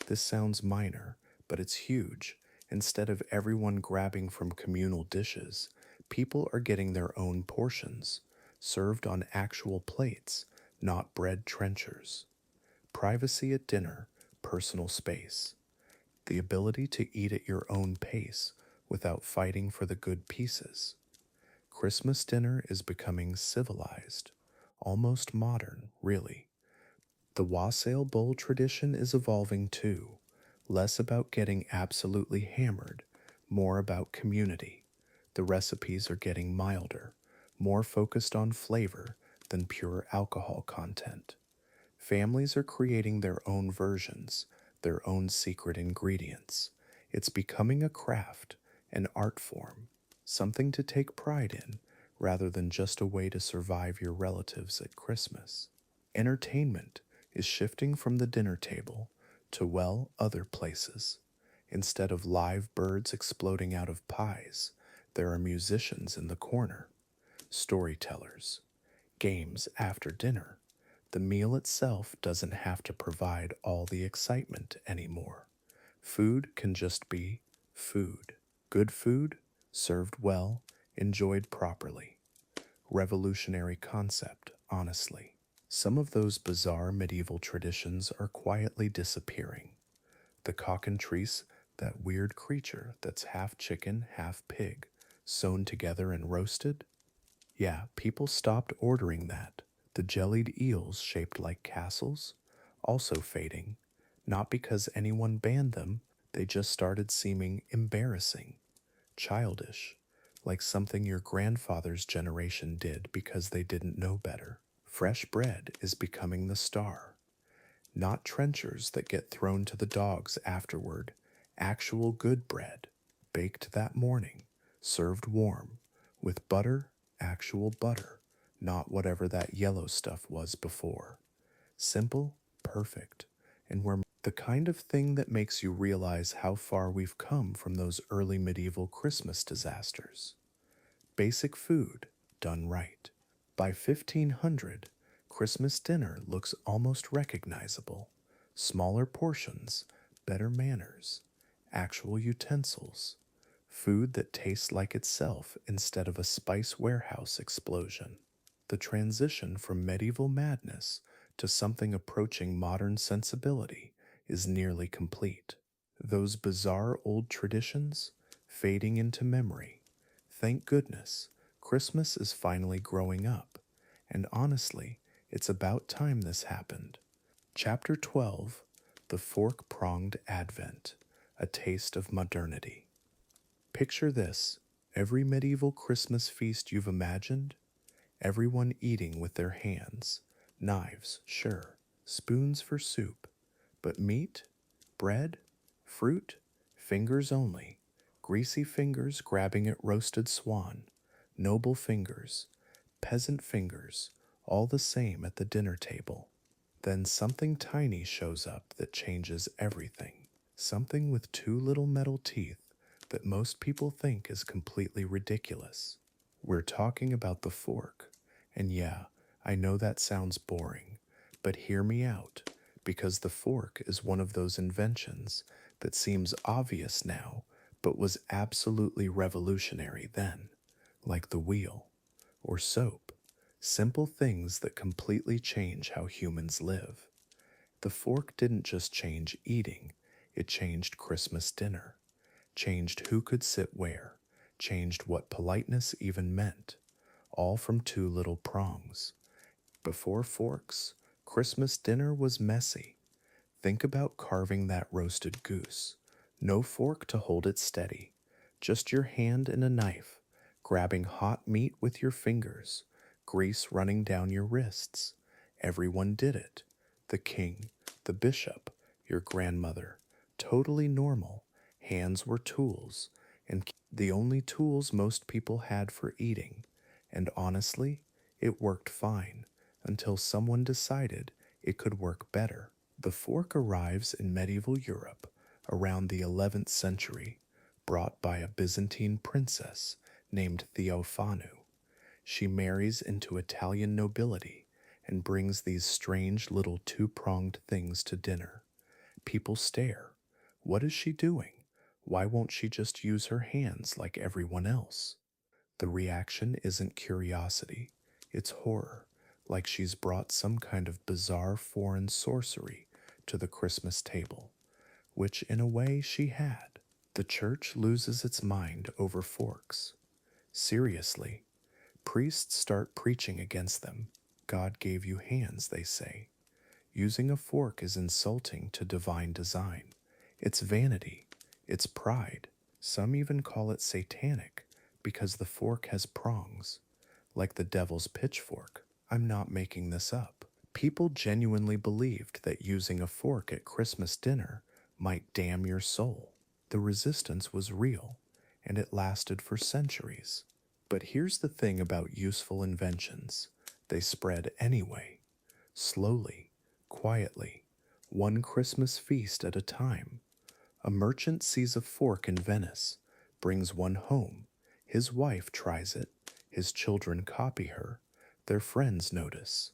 This sounds minor, but it's huge. Instead of everyone grabbing from communal dishes, people are getting their own portions, served on actual plates, not bread trenchers. Privacy at dinner, personal space. The ability to eat at your own pace without fighting for the good pieces. Christmas dinner is becoming civilized, almost modern, really. The wassail bowl tradition is evolving too, less about getting absolutely hammered, more about community. The recipes are getting milder, more focused on flavor than pure alcohol content. Families are creating their own versions, their own secret ingredients. It's becoming a craft, an art form, something to take pride in rather than just a way to survive your relatives at Christmas. Entertainment is shifting from the dinner table to, well, other places. Instead of live birds exploding out of pies, there are musicians in the corner, storytellers, games after dinner. The meal itself doesn't have to provide all the excitement anymore. Food can just be food. Good food, served well, enjoyed properly. Revolutionary concept, honestly. Some of those bizarre medieval traditions are quietly disappearing. The cockatrice, that weird creature that's half chicken, half pig, sewn together and roasted? Yeah, people stopped ordering that. The jellied eels shaped like castles? Also fading. Not because anyone banned them, they just started seeming embarrassing, childish, like something your grandfather's generation did because they didn't know better. Fresh bread is becoming the star. Not trenchers that get thrown to the dogs afterward, actual good bread, baked that morning, served warm, with butter, actual butter, not whatever that yellow stuff was before. Simple, perfect, and we're the kind of thing that makes you realize how far we've come from those early medieval Christmas disasters. Basic food, done right. By 1500, Christmas dinner looks almost recognizable. Smaller portions, better manners, actual utensils, food that tastes like itself instead of a spice warehouse explosion. The transition from medieval madness to something approaching modern sensibility is nearly complete. Those bizarre old traditions fading into memory. Thank goodness, Christmas is finally growing up, and honestly, it's about time this happened. Chapter 12, The Fork Pronged Advent, A Taste of Modernity. Picture this: every medieval Christmas feast you've imagined, everyone eating with their hands, knives, sure, spoons for soup, but meat, bread, fruit, fingers only, greasy fingers grabbing at roasted swan, noble fingers, peasant fingers, all the same at the dinner table. Then something tiny shows up that changes everything. Something with two little metal teeth that most people think is completely ridiculous. We're talking about the fork. And yeah, I know that sounds boring, but hear me out, because the fork is one of those inventions that seems obvious now, but was absolutely revolutionary then, like the wheel or soap. Simple things that completely change how humans live. The fork didn't just change eating, it changed Christmas dinner, changed who could sit where, changed what politeness even meant, all from two little prongs. Before forks, Christmas dinner was messy. Think about carving that roasted goose. No fork to hold it steady, just your hand and a knife, grabbing hot meat with your fingers, grease running down your wrists. Everyone did it. The king, the bishop, your grandmother. Totally normal. Hands were tools, and the only tools most people had for eating. And honestly, it worked fine until someone decided it could work better. The fork arrives in medieval Europe around the 11th century, brought by a Byzantine princess named Theophanu. She marries into Italian nobility and brings these strange little two-pronged things to dinner. People stare. What is she doing? Why won't she just use her hands like everyone else? The reaction isn't curiosity, it's horror, like she's brought some kind of bizarre foreign sorcery to the Christmas table, which in a way she had. The church loses its mind over forks. Seriously, priests start preaching against them. God gave you hands, they say. Using a fork is insulting to divine design. It's vanity. It's pride. Some even call it satanic because the fork has prongs, like the devil's pitchfork. I'm not making this up. People genuinely believed that using a fork at Christmas dinner might damn your soul. The resistance was real, and it lasted for centuries. But here's the thing about useful inventions: they spread anyway, slowly, quietly, one Christmas feast at a time. A merchant sees a fork in Venice, brings one home. His wife tries it, his children copy her, their friends notice.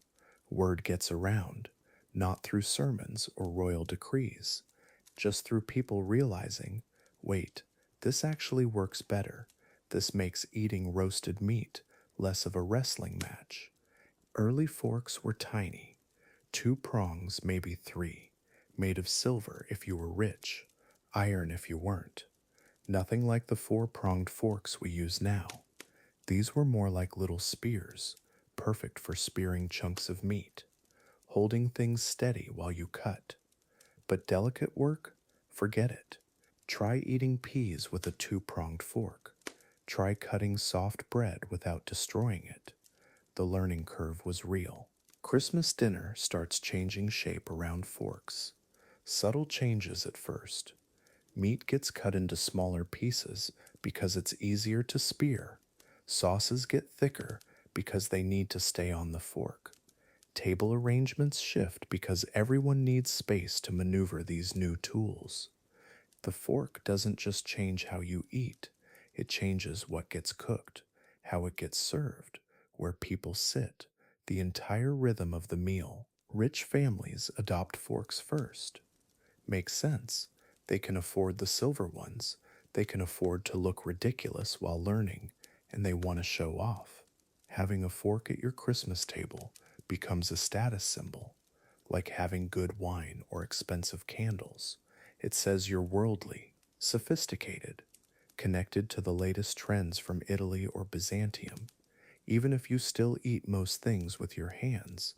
Word gets around, not through sermons or royal decrees, just through people realizing, wait, this actually works better. This makes eating roasted meat less of a wrestling match. Early forks were tiny, two prongs, maybe three, made of silver if you were rich, iron if you weren't. Nothing like the four-pronged forks we use now. These were more like little spears, perfect for spearing chunks of meat, holding things steady while you cut. But delicate work? Forget it. Try eating peas with a two-pronged fork. Try cutting soft bread without destroying it. The learning curve was real. Christmas dinner starts changing shape around forks. Subtle changes at first. Meat gets cut into smaller pieces because it's easier to spear. Sauces get thicker because they need to stay on the fork. Table arrangements shift because everyone needs space to maneuver these new tools. The fork doesn't just change how you eat, it changes what gets cooked, how it gets served, where people sit, the entire rhythm of the meal. Rich families adopt forks first. Makes sense. They can afford the silver ones, they can afford to look ridiculous while learning, and they want to show off. Having a fork at your Christmas table becomes a status symbol, like having good wine or expensive candles. It says you're worldly, sophisticated, connected to the latest trends from Italy or Byzantium. Even if you still eat most things with your hands,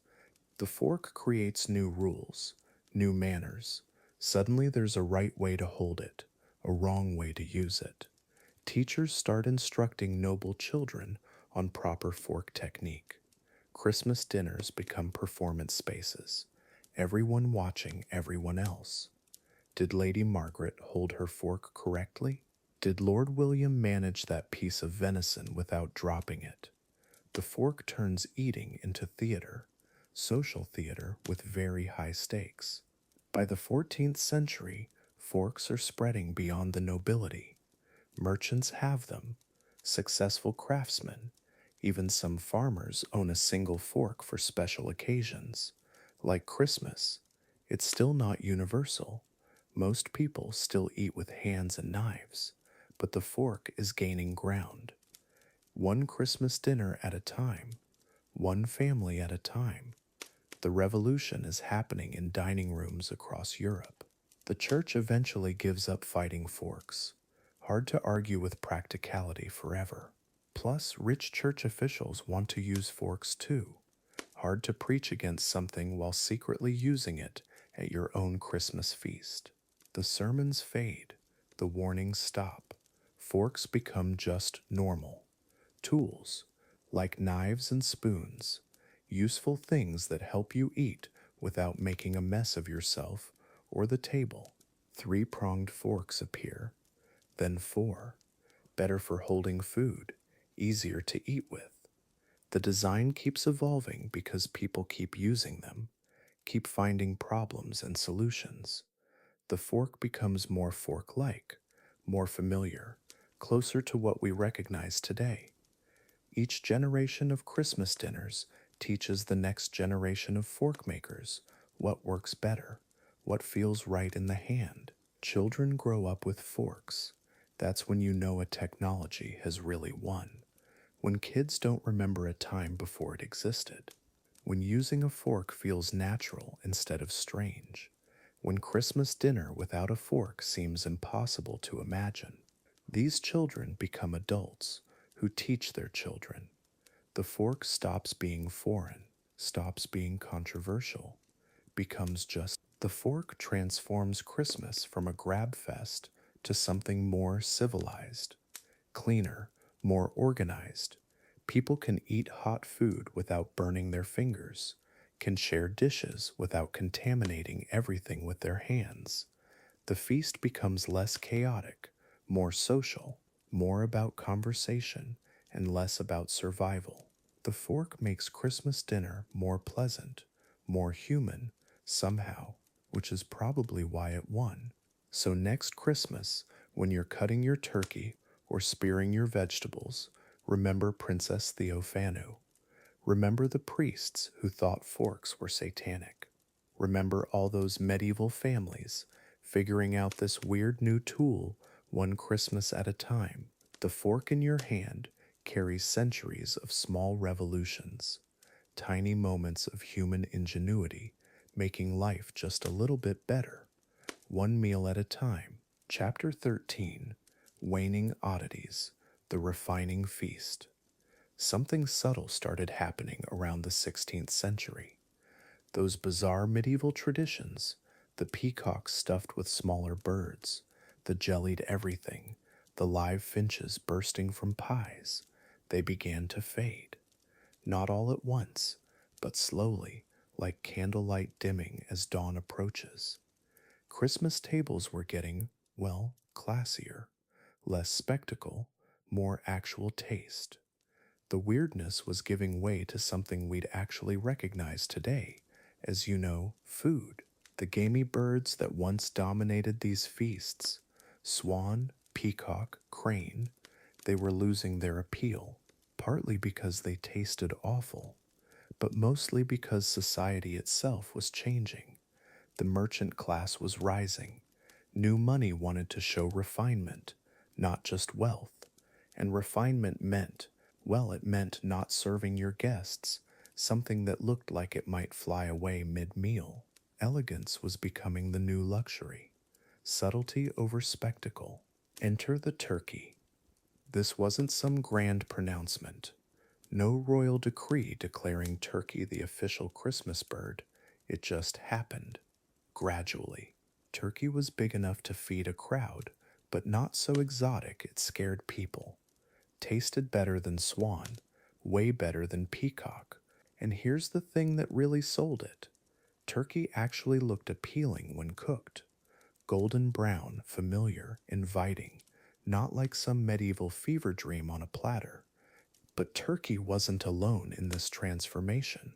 the fork creates new rules, new manners. Suddenly there's a right way to hold it, a wrong way to use it. Teachers start instructing noble children on proper fork technique. Christmas dinners become performance spaces, everyone watching everyone else. Did Lady Margaret hold her fork correctly? Did Lord William manage that piece of venison without dropping it? The fork turns eating into theater, social theater with very high stakes. By the 14th century, forks are spreading beyond the nobility. Merchants have them, successful craftsmen, even some farmers own a single fork for special occasions. Like Christmas, it's still not universal. Most people still eat with hands and knives, but the fork is gaining ground. One Christmas dinner at a time, one family at a time. The revolution is happening in dining rooms across Europe. The church eventually gives up fighting forks. Hard to argue with practicality forever. Plus, rich church officials want to use forks too. Hard to preach against something while secretly using it at your own Christmas feast. The sermons fade, the warnings stop. Forks become just normal. Tools, like knives and spoons, useful things that help you eat without making a mess of yourself or the table. Three-pronged forks appear, then four, better for holding food, easier to eat with. The design keeps evolving because people keep using them, keep finding problems and solutions. The fork becomes more fork-like, more familiar, closer to what we recognize today. Each generation of Christmas dinners teaches the next generation of fork makers what works better, what feels right in the hand. Children grow up with forks. That's when you know a technology has really won. When kids don't remember a time before it existed. When using a fork feels natural instead of strange. When Christmas dinner without a fork seems impossible to imagine. These children become adults who teach their children. The fork stops being foreign, stops being controversial, becomes just. The fork transforms Christmas from a grab fest to something more civilized, cleaner, more organized. People can eat hot food without burning their fingers, can share dishes without contaminating everything with their hands. The feast becomes less chaotic, more social, more about conversation, and less about survival. The fork makes Christmas dinner more pleasant, more human, somehow, which is probably why it won. So next Christmas, when you're cutting your turkey or spearing your vegetables, remember Princess Theophanu. Remember the priests who thought forks were satanic. Remember all those medieval families figuring out this weird new tool one Christmas at a time. The fork in your hand carries centuries of small revolutions, tiny moments of human ingenuity, making life just a little bit better, one meal at a time. Chapter 13, Waning Oddities, the Refining Feast. Something subtle started happening around the 16th century. Those bizarre medieval traditions, the peacocks stuffed with smaller birds, the jellied everything, the live finches bursting from pies, they began to fade. Not all at once, but slowly, like candlelight dimming as dawn approaches. Christmas tables were getting, well, classier, less spectacle, more actual taste. The weirdness was giving way to something we'd actually recognize today as, food. The gamey birds that once dominated these feasts, swan, peacock, crane, they were losing their appeal, partly because they tasted awful, but mostly because society itself was changing. The merchant class was rising. New money wanted to show refinement, not just wealth. And refinement meant, well, it meant not serving your guests something that looked like it might fly away mid meal. Elegance was becoming the new luxury. Subtlety over spectacle. Enter the turkey. This wasn't some grand pronouncement. No royal decree declaring turkey the official Christmas bird. It just happened. Gradually, turkey was big enough to feed a crowd, but not so exotic it scared people. Tasted better than swan, way better than peacock. And here's the thing that really sold it. Turkey actually looked appealing when cooked. Golden brown, familiar, inviting, not like some medieval fever dream on a platter. But turkey wasn't alone in this transformation.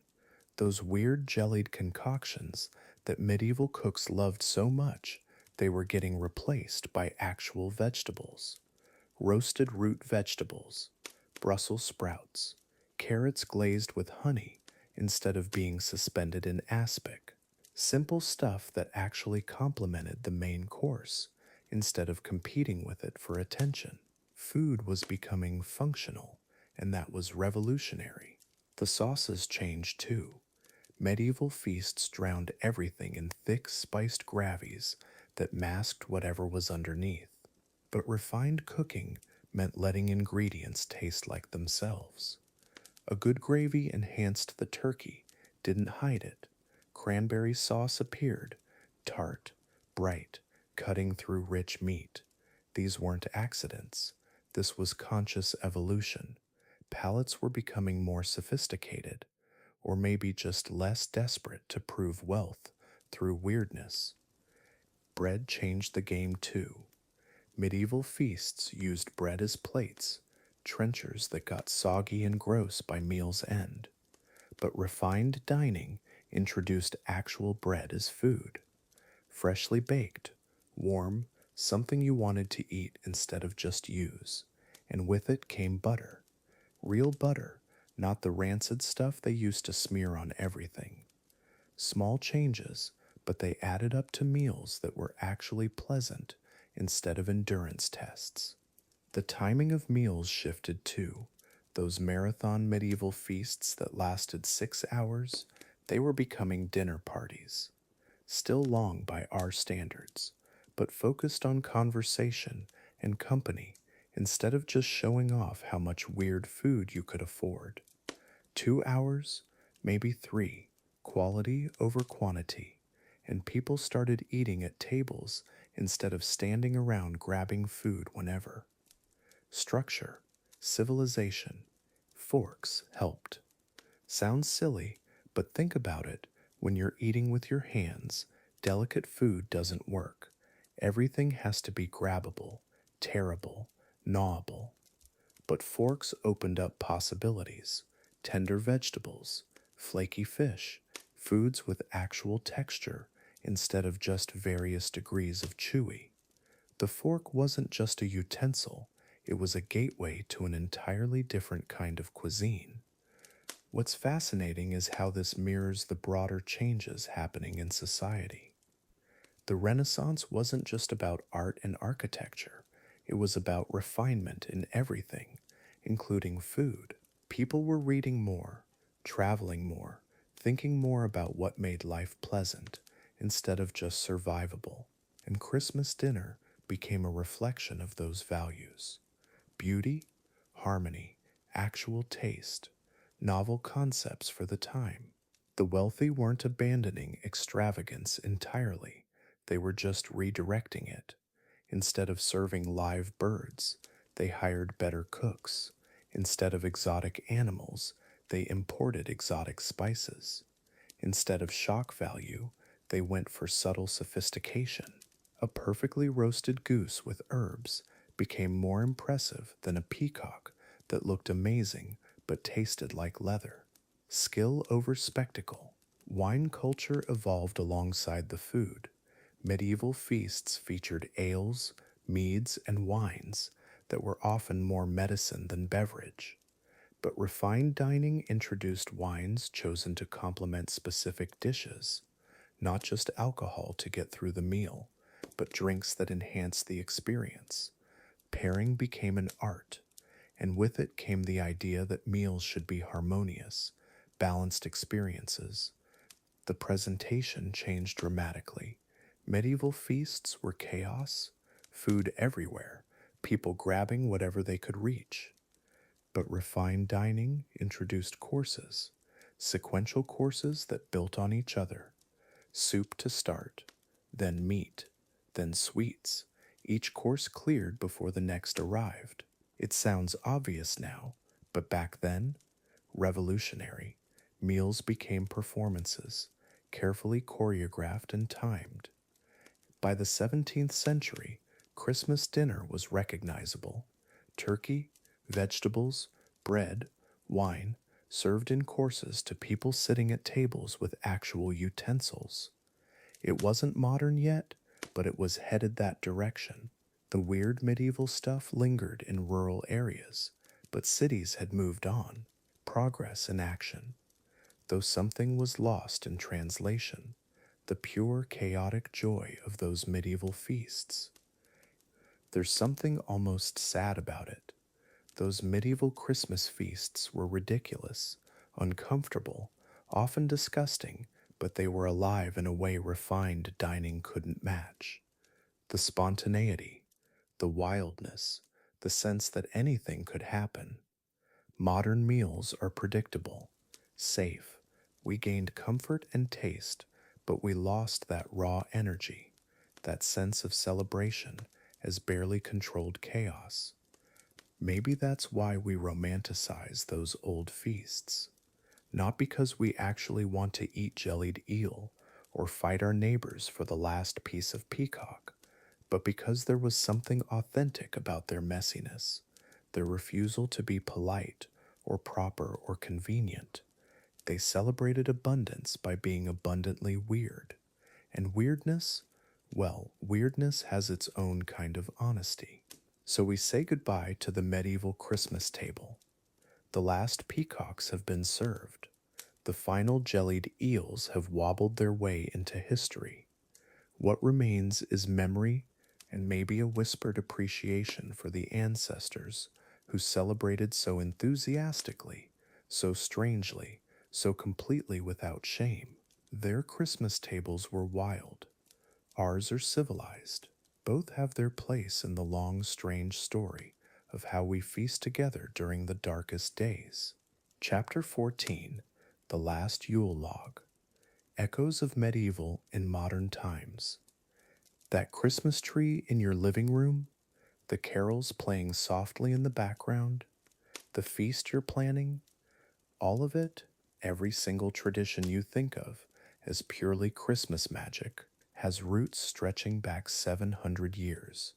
Those weird jellied concoctions that medieval cooks loved so much, they were getting replaced by actual vegetables. Roasted root vegetables, Brussels sprouts, carrots glazed with honey instead of being suspended in aspic. Simple stuff that actually complemented the main course instead of competing with it for attention. Food was becoming functional, and that was revolutionary. The sauces changed too. Medieval feasts drowned everything in thick, spiced gravies that masked whatever was underneath. But refined cooking meant letting ingredients taste like themselves. A good gravy enhanced the turkey, didn't hide it. Cranberry sauce appeared, tart, bright, cutting through rich meat. These weren't accidents. This was conscious evolution. Palates were becoming more sophisticated, or maybe just less desperate to prove wealth through weirdness. Bread changed the game too. Medieval feasts used bread as plates, trenchers that got soggy and gross by meal's end. But refined dining introduced actual bread as food. Freshly baked, warm, something you wanted to eat instead of just use. And with it came butter. Real butter, not the rancid stuff they used to smear on everything. Small changes, but they added up to meals that were actually pleasant instead of endurance tests. The timing of meals shifted too. Those marathon medieval feasts that lasted 6 hours, they were becoming dinner parties. Still long by our standards, but focused on conversation and company instead of just showing off how much weird food you could afford. 2 hours, maybe three, quality over quantity, and people started eating at tables instead of standing around grabbing food whenever. Structure, civilization, forks helped. Sounds silly, but think about it. When you're eating with your hands, delicate food doesn't work. Everything has to be grabbable, tearable, gnawable. But forks opened up possibilities. Tender vegetables, flaky fish, foods with actual texture instead of just various degrees of chewy. The fork wasn't just a utensil, it was a gateway to an entirely different kind of cuisine. What's fascinating is how this mirrors the broader changes happening in society. The Renaissance wasn't just about art and architecture, it was about refinement in everything, including food. People were reading more, traveling more, thinking more about what made life pleasant instead of just survivable, and Christmas dinner became a reflection of those values. Beauty, harmony, actual taste, novel concepts for the time. The wealthy weren't abandoning extravagance entirely, they were just redirecting it. Instead of serving live birds, they hired better cooks. Instead of exotic animals, they imported exotic spices. Instead of shock value, they went for subtle sophistication. A perfectly roasted goose with herbs became more impressive than a peacock that looked amazing but tasted like leather. Skill over spectacle. Wine culture evolved alongside the food. Medieval feasts featured ales, meads, and wines that were often more medicine than beverage. But refined dining introduced wines chosen to complement specific dishes, not just alcohol to get through the meal, but drinks that enhanced the experience. Pairing became an art, and with it came the idea that meals should be harmonious, balanced experiences. The presentation changed dramatically. Medieval feasts were chaos, food everywhere, people grabbing whatever they could reach. But refined dining introduced courses, sequential courses that built on each other. Soup to start, then meat, then sweets. Each course cleared before the next arrived. It sounds obvious now, but back then, revolutionary. Meals became performances, carefully choreographed and timed. By the 17th century, Christmas dinner was recognizable. Turkey, vegetables, bread, wine, served in courses to people sitting at tables with actual utensils. It wasn't modern yet, but it was headed that direction. The weird medieval stuff lingered in rural areas, but cities had moved on. Progress in action. Though something was lost in translation, the pure chaotic joy of those medieval feasts. There's something almost sad about it. Those medieval Christmas feasts were ridiculous, uncomfortable, often disgusting, but they were alive in a way refined dining couldn't match. The spontaneity, the wildness, the sense that anything could happen. Modern meals are predictable, safe. We gained comfort and taste, but we lost that raw energy, that sense of celebration as barely controlled chaos. Maybe that's why we romanticize those old feasts. Not because we actually want to eat jellied eel or fight our neighbors for the last piece of peacock, but because there was something authentic about their messiness, their refusal to be polite or proper or convenient. They celebrated abundance by being abundantly weird. And weirdness, well, weirdness has its own kind of honesty. So we say goodbye to the medieval Christmas table. The last peacocks have been served. The final jellied eels have wobbled their way into history. What remains is memory and maybe a whispered appreciation for the ancestors who celebrated so enthusiastically, so strangely, so completely without shame. Their Christmas tables were wild. Ours are civilized. Both have their place in the long, strange story of how we feast together during the darkest days. Chapter 14, The Last Yule Log. Echoes of Medieval in Modern Times. That Christmas tree in your living room, the carols playing softly in the background, the feast you're planning, all of it, every single tradition you think of as purely Christmas magic, has roots stretching back 700 years.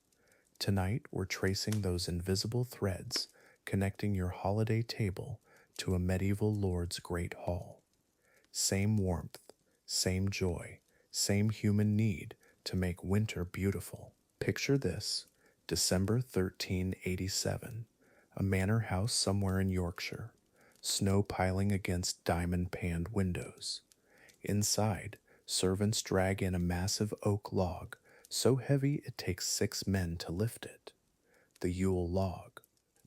Tonight, we're tracing those invisible threads connecting your holiday table to a medieval lord's great hall. Same warmth, same joy, same human need to make winter beautiful. Picture this: December 1387, a manor house somewhere in Yorkshire, snow piling against diamond paned windows. Inside, servants drag in a massive oak log, so heavy it takes 6 men to lift it. The Yule log.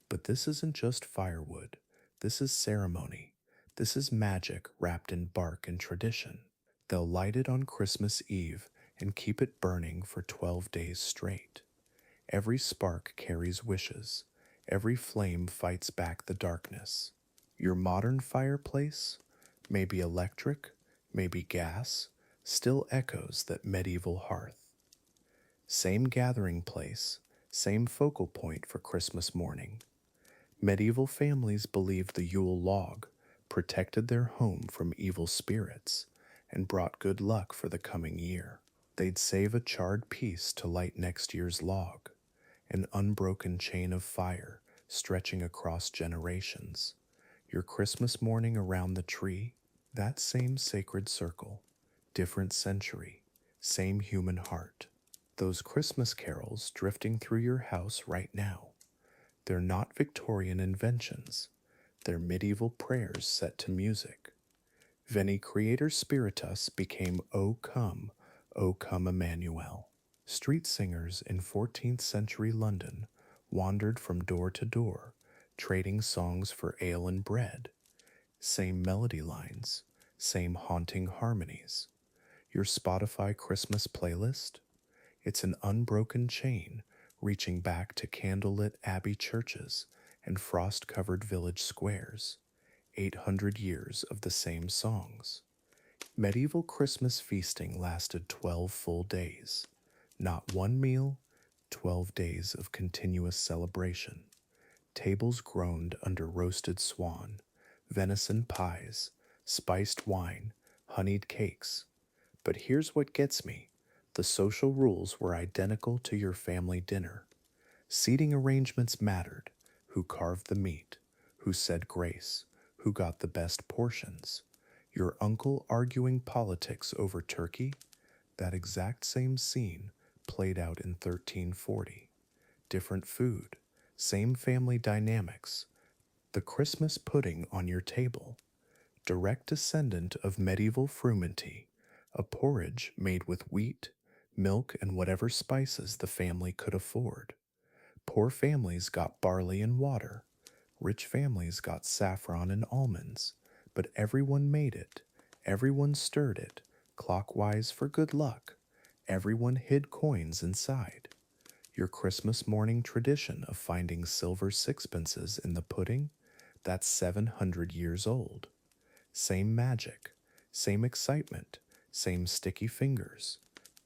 But this isn't just firewood. This is ceremony. This is magic wrapped in bark and tradition. They'll light it on Christmas Eve and keep it burning for 12 days straight. Every spark carries wishes. Every flame fights back the darkness. Your modern fireplace, maybe electric, maybe gas, still echoes that medieval hearth. Same gathering place, same focal point for Christmas morning. Medieval families believed the Yule log, protected their home from evil spirits, and brought good luck for the coming year. They'd save a charred piece to light next year's log, an unbroken chain of fire stretching across generations. Your Christmas morning around the tree, that same sacred circle, different century, same human heart. Those Christmas carols drifting through your house right now, they're not Victorian inventions. They're medieval prayers set to music. Veni Creator Spiritus became O come Emmanuel. Street singers in 14th century London wandered from door to door, trading songs for ale and bread. Same melody lines, same haunting harmonies. Your Spotify Christmas playlist? It's an unbroken chain reaching back to candlelit abbey churches and frost covered village squares. 800 years of the same songs. Medieval Christmas feasting lasted 12 full days. Not one meal, 12 days of continuous celebration. Tables groaned under roasted swan, venison pies, spiced wine, honeyed cakes. But here's what gets me: the social rules were identical to your family dinner. Seating arrangements mattered: who carved the meat, who said grace, who got the best portions. Your uncle arguing politics over turkey? That exact same scene played out in 1340. Different food, same family dynamics. The Christmas pudding on your table, direct descendant of medieval frumenty, a porridge made with wheat, milk, and whatever spices the family could afford. Poor families got barley and water. Rich families got saffron and almonds. But everyone made it. Everyone stirred it, clockwise for good luck. Everyone hid coins inside. Your Christmas morning tradition of finding silver sixpences in the pudding? That's 700 years old. Same magic, same excitement, same sticky fingers.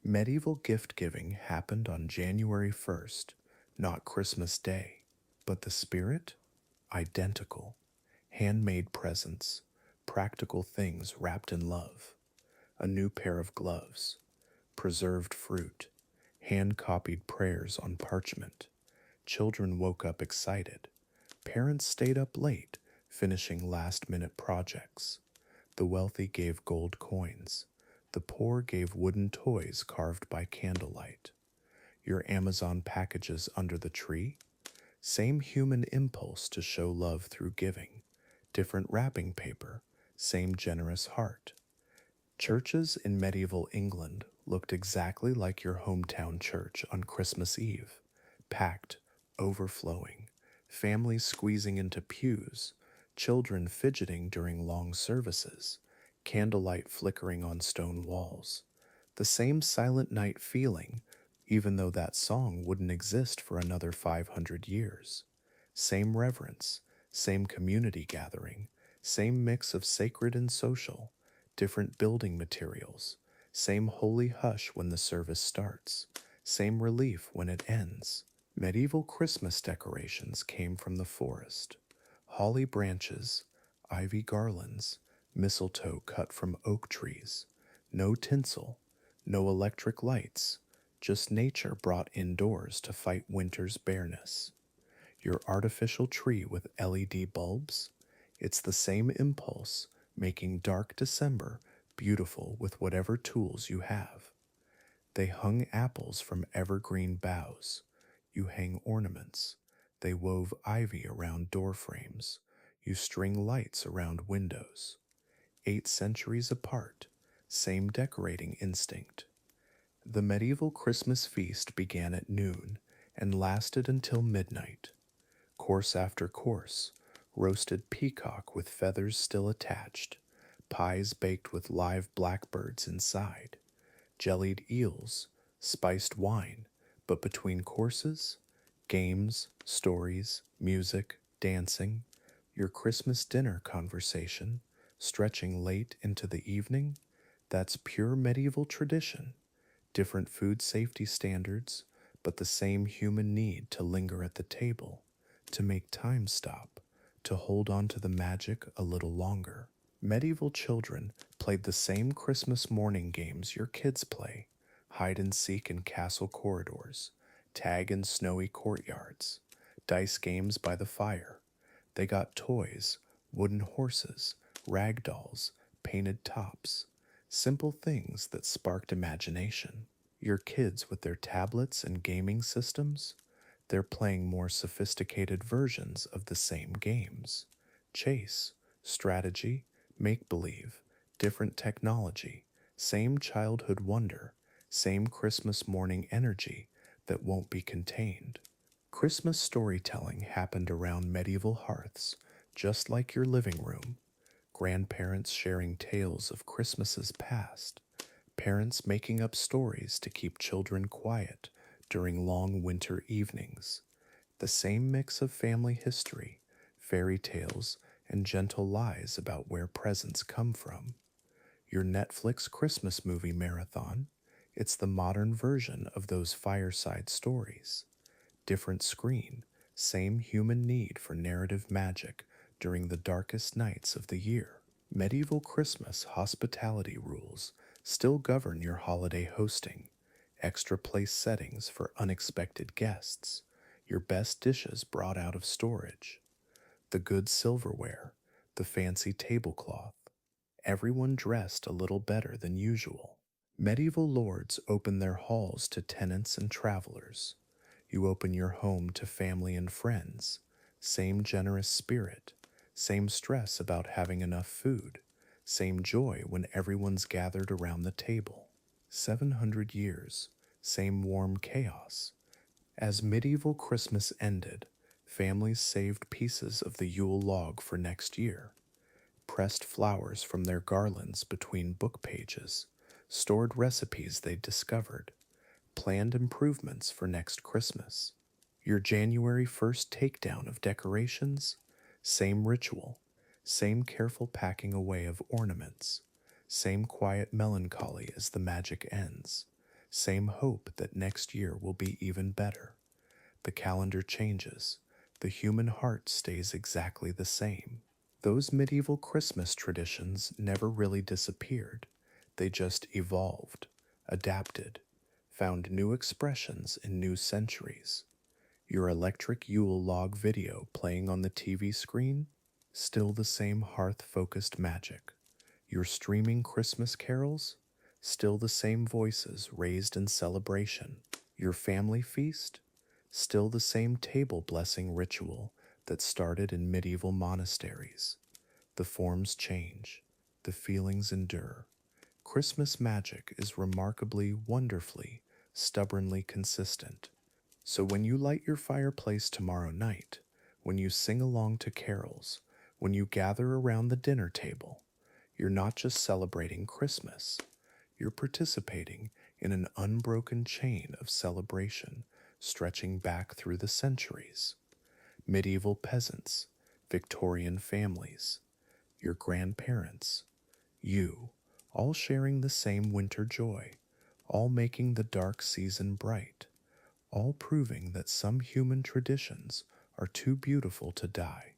Medieval gift giving happened on January 1st, not Christmas Day. But the spirit? Identical. Handmade presents, practical things wrapped in love. A new pair of gloves, preserved fruit, hand copied prayers on parchment. Children woke up excited. Parents stayed up late, finishing last minute projects. The wealthy gave gold coins. The poor gave wooden toys carved by candlelight. Your Amazon packages under the tree? Same human impulse to show love through giving. Different wrapping paper, same generous heart. Churches in medieval England looked exactly like your hometown church on Christmas Eve: packed, overflowing, families squeezing into pews, children fidgeting during long services, candlelight flickering on stone walls. The same silent night feeling, even though that song wouldn't exist for another 500 years. Same reverence, same community gathering, same mix of sacred and social, different building materials, same holy hush when the service starts, same relief when it ends. Medieval Christmas decorations came from the forest: holly branches, ivy garlands, mistletoe cut from oak trees. No tinsel, no electric lights, just nature brought indoors to fight winter's bareness. Your artificial tree with LED bulbs? It's the same impulse, making dark December beautiful with whatever tools you have. They hung apples from evergreen boughs. You hang ornaments. They wove ivy around door frames. You string lights around windows. 8 centuries apart, same decorating instinct. The medieval Christmas feast began at noon and lasted until midnight. Course after course, roasted peacock with feathers still attached, pies baked with live blackbirds inside, jellied eels, spiced wine, but between courses, games, stories, music, dancing. Your Christmas dinner conversation, stretching late into the evening? That's pure medieval tradition. Different food safety standards, but the same human need to linger at the table, to make time stop, to hold on to the magic a little longer. Medieval children played the same Christmas morning games your kids play: hide and seek in castle corridors, tag in snowy courtyards, dice games by the fire. They got toys, wooden horses, rag dolls, painted tops, simple things that sparked imagination. Your kids with their tablets and gaming systems, they're playing more sophisticated versions of the same games: chase, strategy, make believe, different technology, same childhood wonder, same Christmas morning energy that won't be contained. Christmas storytelling happened around medieval hearths, just like your living room. Grandparents sharing tales of Christmases past, parents making up stories to keep children quiet during long winter evenings. The same mix of family history, fairy tales, and gentle lies about where presents come from. Your Netflix Christmas movie marathon, it's the modern version of those fireside stories. Different screen, same human need for narrative magic during the darkest nights of the year. Medieval Christmas hospitality rules still govern your holiday hosting: extra place settings for unexpected guests, your best dishes brought out of storage, the good silverware, the fancy tablecloth, everyone dressed a little better than usual. Medieval lords open their halls to tenants and travelers. You open your home to family and friends. Same generous spirit, same stress about having enough food, same joy when everyone's gathered around the table. 700 years, same warm chaos. As medieval Christmas ended, families saved pieces of the Yule log for next year, pressed flowers from their garlands between book pages, stored recipes they'd discovered, planned improvements for next Christmas. Your January 1st takedown of decorations, same ritual, same careful packing away of ornaments, same quiet melancholy as the magic ends, same hope that next year will be even better. The calendar changes, the human heart stays exactly the same. Those medieval Christmas traditions never really disappeared. They just evolved, adapted, found new expressions in new centuries. Your electric Yule log video playing on the TV screen? Still the same hearth focused magic. Your streaming Christmas carols? Still the same voices raised in celebration. Your family feast? Still the same table blessing ritual that started in medieval monasteries. The forms change, the feelings endure. Christmas magic is remarkably, wonderfully, stubbornly consistent. So when you light your fireplace tomorrow night, when you sing along to carols, when you gather around the dinner table, you're not just celebrating Christmas. You're participating in an unbroken chain of celebration stretching back through the centuries. Medieval peasants, Victorian families, your grandparents, you, all sharing the same winter joy, all making the dark season bright, all proving that some human traditions are too beautiful to die.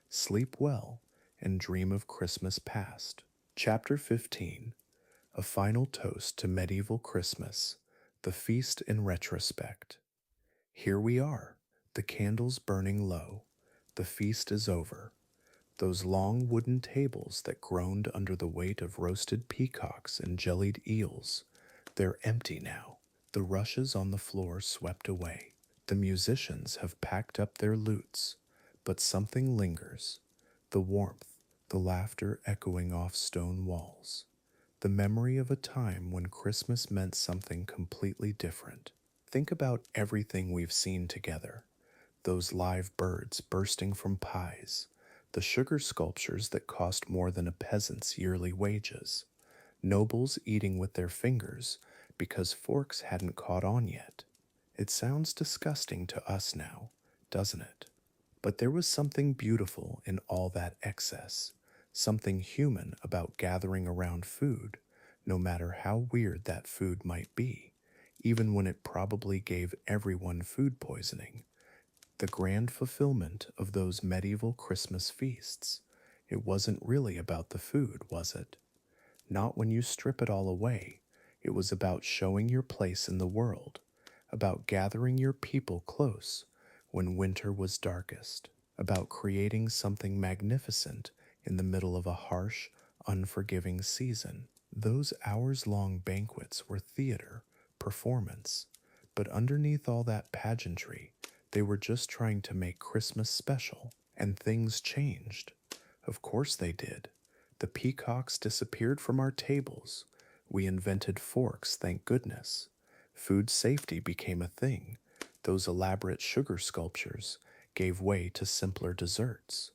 Sleep well and dream of Christmas past. Chapter 15: A Final Toast to Medieval Christmas, the Feast in Retrospect. Here we are, the candles burning low. The feast is over. Those long wooden tables that groaned under the weight of roasted peacocks and jellied eels, they're empty now. The rushes on the floor swept away. The musicians have packed up their lutes, but something lingers: the warmth, the laughter echoing off stone walls, the memory of a time when Christmas meant something completely different. Think about everything we've seen together: those live birds bursting from pies, the sugar sculptures that cost more than a peasant's yearly wages, nobles eating with their fingers because forks hadn't caught on yet. It sounds disgusting to us now, doesn't it? But there was something beautiful in all that excess, something human about gathering around food, no matter how weird that food might be, even when it probably gave everyone food poisoning. The grand fulfillment of those medieval Christmas feasts. It wasn't really about the food, was it? Not when you strip it all away. It was about showing your place in the world, about gathering your people close when winter was darkest, about creating something magnificent in the middle of a harsh, unforgiving season. Those hours long banquets were theater, performance, but underneath all that pageantry, they were just trying to make Christmas special, and things changed. Of course they did. The peacocks disappeared from our tables. We invented forks, thank goodness. Food safety became a thing. Those elaborate sugar sculptures gave way to simpler desserts.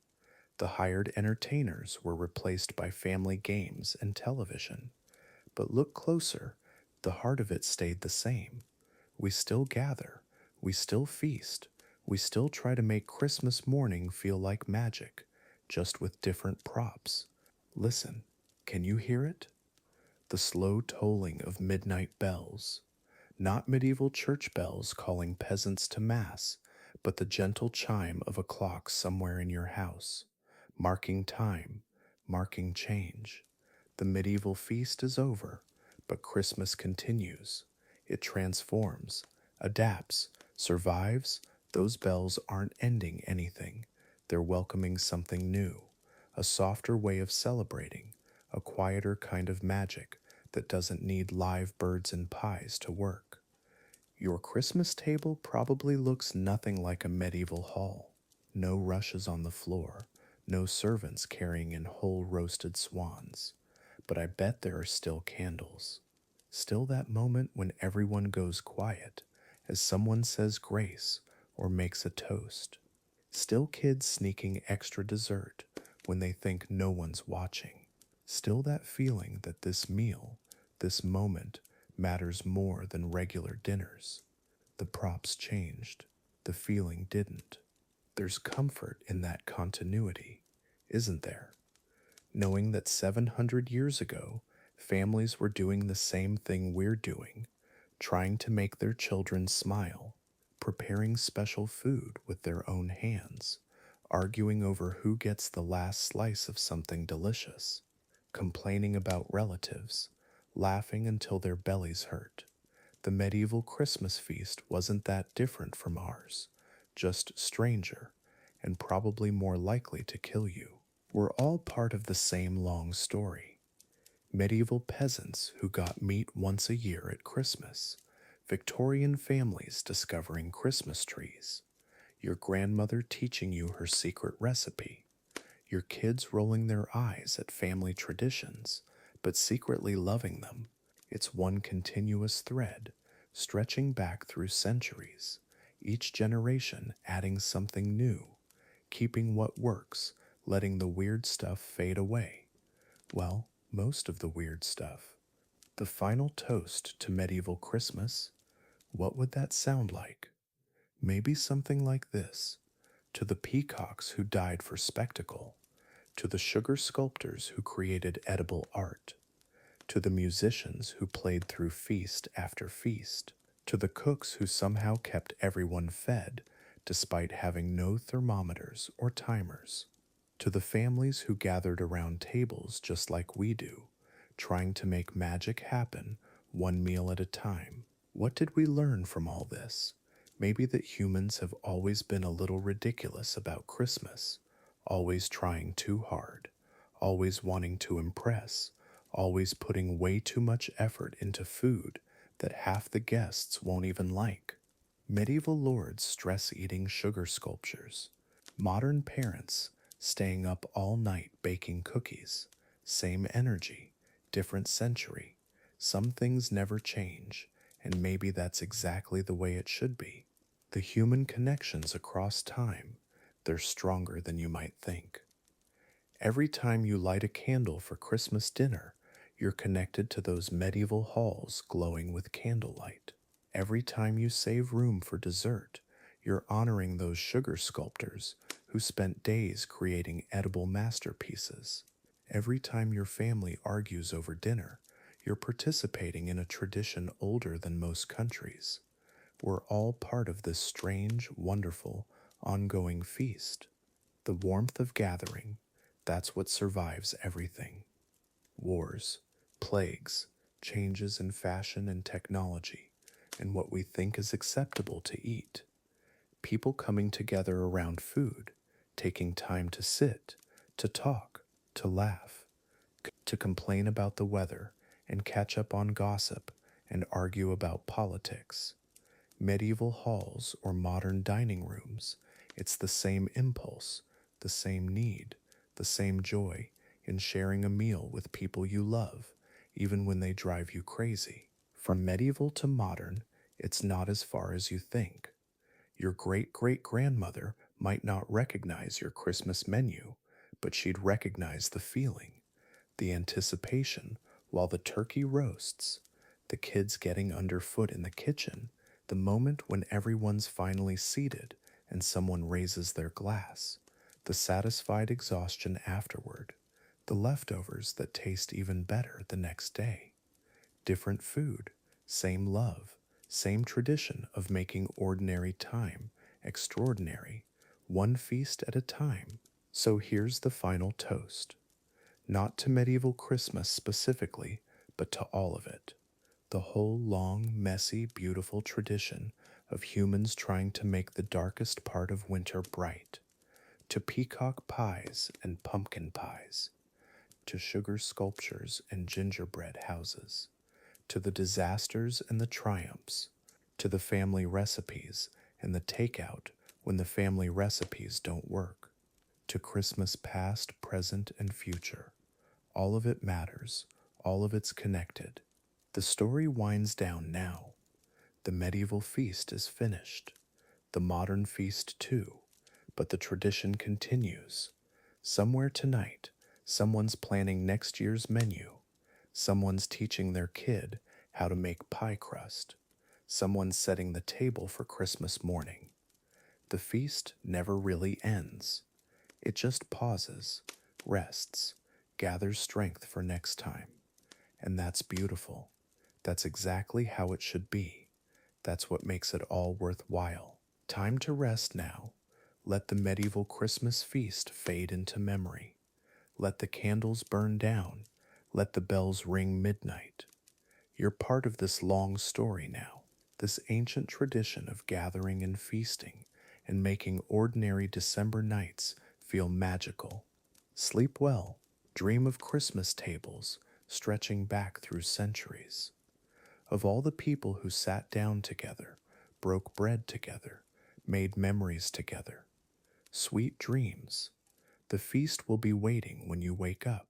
The hired entertainers were replaced by family games and television. But look closer, the heart of it stayed the same. We still gather, we still feast, we still try to make Christmas morning feel like magic, just with different props. Listen, can you hear it? The slow tolling of midnight bells. Not medieval church bells calling peasants to mass, but the gentle chime of a clock somewhere in your house, marking time, marking change. The medieval feast is over, but Christmas continues. It transforms, adapts, survives. Those bells aren't ending anything. They're welcoming something new, a softer way of celebrating, a quieter kind of magic that doesn't need live birds and pies to work. Your Christmas table probably looks nothing like a medieval hall. No rushes on the floor, no servants carrying in whole roasted swans. But I bet there are still candles. Still that moment when everyone goes quiet as someone says grace or makes a toast. Still kids sneaking extra dessert when they think no one's watching. Still that feeling that this meal, this moment, matters more than regular dinners. The props changed. The feeling didn't. There's comfort in that continuity, isn't there? Knowing that 700 years ago, families were doing the same thing we're doing, trying to make their children smile, preparing special food with their own hands, arguing over who gets the last slice of something delicious, complaining about relatives, laughing until their bellies hurt. The medieval Christmas feast wasn't that different from ours, just stranger, and probably more likely to kill you. We're all part of the same long story. Medieval peasants who got meat once a year at Christmas, Victorian families discovering Christmas trees, your grandmother teaching you her secret recipe, your kids rolling their eyes at family traditions, but secretly loving them. It's one continuous thread, stretching back through centuries, each generation adding something new, keeping what works, letting the weird stuff fade away. Well, most of the weird stuff. The final toast to medieval Christmas, what would that sound like? Maybe something like this. To the peacocks who died for spectacle, to the sugar sculptors who created edible art, to the musicians who played through feast after feast, to the cooks who somehow kept everyone fed despite having no thermometers or timers, to the families who gathered around tables just like we do, trying to make magic happen one meal at a time. What did we learn from all this? Maybe that humans have always been a little ridiculous about Christmas, always trying too hard, always wanting to impress, always putting way too much effort into food that half the guests won't even like. Medieval lords stress eating sugar sculptures, modern parents staying up all night baking cookies. Same energy, different century. Some things never change, and maybe that's exactly the way it should be. The human connections across time, they're stronger than you might think. Every time you light a candle for Christmas dinner, you're connected to those medieval halls glowing with candlelight. Every time you save room for dessert, you're honoring those sugar sculptors who spent days creating edible masterpieces. Every time your family argues over dinner, you're participating in a tradition older than most countries. We're all part of this strange, wonderful, ongoing feast. The warmth of gathering, that's what survives everything. Wars, plagues, changes in fashion and technology, and what we think is acceptable to eat. People coming together around food, taking time to sit, to talk, to laugh, to complain about the weather, and catch up on gossip and argue about politics. Medieval halls or modern dining rooms, it's the same impulse, the same need, the same joy in sharing a meal with people you love, even when they drive you crazy. From medieval to modern, it's not as far as you think. Your great great grandmother might not recognize your Christmas menu, but she'd recognize the feeling, the anticipation while the turkey roasts, the kids getting underfoot in the kitchen, the moment when everyone's finally seated and someone raises their glass, the satisfied exhaustion afterward, the leftovers that taste even better the next day. Different food, same love, same tradition of making ordinary time extraordinary, one feast at a time. So here's the final toast. Not to medieval Christmas specifically, but to all of it. The whole long, messy, beautiful tradition of humans trying to make the darkest part of winter bright. To peacock pies and pumpkin pies. To sugar sculptures and gingerbread houses. To the disasters and the triumphs. To the family recipes and the takeout when the family recipes don't work. To Christmas past, present, and future. All of it matters, all of it's connected. The story winds down now. The medieval feast is finished, the modern feast too, but the tradition continues. Somewhere tonight, someone's planning next year's menu. Someone's teaching their kid how to make pie crust. Someone's setting the table for Christmas morning. The feast never really ends. It just pauses, rests, gathers strength for next time. And that's beautiful. That's exactly how it should be. That's what makes it all worthwhile. Time to rest now. Let the medieval Christmas feast fade into memory. Let the candles burn down. Let the bells ring midnight. You're part of this long story now, this ancient tradition of gathering and feasting and making ordinary December nights feel magical. Sleep well. Dream of Christmas tables stretching back through centuries. Of all the people who sat down together, broke bread together, made memories together. Sweet dreams. The feast will be waiting when you wake up.